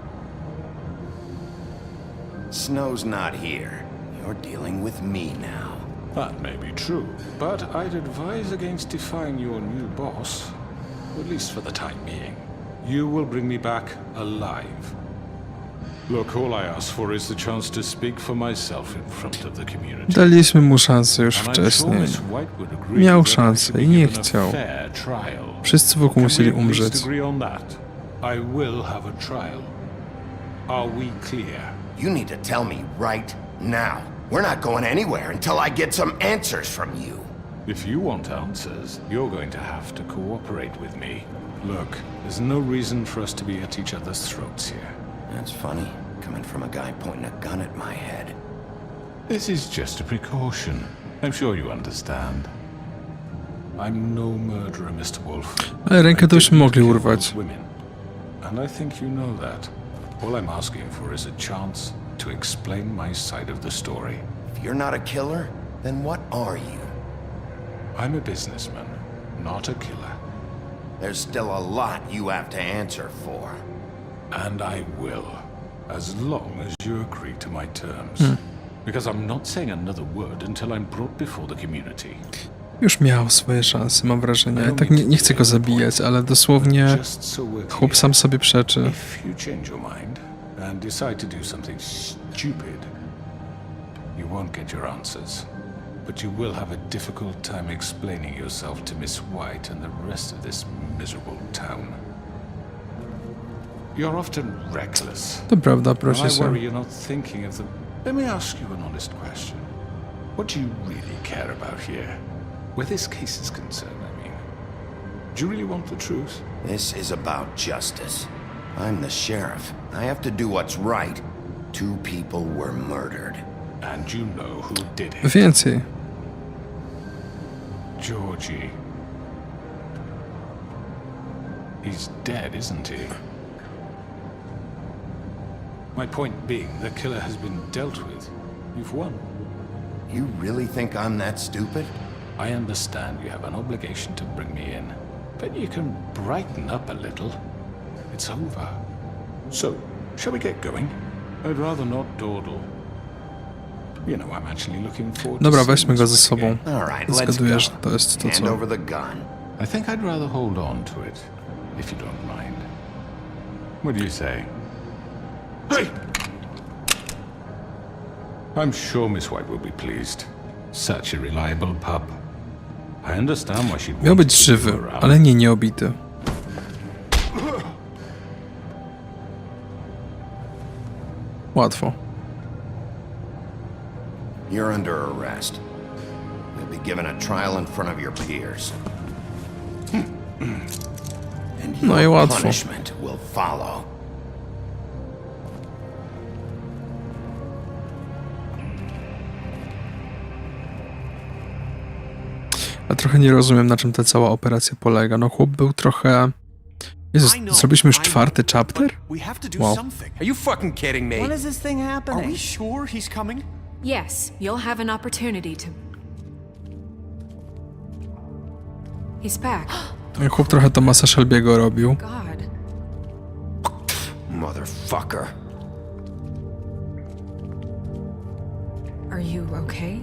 Snow's not here. You're dealing with me now.
That may be true, but I'd advise against defying your new boss, at least for the time being. You will bring me back alive. Look, all I ask for is the chance to speak for myself in front of the community.
Daliśmy mu szansę już wcześniej. Miał szansę i nie chciał. Wszyscy wokół musieli umrzeć.
I will have a trial. Are we clear?
You need to tell me right now. We're not going anywhere until I get some answers from you.
If you want answers, you're going to have to cooperate with me. Look, there's no reason for us to be at each other's throats here.
That's funny, coming from a guy pointing a gun at my head.
This is just a precaution. I'm sure you understand. I'm no murderer, Mr. Wolf.
Ale rękę to już mogli urwać.
And I think you know that. All I'm asking for is a chance to explain my side of the story.
If you're not a killer, then what are you?
I'm a businessman, not a killer.
There's still a lot you have to answer for.
And I will, as long as you agree to my terms. Because I'm not saying another word until I'm brought before the community.
Już miał swoje szanse, mam wrażenie. Tak nie chcę go zabijać, ale dosłownie chłop sam sobie przeczy.
If you change your mind and decide to do something stupid, you won't get your answers. But you will have a difficult time explaining yourself to Miss White and the rest of this miserable town. You're often reckless.
To prawda,
And
proszę
I
cię.
worry you're not thinking of the... Let me ask you an honest question. What do you really care about here? Where this case is concerned, I mean. Do you really want the truth?
This is about justice. I'm the sheriff. I have to do what's right. 2 people were murdered.
And you know who did it.
Więcej.
Georgie. He's dead, isn't he? My point being, the killer has been dealt with. You've won.
You really think I'm that stupid?
I understand you have an obligation to bring me in, but you can brighten up a little. It's over. So, shall we get going? I'd rather not dawdle. You know, I'm actually looking forward to
Dobra,
seeing
weźmy go
this
ze sobą.
again.
All right, let's
Zgaduję,
go.
że to jest to,
Hand
co...
over the gun.
I think I'd rather hold on to it, if you don't mind. What do you say? Hey! I'm sure Miss White will be pleased. Such a reliable pup. I understand why she'd
Miał
want
być być
to keep
żywy,
her around.
ale nie obity. Łatwo.
You're under arrest. You'll be given a trial in front of your peers. And
No i
your
łatwo.
punishment will follow.
Ja trochę nie rozumiem, na czym ta cała operacja polega. No chłop był trochę... Jezus, zrobiliśmy już 4. chapter?
We have to do
Wow.
something. Are you fucking kidding me?
When is this thing happening?
Are we sure he's coming?
Yes, you'll have an opportunity to... He's back.
Chłop trochę Thomasa Shelby'ego robił.
God.
Motherfucker.
Are you okay?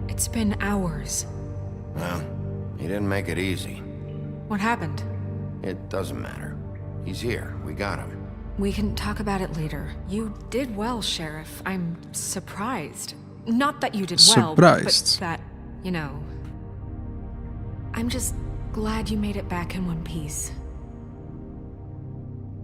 It's been hours.
Well, he didn't make it easy.
What happened?
It doesn't matter. He's here. We got him.
We can talk about it later. You did well, Sheriff. I'm surprised. Not that you did well, but
Surprised.
that, you know... I'm just glad you made it back in one piece.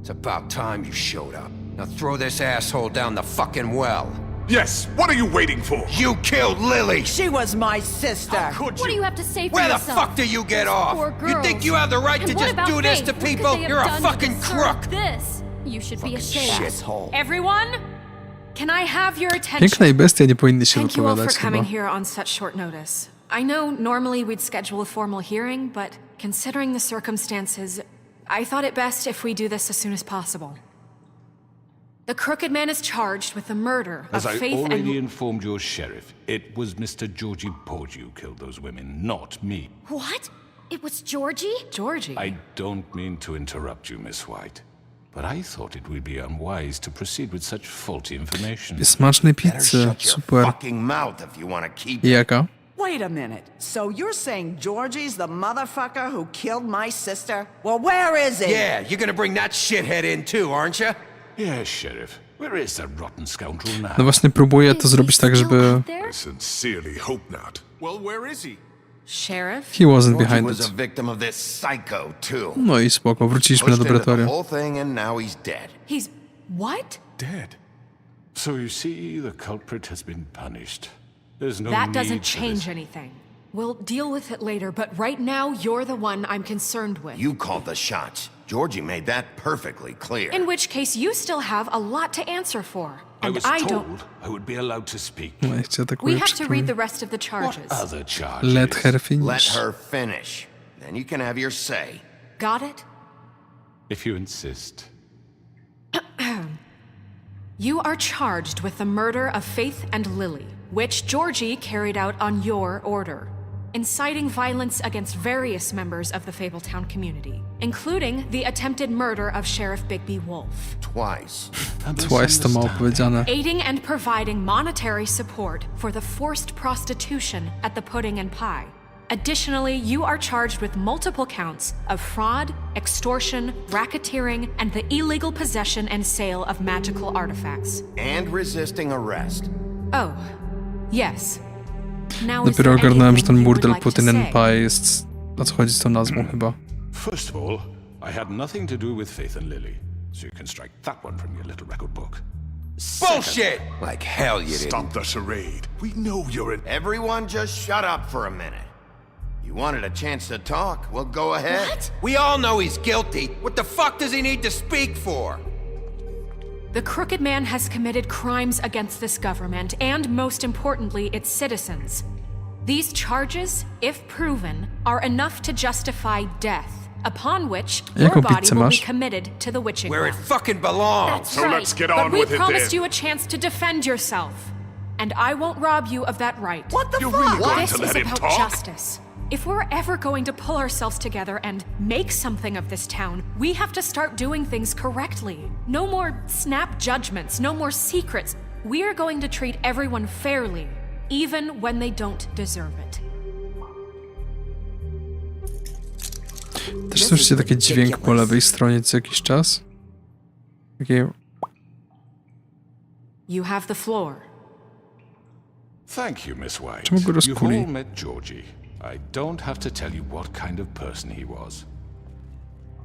It's about time you showed up. Now throw this asshole down the fucking well.
Yes, what are you waiting for?
You killed Lily!
She was my sister.
Could
What do you have to say for
Where the
yourself?
fuck do you get off?
Poor
You think
girls.
you have the right
And
to
what
just
about
do this
Faith?
to
What could
people?
they have
You're a
done to
fucking
deserve
crook!
This. You should be ashamed.
Shithole.
Everyone? Can I have your attention?
Piękna i bestia nie powinny się
Thank you all for
wypowiadać chyba.
coming here on such short notice. I know normally we'd schedule a formal hearing, but considering the circumstances, I thought it best if we do this as soon as possible. The Crooked Man is charged with the murder
As
of
I
Faith
already
and...
informed your sheriff, it was Mr. Georgie Porgy who killed those women, not me.
What? It was Georgie?
Georgie?
I don't mean to interrupt you, Miss White, but I thought it would be unwise to proceed with such faulty information.
Smacznej
Better
pizzy,
shut your
super.
fucking mouth if you want to keep
I
it.
jaka?
Wait a minute. So you're saying Georgie's the motherfucker who killed my sister? Well, where is he?
Yeah, you're gonna bring that shithead in too, aren't you?
Yes, Sheriff. Where is that rotten scoundrel now?
No właśnie próbuję to zrobić tak, żeby...
I sincerely hope not.
Well, where is he?
Sheriff?
He wasn't
Georgie
behind
was
it.
a victim of this psycho, too.
No i spoko, wróciliśmy na
Pushed into the
laboratorium.
whole thing and now he's dead.
He's... what?
Dead. So you see, the culprit has been punished. There's no
That
need
doesn't
for
change
this.
anything. We'll deal with it later, but right now, you're the one I'm concerned with.
You called the shots. Georgie made that perfectly clear.
In which case, you still have a lot to answer for.
I
And
was
I
told
don't...
I would be allowed to speak.
No i cię
We
atakuje
have to read the
przykro
rest of the charges.
What other charges?
Let her
Let
finish.
her finish. Then you can have your say.
Got it?
If you insist.
You are charged with the murder of Faith and Lily, which Georgie carried out on your order, inciting violence against various members of the Fabletown community, including the attempted murder of Sheriff Bigby Wolf.
Twice.
Twice to mało powiedziane.
Aiding and providing monetary support for the forced prostitution at the Pudding and Pie. Additionally, you are charged with multiple counts of fraud, extortion, racketeering, and the illegal possession and sale of magical artifacts.
And resisting arrest.
Oh, yes. Now, is
Dopiero
there
ogarnąłem, że ten
anything you would
burdel
like to
Putin and
say?
Pie jest... O co chodzi z tą nazwą chyba?
First of all, I had nothing to do with Faith and Lily. so you can strike that one from your little record book.
Bullshit! Like hell you didn't.
Stop the charade. We know you're an...
Everyone just shut up for a minute. You wanted a chance to talk? Well, go ahead.
What?
We all know he's guilty. What the fuck does he need to speak for?
The Crooked Man has committed crimes against this government and, most importantly, its citizens. These charges, if proven, are enough to justify death, upon which your body will be committed to the witching
Where it
well.
fucking belongs.
That's
So
right,
let's get on
but
with
we
it
promised
then.
you a chance to defend yourself, and I won't rob you of that right.
What the
You're
fuck?
really going
This
to
is
let him
about
talk?
justice. If we're ever going to pull ourselves together and make something of this town, we have to start doing things correctly. No more snap judgments, no more secrets. We are going to treat everyone fairly, even when they don't deserve it.
Też słyszycie taki dźwięk po lewej stronie co jakiś czas? Takie...
You have the floor.
Thank you, Miss White.
Czemu go
You've
rozkuli?
all met Georgie. I don't have to tell you what kind of person he was.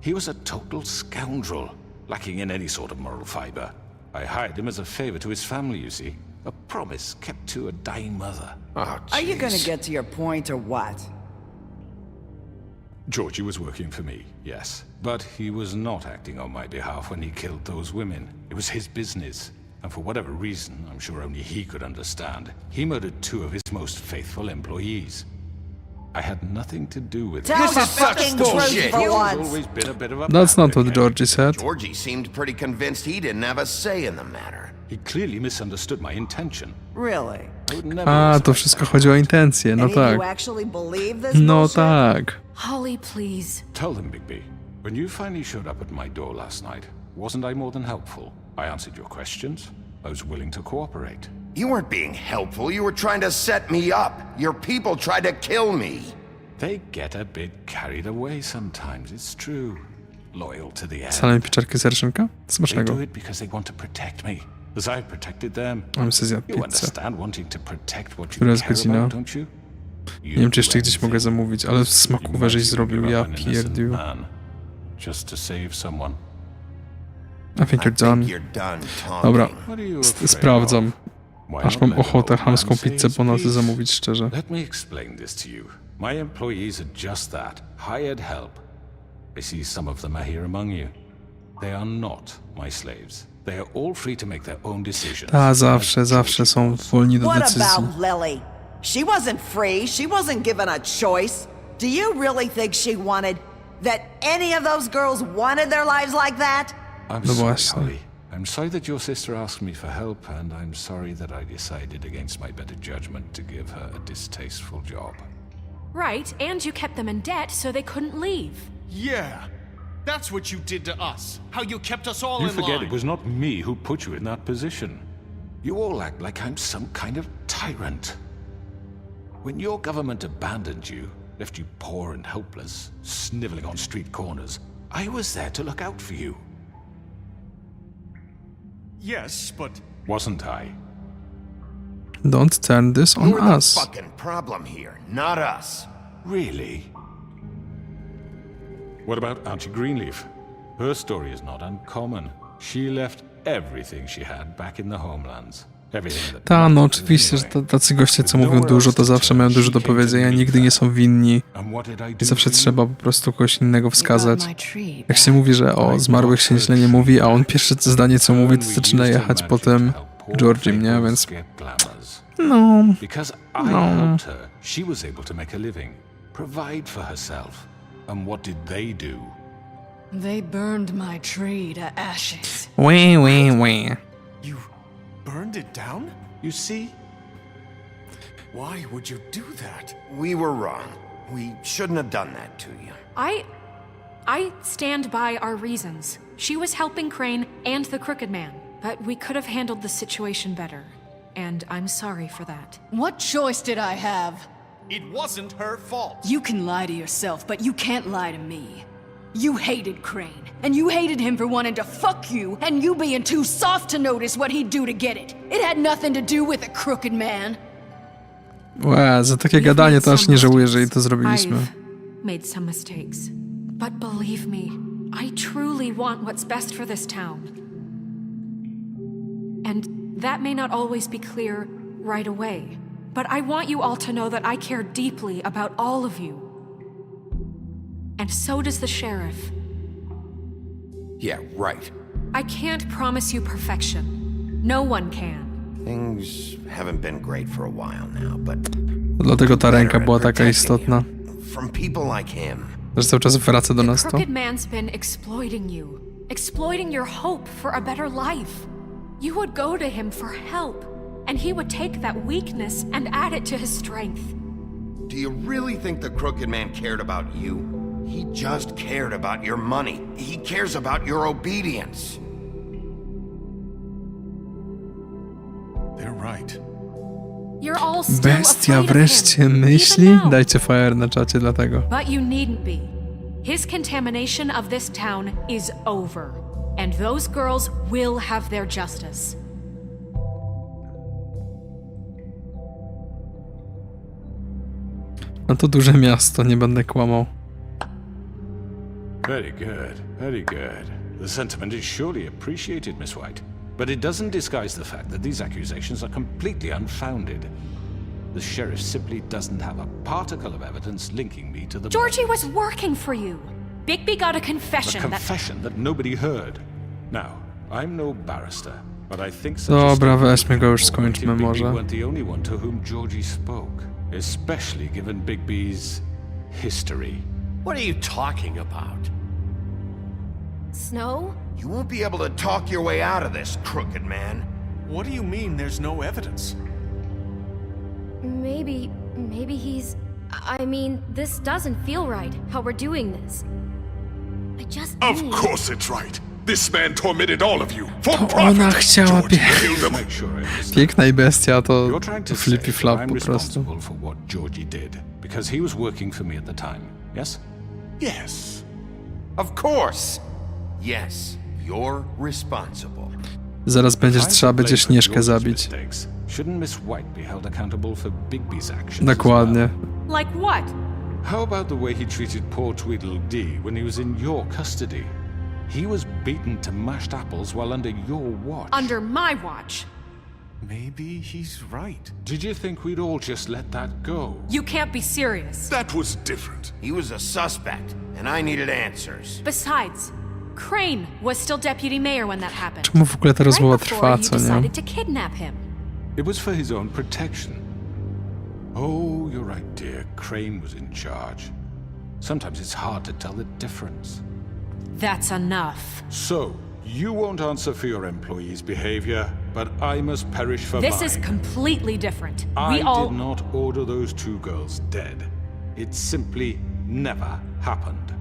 He was a total scoundrel, lacking in any sort of moral fiber. I hired him as a favor to his family, you see. A promise kept to a dying mother.
Oh,
Are you gonna get to your point or what?
Georgie was working for me, yes. But he was not acting on my behalf when he killed those women. It was his business. And for whatever reason, I'm sure only he could understand, he murdered 2 of his most faithful employees. I had nothing to do with it.
Tell the fucking truth for
He's
once.
always been a bit of a
That's not what
bad
Georgie said.
Georgie seemed pretty convinced he didn't have a say in the matter.
He clearly misunderstood my intention.
Really?
I would never
A, to wszystko chodzi o intencje, no
Any of you
tak.
actually believe this
No
bullshit?
tak.
Holly, please.
Tell them, Bigby. When you finally showed up at my door last night, wasn't I more than helpful? I answered your questions. I was willing to cooperate.
You weren't being helpful. You were trying to set me up. Your people tried to kill me.
They get a bit carried away sometimes, it's true. Loyal to the end.
Salami pieczarki z Jarszynka?
They
Smacznego.
do it because they want to protect me, as I've protected them.
Mam sobie zjadł
You
pizzę.
understand wanting to protect what you
Która jest
care
godzina?
about, don't you?
Nie wiem, czy jeszcze gdzieś mogę zamówić, ale smakówę żeś zrobił, ja pierdził.
Just to save someone.
I think you're done. Dobra, sprawdzam. Aż mam ochotę chamską pizzę po nocy zamówić, szczerze.
Let me explain this to you. My employees are just that, hired help. I see some of them are here among you. They are not my slaves. They are all free to make their own decisions.
Ta, zawsze są wolni do
What
decyzji.
about Lily? She wasn't free. She wasn't given a choice. Do you really think she wanted... that any of those girls wanted their lives like that?
I'm
No
sorry,
właśnie.
Holly. I'm sorry that your sister asked me for help, and I'm sorry that I decided against my better judgment to give her a distasteful job.
Right, and you kept them in debt so they couldn't leave.
Yeah. That's what you did to us. How you kept us all
You
in
forget
line.
it was not me who put you in that position. You all act like I'm some kind of tyrant. When your government abandoned you, left you poor and helpless, sniveling on street corners, I was there to look out for you.
Yes, but...
Wasn't I?
Don't turn this on
You're the
us.
fucking problem here, not us.
Really? What about Auntie Greenleaf? Her story is not uncommon. She left everything she had back in the homelands. Everything that
Ta, no oczywiście, że tacy goście, co mówią dużo, to zawsze mają dużo do powiedzenia, nigdy nie są winni. I zawsze trzeba po prostu kogoś innego wskazać. Jak się mówi, że o zmarłych się źle nie mówi, a on pierwsze zdanie, co mówi, to zaczyna jechać potem Georgie, nie? Więc... No...
Because I
No...
helped her, she was able to make a living, provide for herself. And what did they do?
They burned my tree to ashes.
Wee.
You burned it down?
You see?
Why would you do that?
We were wrong. We shouldn't have done that to you.
I stand by our reasons. She was helping Crane and the Crooked Man, but we could have handled the situation better. And I'm sorry for that.
What choice did I have?
It wasn't her fault.
You can lie to yourself, but you can't lie to me. You hated Crane, and you hated him for wanting to fuck you, and you being too soft to notice what he'd do to get it. It had nothing to do with the Crooked Man.
Łe, za takie gadanie to aż nie żałuję, że jej to zrobiliśmy.
I've made some mistakes. But believe me, I truly want what's best for this town. And that may not always be clear right away, but I want you all to know that I care deeply about all of you. And so does the sheriff.
Yeah, right.
I can't promise you perfection. No one can.
Things haven't been great for a while now, but...
Dlatego ta ręka była taka istotna.
From people like him.
Że cały czas wraca do nas
The
to.
crooked man's been exploiting you. Exploiting your hope for a better life. You would go to him for help, and he would take that weakness and add it to his strength.
Do you really think the crooked man cared about you? He just cared about your money. He cares about your obedience.
They're right.
You're all still
Bestia
afraid of
wreszcie
him,
myśli?
even now.
Dajcie fire na czacie dlatego.
But you needn't be. His contamination of this town is over, and those girls will have their justice.
No to duże miasto, nie będę kłamał.
Very good, very good. The sentiment is surely appreciated, Miss White. But it doesn't disguise the fact that these accusations are completely unfounded. The sheriff simply doesn't have a particle of evidence linking me to the...
Georgie was working for you. Bigby got a
A
confession
confession that nobody heard. Now, I'm no barrister, but I think such a
Dobra,
statement
weźmy go już,
would prove
skończmy
Bigby
może.
weren't the only one to whom Georgie spoke, especially given Bigby's history.
What are you talking about?
Snow?
You won't be able to talk your way out of this, crooked man.
What do you mean there's no evidence?
Maybe he's... I mean, this doesn't feel right, how we're doing this. I just
Of
need...
course it's right. This man tormented all of you. For
To
profit.
ona chciała
Killed them.
Make sure I understand.
Piękna i bestia to
You're trying to say
flippy
that
flap
I'm
po prostu.
responsible for what Georgie did because he was working for me at the time, yes?
Yes.
Of course. Yes, you're responsible.
Zaraz będziesz trzeba będzie
Blame for
Śnieżkę
Georgie's
zabić.
mistakes. Shouldn't Miss White be held accountable for Bigby's actions?
Dokładnie.
as well?
Like what?
How about the way he treated poor Tweedledee when he was in your custody? He was beaten to mashed apples while under your watch.
Under my watch.
Maybe he's right.
Did you think we'd all just let that go?
You can't be serious.
That was different.
He was a suspect, and I needed answers.
Besides, Crane was still deputy mayor when that happened.
Czemu w ogóle ta rozmowa
Right before
trwa,
you
co nie?
decided to kidnap him.
It was for his own protection. Oh, you're right, dear. Crane was in charge. Sometimes it's hard to tell the difference.
That's enough.
So, you won't answer for your employees' behavior, but I must perish for
This
mine.
is completely different.
I
We all...
did not order those two girls dead. It simply never happened.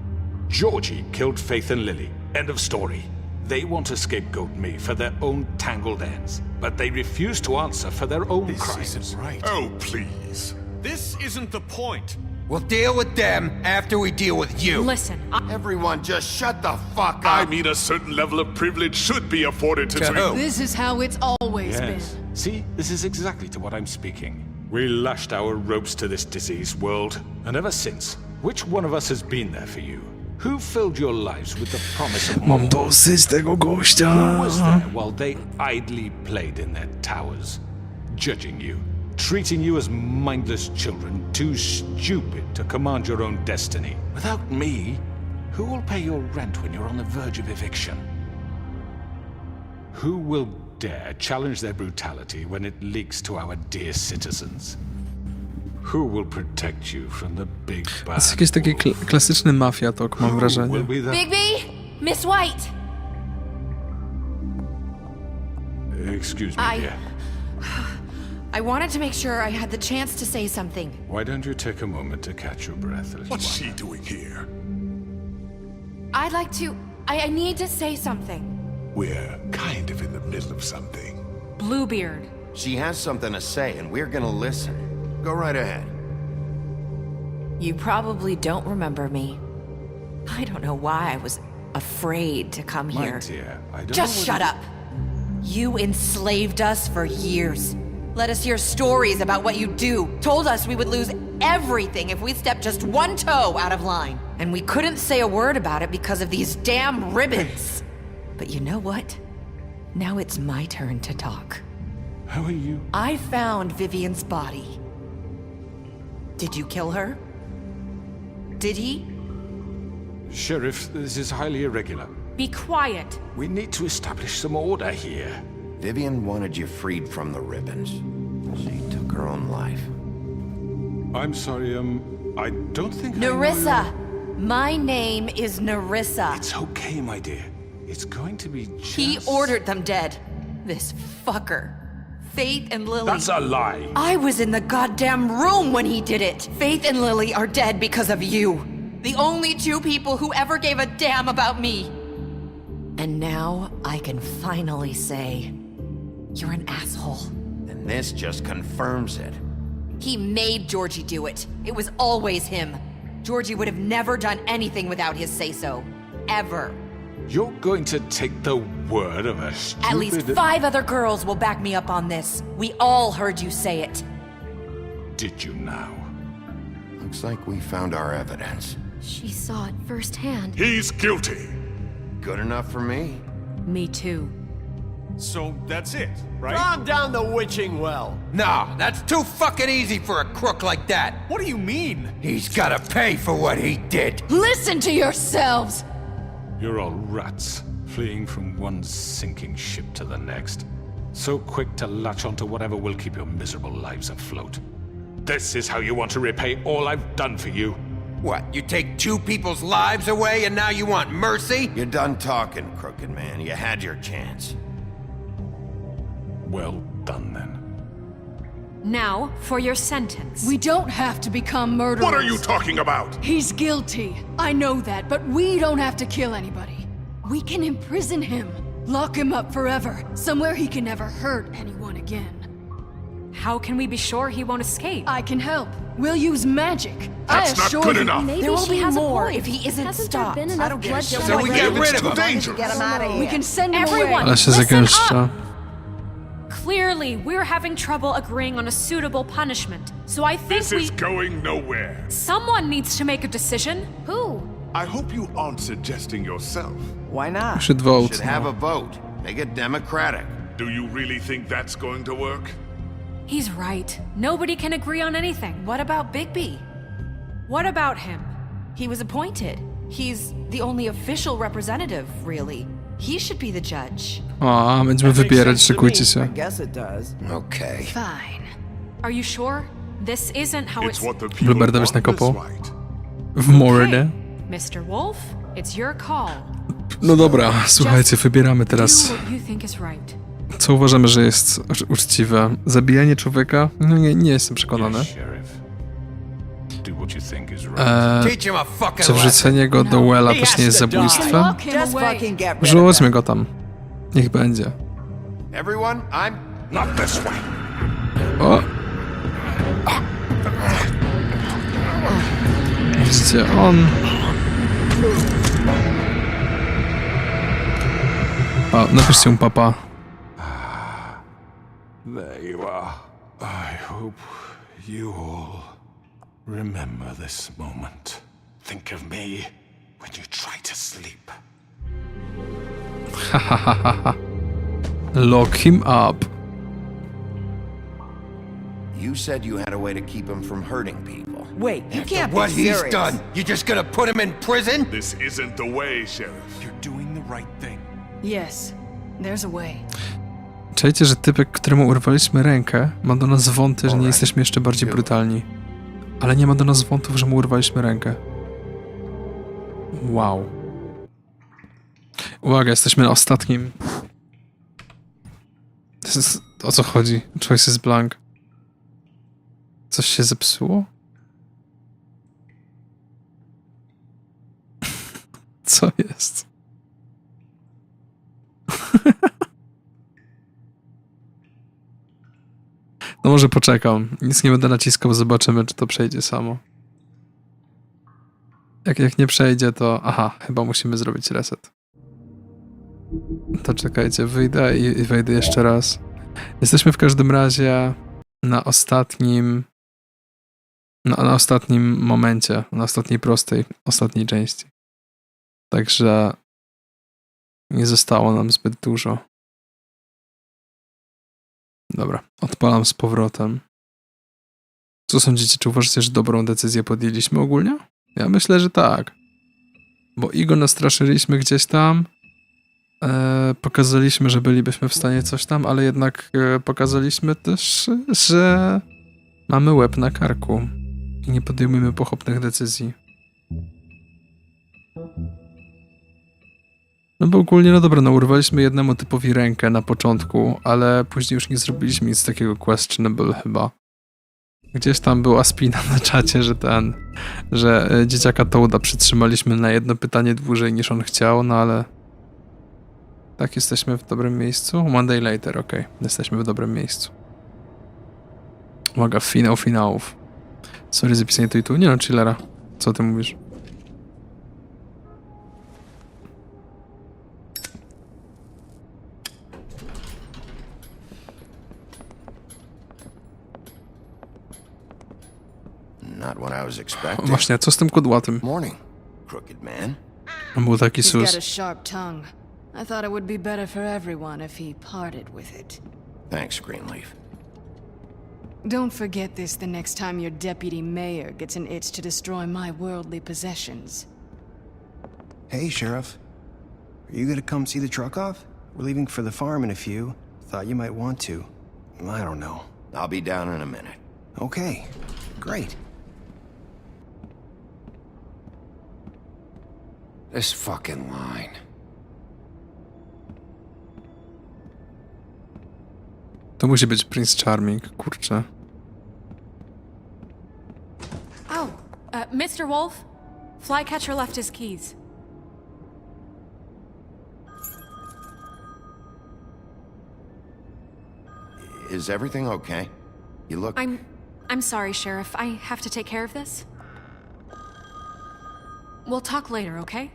Georgie killed Faith and Lily. End of story. They want to scapegoat me for their own tangled ends, but they refuse to answer for their own crimes.
This isn't right.
Oh, please.
This isn't the point.
We'll deal with them after we deal with you.
Listen,
Everyone just shut the fuck up.
I mean, a certain level of privilege should be afforded to
who?
This is how it's always
Yes.
been.
See, this is exactly to what I'm speaking. We lashed our ropes to this diseased world, and ever since, which one of us has been there for you? Who filled your lives with the promise of more?
Mam dosyć tego gościa.
Who was there while they idly played in their towers, judging you, treating you as mindless children, too stupid to command your own destiny? Without me, who will pay your rent when you're on the verge of eviction? Who will dare challenge their brutality when it leaks to our dear citizens? Who will protect you from the big
To
bad
jest jakiś taki klasyczny mafiatok, mam
Who
wrażenie.
will be the...
Bigby! Miss White!
Excuse me, dear.
I wanted to make sure I had the chance to say something.
Why don't you take a moment to catch your breath, little
What's
one?
she doing here?
I'd like to... I need to say something.
We're kind of in the middle of something.
Bluebeard.
She has something to say, and we're gonna listen. Go right ahead.
You probably don't remember me. I don't know why I was afraid to come
My
here.
dear, I don't
Just
know
shut
whether-
up. You enslaved us for years. Let us hear stories about what you do. Told us we would lose everything if we stepped just one toe out of line. And we couldn't say a word about it because of these damn ribbons. But you know what? Now it's my turn to talk.
How are you?
I found Vivian's body. Did you kill her? Did he?
Sheriff, this is highly irregular.
Be quiet.
We need to establish some order here.
Vivian wanted you freed from the ribbons. She took her own life.
I'm sorry, I don't think
Nerissa! My name is Nerissa.
It's okay, my dear. It's going to be just...
He ordered them dead. This fucker. Faith and Lily...
That's a lie!
I was in the goddamn room when he did it! Faith and Lily are dead because of you. The only two people who ever gave a damn about me. And now I can finally say, you're an asshole.
And this just confirms it.
He made Georgie do it. It was always him. Georgie would have never done anything without his say-so. Ever.
You're going to take the word of a stupid...
At least 5 other girls will back me up on this. We all heard you say it.
Did you now?
Looks like we found our evidence.
She saw it firsthand.
He's guilty.
Good enough for me.
Me too.
So that's it, right?
Calm down the witching well.
Nah, that's too fucking easy for a crook like that.
What do you mean?
He's gotta pay for what he did.
Listen to yourselves!
You're all rats, fleeing from one sinking ship to the next. So quick to latch onto whatever will keep your miserable lives afloat. This is how you want to repay all I've done for you?
What, you take 2 people's lives away and now you want mercy?
You're done talking, crooked man. You had your chance.
Well done, then.
Now, for your sentence.
We don't have to become murderers.
What are you talking about?
He's guilty. I know that, but we don't have to kill anybody. We can imprison him. Lock him up forever. Somewhere he can never hurt anyone again.
How can we be sure he won't escape?
I can help. We'll use magic.
That's not good enough.
Maybe
There will
she
be
has
more
a point.
if he isn't
Hasn't
stopped.
there been enough bloodshed?
So we get rid of him.
Dangerous.
Get him out of here.
We can send him
Everyone,
away.
Ale się
listen
zagęszcza.
up. Clearly, we're having trouble agreeing on a suitable punishment. So I think
This is going nowhere.
someone needs to make a decision. Who?
I hope you aren't suggesting yourself.
Why not?
Should vote.
Should have a vote. Make it democratic.
Do you really think that's going to work?
He's right. Nobody can agree on anything.
What about Bigby?
What about him?
He was appointed. He's the only official representative, really. He should be the judge.
A, będziemy wybierać, szykujcie
I
się.
guess it does.
Okay.
Fine.
Are you sure? This isn't how
It's
it's...
what the people
Blueberda byś
want,
nakopał.
that's right.
W mordę.
Mr. Wolf, it's your call.
No dobra, słuchajcie, wybieramy
Do
teraz,
what you think is right.
co uważamy, że jest uczciwe. Zabijanie człowieka? No nie jestem przekonany.
Yes, Sheriff. Do what you think is right.
Teach him a fucking
Czy wrzucenie go do Wella
He
też
has
nie jest
to die.
zabójstwem?
Lock him
Just
away.
fucking get rid of
Rzućmy
him.
go tam. Niech będzie.
Everyone, I'm...
Not this way.
O! Widzicie, on... O, napiszcie mu papa.
There you are. I hope you all remember this moment. Think of me when you try to sleep.
Lock him up.
You said you had a way to keep him from hurting people.
Wait, you can't
What
be
he's
serious.
done, you just gonna put him in prison?
This isn't the way, Sheriff.
You're doing the right thing.
Yes, there's a way.
Czajcie, że typek, któremu urwaliśmy rękę, ma do nas wąty, że nie jesteśmy jeszcze bardziej brutalni. Ale nie ma do nas wątów, że mu urwaliśmy rękę. Wow. Uwaga, jesteśmy na ostatnim. O co chodzi? Choice is blank. Coś się zepsuło? Co jest? No może poczekam. Nic nie będę naciskał, zobaczymy, czy to przejdzie samo. Jak nie przejdzie, to... Aha, chyba musimy zrobić reset. To czekajcie, wyjdę i wejdę jeszcze raz. Jesteśmy w każdym razie na ostatnim... Na ostatnim momencie, na ostatniej prostej, ostatniej części. Także nie zostało nam zbyt dużo. Dobra, odpalam z powrotem. Co sądzicie, czy uważacie, że dobrą decyzję podjęliśmy ogólnie? Ja myślę, że tak. Bo i go nastraszyliśmy gdzieś tam, pokazaliśmy, że bylibyśmy w stanie coś tam, ale jednak pokazaliśmy też, że mamy łeb na karku i nie podejmujemy pochopnych decyzji. No bo ogólnie, no dobra, no urwaliśmy jednemu typowi rękę na początku, ale później już nie zrobiliśmy nic takiego questionable chyba. Gdzieś tam była spina na czacie, że dzieciaka Toada przytrzymaliśmy na jedno pytanie dłużej niż on chciał, no ale tak, jesteśmy w dobrym miejscu. One day later, okej. Jesteśmy w dobrym miejscu. Uwaga, finał finałów. Sorry, zapisanie tu i tu. Nie no, chillera. Co ty mówisz?
Not what I was expecting.
Właśnie, co z tym kudłatym?
Morning, crooked man.
On był taki
He's got
sus.
a sharp tongue. I thought it would be better for everyone if he parted with it.
Thanks, Greenleaf.
Don't forget this the next time your deputy mayor gets an itch to destroy my worldly possessions.
Hey, Sheriff. Are you gonna come see the truck off? We're leaving for the farm in a few. Thought you might want to. I don't know.
I'll be down in a minute.
Okay, great.
This fucking line.
To musi być Prince Charming, kurczę.
Oh, Mr. Wolf? Flycatcher left his keys.
Is everything okay? You look...
I'm sorry, Sheriff. I have to take care of this. We'll talk later, okay?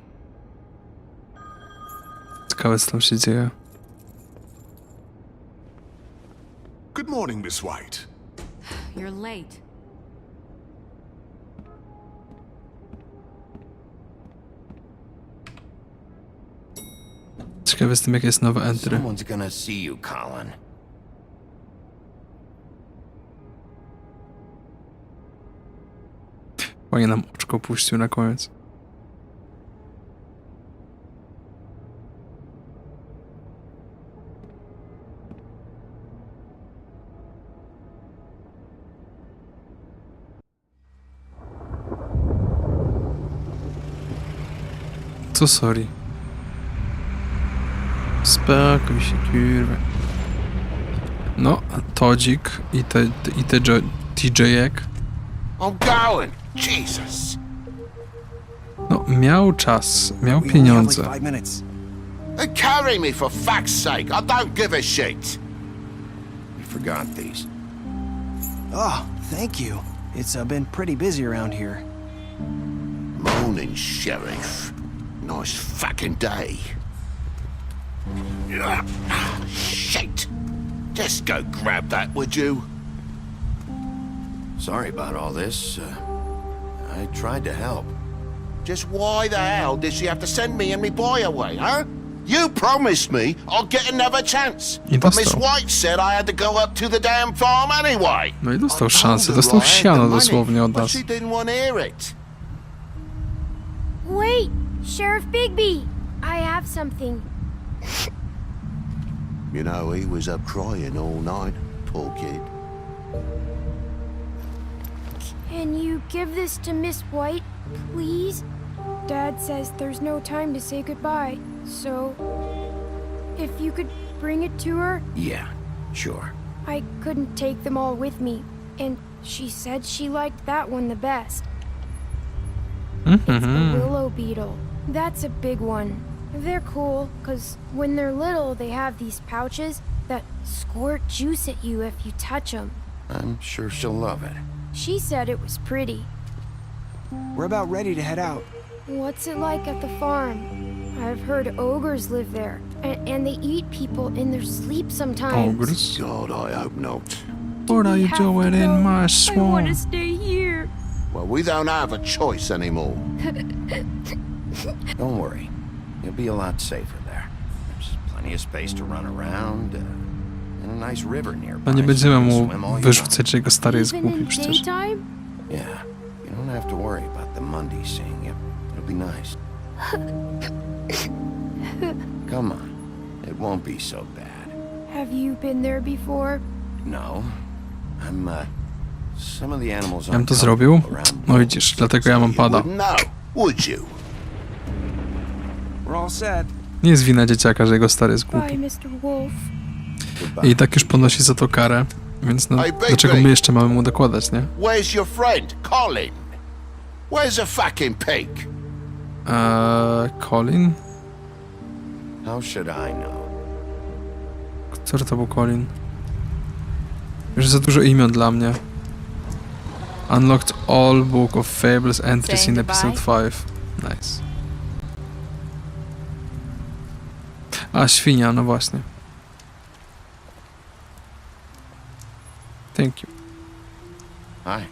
Ciekawe, co tam się dzieje.
Good morning, Miss White.
You're late.
Ciekawe z tym, jakie jest nowe entry.
Someone's gonna see you, Colin.
Fajnie nam oczko puścił na koniec. Co sorry? Spokój się, kurwa. No, Todzik i TJ-ek.
I'm going. Jesus.
No, miał czas, miał pieniądze.
Carry me for fuck's sake. I don't give a shit.
You forgot these.
Oh, thank you. It's been pretty busy around here.
Morning, Sheriff. Nice fucking day. Shit. Just go grab that, would you?
Sorry about all this. I tried to help.
Just why the hell did she have to send me and me boy away, huh? You promised me I'll get another chance. But Miss White said I had to go up to the damn farm anyway.
No i dostał szansę, dostał siano dosłownie od nas.
She didn't want to hear it.
Wait, Sheriff Bigby, I have something.
You know, he was up crying all night, poor kid.
Can you give this to Miss White, please? Dad says there's no time to say goodbye, so if you could bring it to her?
Yeah, sure.
I couldn't take them all with me, and she said she liked that one the best. It's the willow beetle. That's a big one. They're cool, because when they're little, they have these pouches that squirt juice at you if you touch them.
I'm sure she'll love it.
She said it was pretty.
We're about ready to head out.
What's it like at the farm? I've heard ogres live there, and they eat people in their sleep sometimes.
Ogres?
God, I hope not.
What are you doing in my
I want
swamp?
to stay here.
Well, we don't have a choice anymore.
Don't worry. You'll be a lot safer there. There's plenty of space to run around, and a nice river nearby.
No nie będziemy mu wyrzucać, że jego stary jest
Even
głupi
in
przecież.
daytime?
Yeah, you don't have to worry about the Monday seeing you. It'll be nice. Come on. It won't be so bad.
Have you been there before?
No. Some of the animals
Ja bym
aren't
to zrobił?
comfortable around
No widzisz, dlatego ja mam pada.
No, would you?
We're all set.
Nie jest wina dzieciaka, że jego stary jest
Bye,
głupi.
Mr. Wolf.
I tak już ponosi za to karę, więc no,
Hey, baby.
dlaczego my jeszcze mamy mu dokładać, nie?
Where's your friend, Colin? Where's the fucking pig?
Colin?
How should I know?
Który to był Colin? Już za dużo imion dla mnie. Unlocked all book of fables entries
Saying
in episode 5. Nice. A, świnia, no właśnie. Thank you.
Hi.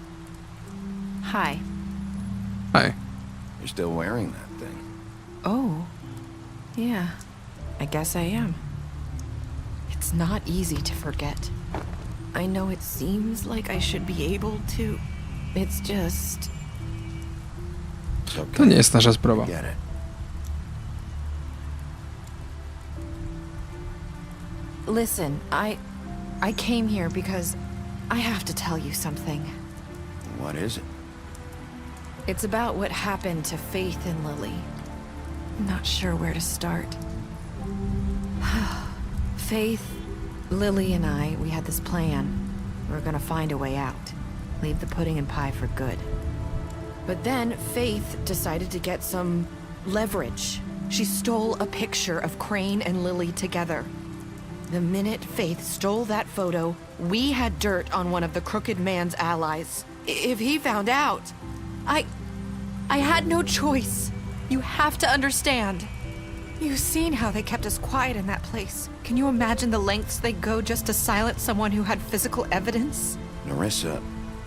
Hi.
Hi.
You're still wearing that thing.
Oh. Yeah. I guess I am. It's not easy to forget. I know it seems like I should be able to. It's just...
It's okay.
To nie jest nasza sprawa.
Get it.
Listen, I came here because I have to tell you something.
What is it?
It's about what happened to Faith and Lily. I'm not sure where to start. Faith, Lily, and I, we had this plan. We were gonna find a way out. Leave the pudding and pie for good. But then Faith decided to get some leverage. She stole a picture of Crane and Lily together. The minute Faith stole that photo, we had dirt on one of the Crooked Man's allies. If he found out, I had no choice. You have to understand. You've seen how they kept us quiet in that place. Can you imagine the lengths they go just to silence someone who had physical evidence?
Nerissa,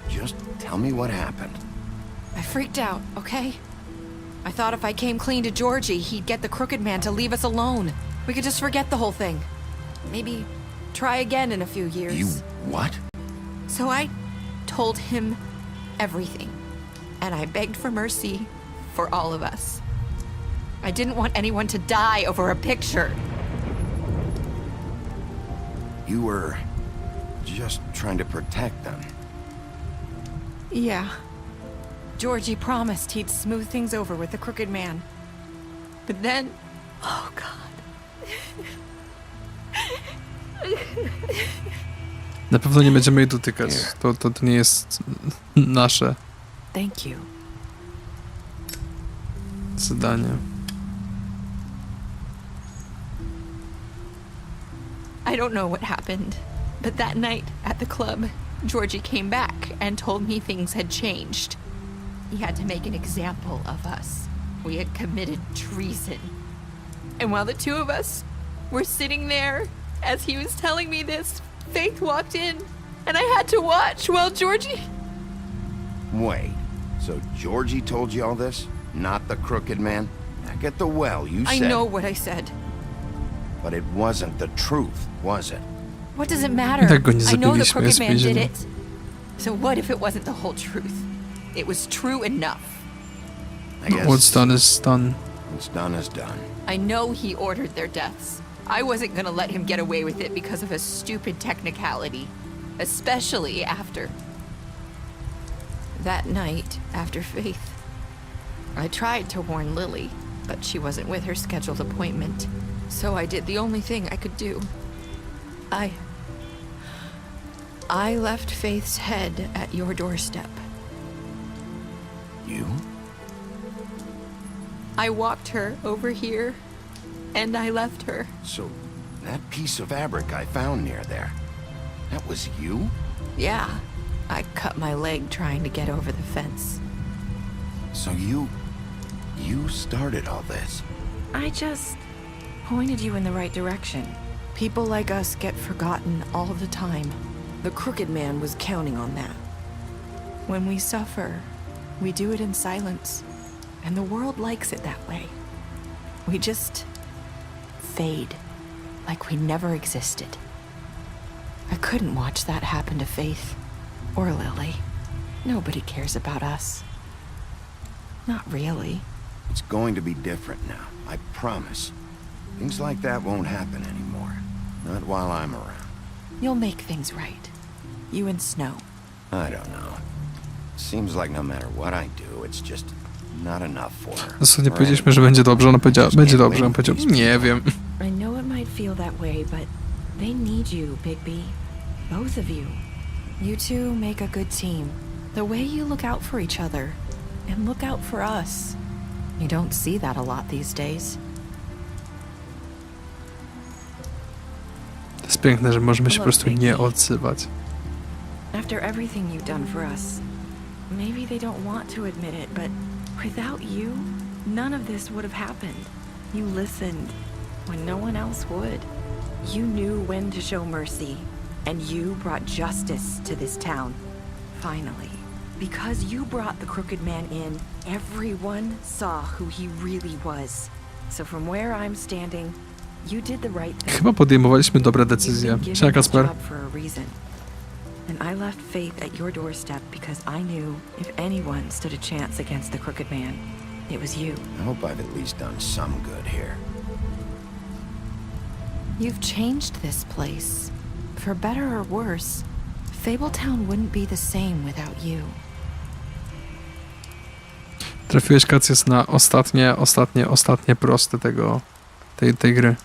just tell me what happened.
I freaked out, okay? I thought if I came clean to Georgie, he'd get the Crooked Man to leave us alone. We could just forget the whole thing. Maybe try again in a few years.
You what?
So I told him everything. And I begged for mercy for all of us. I didn't want anyone to die over a picture.
You were just trying to protect them.
Yeah. Georgie promised he'd smooth things over with the Crooked Man. But then... Oh, God.
Na pewno nie będziemy jej dotykać. To nie jest nasze
Thank you.
zadanie.
I don't know what happened, but that night at the club, Georgie came back and told me things had changed. He had to make an example of us. We had committed treason. And while the two of us were sitting there, as he was telling me this, Faith walked in, and I had to watch while Georgie...
Wait, so Georgie told you all this? Not the Crooked Man? Back at the well, you said...
I know what I said.
But it wasn't the truth, was it?
What does it matter?
Tak go nie
I know the
zabiliśmy,
Crooked
jest
Man did
więzienie.
it. So what if it wasn't the whole truth? It was true enough.
I guess
What's done is done.
what's done is done.
I know he ordered their deaths. I wasn't gonna let him get away with it because of a stupid technicality. Especially after... That night, after Faith, I tried to warn Lily, but she wasn't with her scheduled appointment. So I did the only thing I could do. I left Faith's head at your doorstep.
You?
I walked her over here, and I left her.
So, that piece of fabric I found near there, that was you?
Yeah, I cut my leg trying to get over the fence.
So you started all this?
I just pointed you in the right direction. People like us get forgotten all the time. The Crooked Man was counting on that. When we suffer,
We do it in silence, and the world likes it that way. We just fade, like we never existed. I couldn't watch that happen to Faith or Lily. Nobody cares about us. Not really.
It's going to be different now, I promise. Things like that won't happen anymore. Not while I'm around.
You'll make things right. You and Snow.
I don't know. Seems like no matter what I do, it's just not enough for her.
Dosłownie powiedzieliśmy, że będzie dobrze, ona powiedziała, będzie dobrze, on powiedział, nie wiem.
I know it might feel that way, but they need you, Bigby. Both of you. You two make a good team. The way you look out for each other, and look out for us. You don't see that a lot these days.
To jest piękne, że możemy się po prostu nie odzywać.
After everything you've done for us, maybe they don't want to admit it, but without you, none of this would have happened. You listened when no one else would. You knew when to show mercy, and you brought justice to this town. Finally. Because you brought the Crooked Man in, everyone saw who he really was. So from where I'm standing, you did the right thing.
Chyba podejmowaliśmy dobre decyzje. Siema, Kasper.
For a reason. And I left Faith at your doorstep because I knew if anyone stood a chance against the Crooked Man, it was you.
I hope I've at least done some good here.
You've changed this place. For better or worse, Fabletown wouldn't be the same without you.
Trafiłeś, Kacjus, na ostatnie proste tej gry.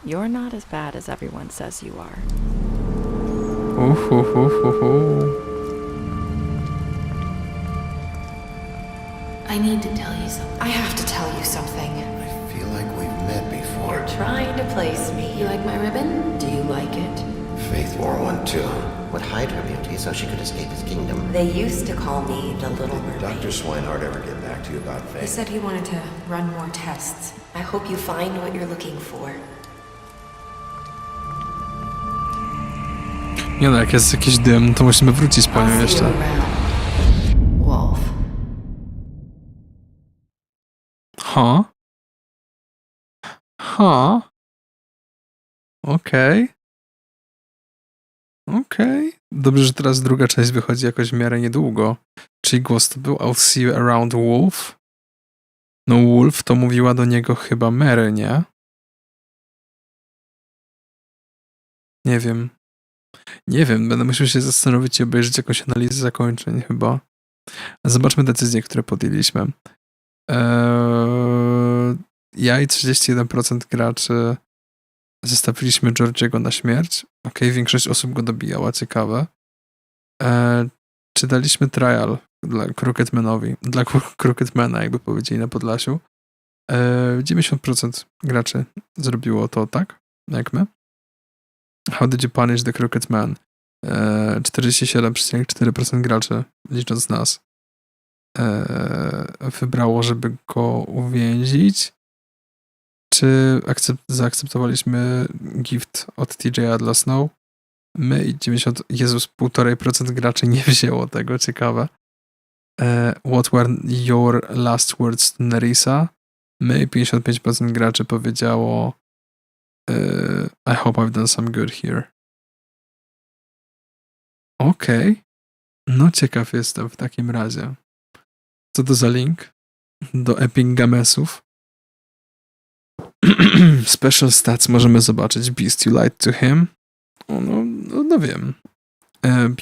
You're not as bad as everyone says you are.
I need to tell you something. I have to tell you something.
I feel like we've met before.
You're trying to place me. You like my ribbon? Do you like it?
Faith wore one too.
Would hide her beauty so she could escape his kingdom.
They used to call me the Little Mermaid.
Did Dr. Swinehart ever get back to you about Faith?
He said he wanted to run more tests. I hope you find what you're looking for.
Nie no, jak jest jakiś dym, to musimy wrócić po nią jeszcze.
Wolf.
Okej. Dobrze, że teraz druga część wychodzi jakoś w miarę niedługo. Czyli głos to był I'll see you around, Wolf. No Wolf to mówiła do niego chyba Mary, nie? Nie wiem, będę musiał się zastanowić i obejrzeć jakąś analizę zakończeń chyba. Zobaczmy decyzje, które podjęliśmy. Ja i 31% graczy zostawiliśmy Georgiego na śmierć. Okej, większość osób go dobijała, ciekawe. Czy daliśmy trial dla Crookedmana, jakby powiedzieli na Podlasiu. 90% graczy zrobiło to tak, jak my. How did you punish the Crooked Man? 47,4% graczy, licząc nas, wybrało, żeby go uwięzić. Czy zaakceptowaliśmy gift od TJ'a dla Snow? My i 1,5% graczy nie wzięło tego, ciekawe. What were your last words to Nerissa? My i 55% graczy powiedziało I hope I've done some good here. Okej. No ciekaw jestem w takim razie. Co to za link? Do Epic Gamesów. Special stats możemy zobaczyć. Beast you lied to him. No wiem.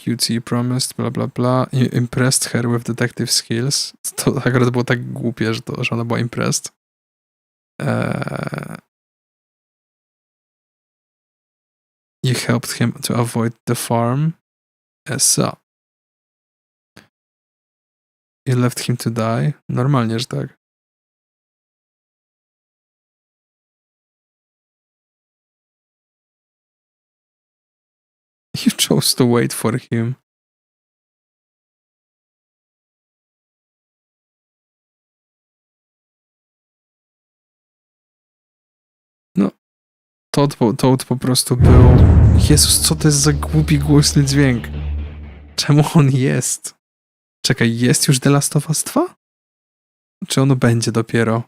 Beauty promised, bla bla bla. You impressed her with detective skills. To akurat było tak głupie, że ona była impressed. You helped him to avoid the farm. So. You left him to die. Normalnie, że tak. You chose to wait for him. No. To po prostu był... Jezus, co to jest za głupi, głośny dźwięk? Czemu on jest? Czekaj, jest już The Last of Us 2? Czy ono będzie dopiero?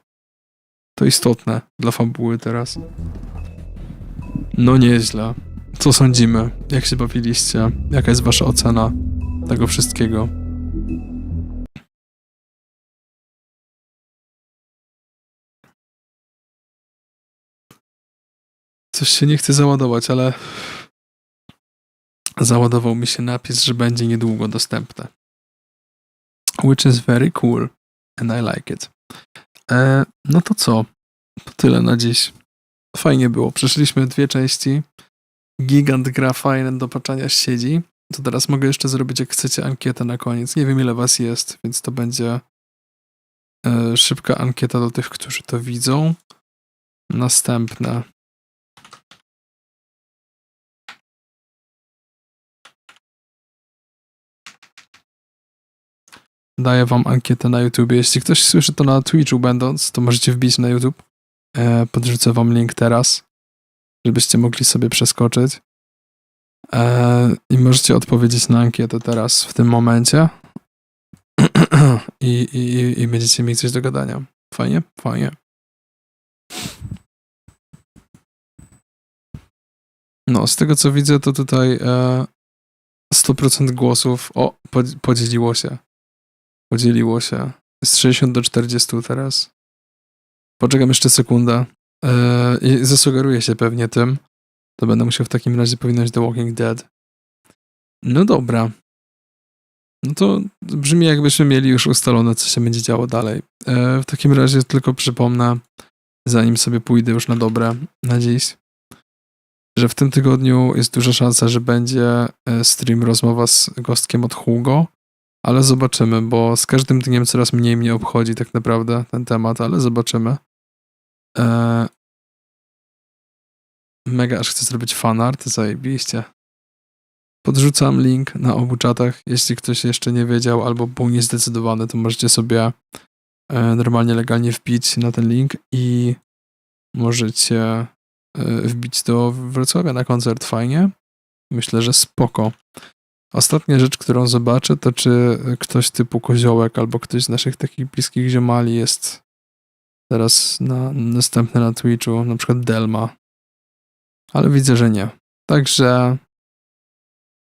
To istotne dla fabuły teraz. No nieźle. Co sądzimy? Jak się bawiliście? Jaka jest wasza ocena tego wszystkiego? Coś się nie chce załadować, ale załadował mi się napis, że będzie niedługo dostępne. Which is very cool and I like it. No to co? To tyle na dziś. Fajnie było. Przeszliśmy 2 części. Gigant gra fajne do patrzenia siedzi. To teraz mogę jeszcze zrobić, jak chcecie, ankietę na koniec. Nie wiem, ile was jest, więc to będzie szybka ankieta do tych, którzy to widzą. Następne. Daję wam ankietę na YouTube. Jeśli ktoś słyszy to na Twitchu będąc, to możecie wbić na YouTube. Podrzucę wam link teraz, żebyście mogli sobie przeskoczyć. I możecie odpowiedzieć na ankietę teraz, w tym momencie. I będziecie mieli coś do gadania. Fajnie? Fajnie. No, z tego co widzę, to tutaj 100% głosów podzieliło się. Podzieliło się. Jest 60 do 40 teraz. Poczekam jeszcze sekundę. I zasugeruję się pewnie tym. To będę musiał w takim razie powinność The Walking Dead. No dobra. No to brzmi, jakbyśmy mieli już ustalone, co się będzie działo dalej. W takim razie tylko przypomnę, zanim sobie pójdę już na dobre na dziś, że w tym tygodniu jest duża szansa, że będzie stream, rozmowa z gostkiem od Hugo, ale zobaczymy, bo z każdym dniem coraz mniej mnie obchodzi tak naprawdę ten temat, ale zobaczymy. Mega aż chcę zrobić fanart, zajebiście. Podrzucam link na obu czatach. Jeśli ktoś jeszcze nie wiedział albo był niezdecydowany, to możecie sobie normalnie, legalnie wbić na ten link i możecie wbić do Wrocławia na koncert. Fajnie. Myślę, że spoko. Ostatnia rzecz, którą zobaczę, to czy ktoś typu Koziołek albo ktoś z naszych takich bliskich ziomali jest teraz następny na Twitchu, na przykład Delma. Ale widzę, że nie. Także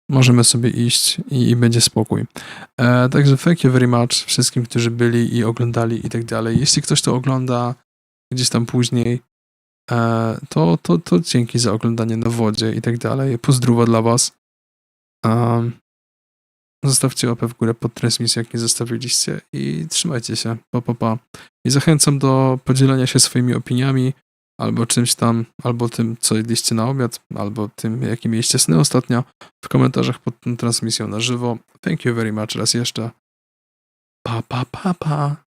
możemy sobie iść i będzie spokój. Także thank you very much wszystkim, którzy byli i oglądali i tak dalej. Jeśli ktoś to ogląda gdzieś tam później, to dzięki za oglądanie na wodzie i tak dalej. Pozdrowa dla was. Zostawcie łapę w górę pod transmisją, jak nie zostawiliście i trzymajcie się. Pa. I zachęcam do podzielenia się swoimi opiniami albo czymś tam, albo tym, co jedliście na obiad, albo tym, jakie mieliście sny ostatnio w komentarzach pod tą transmisją na żywo. Thank you very much raz jeszcze. Pa.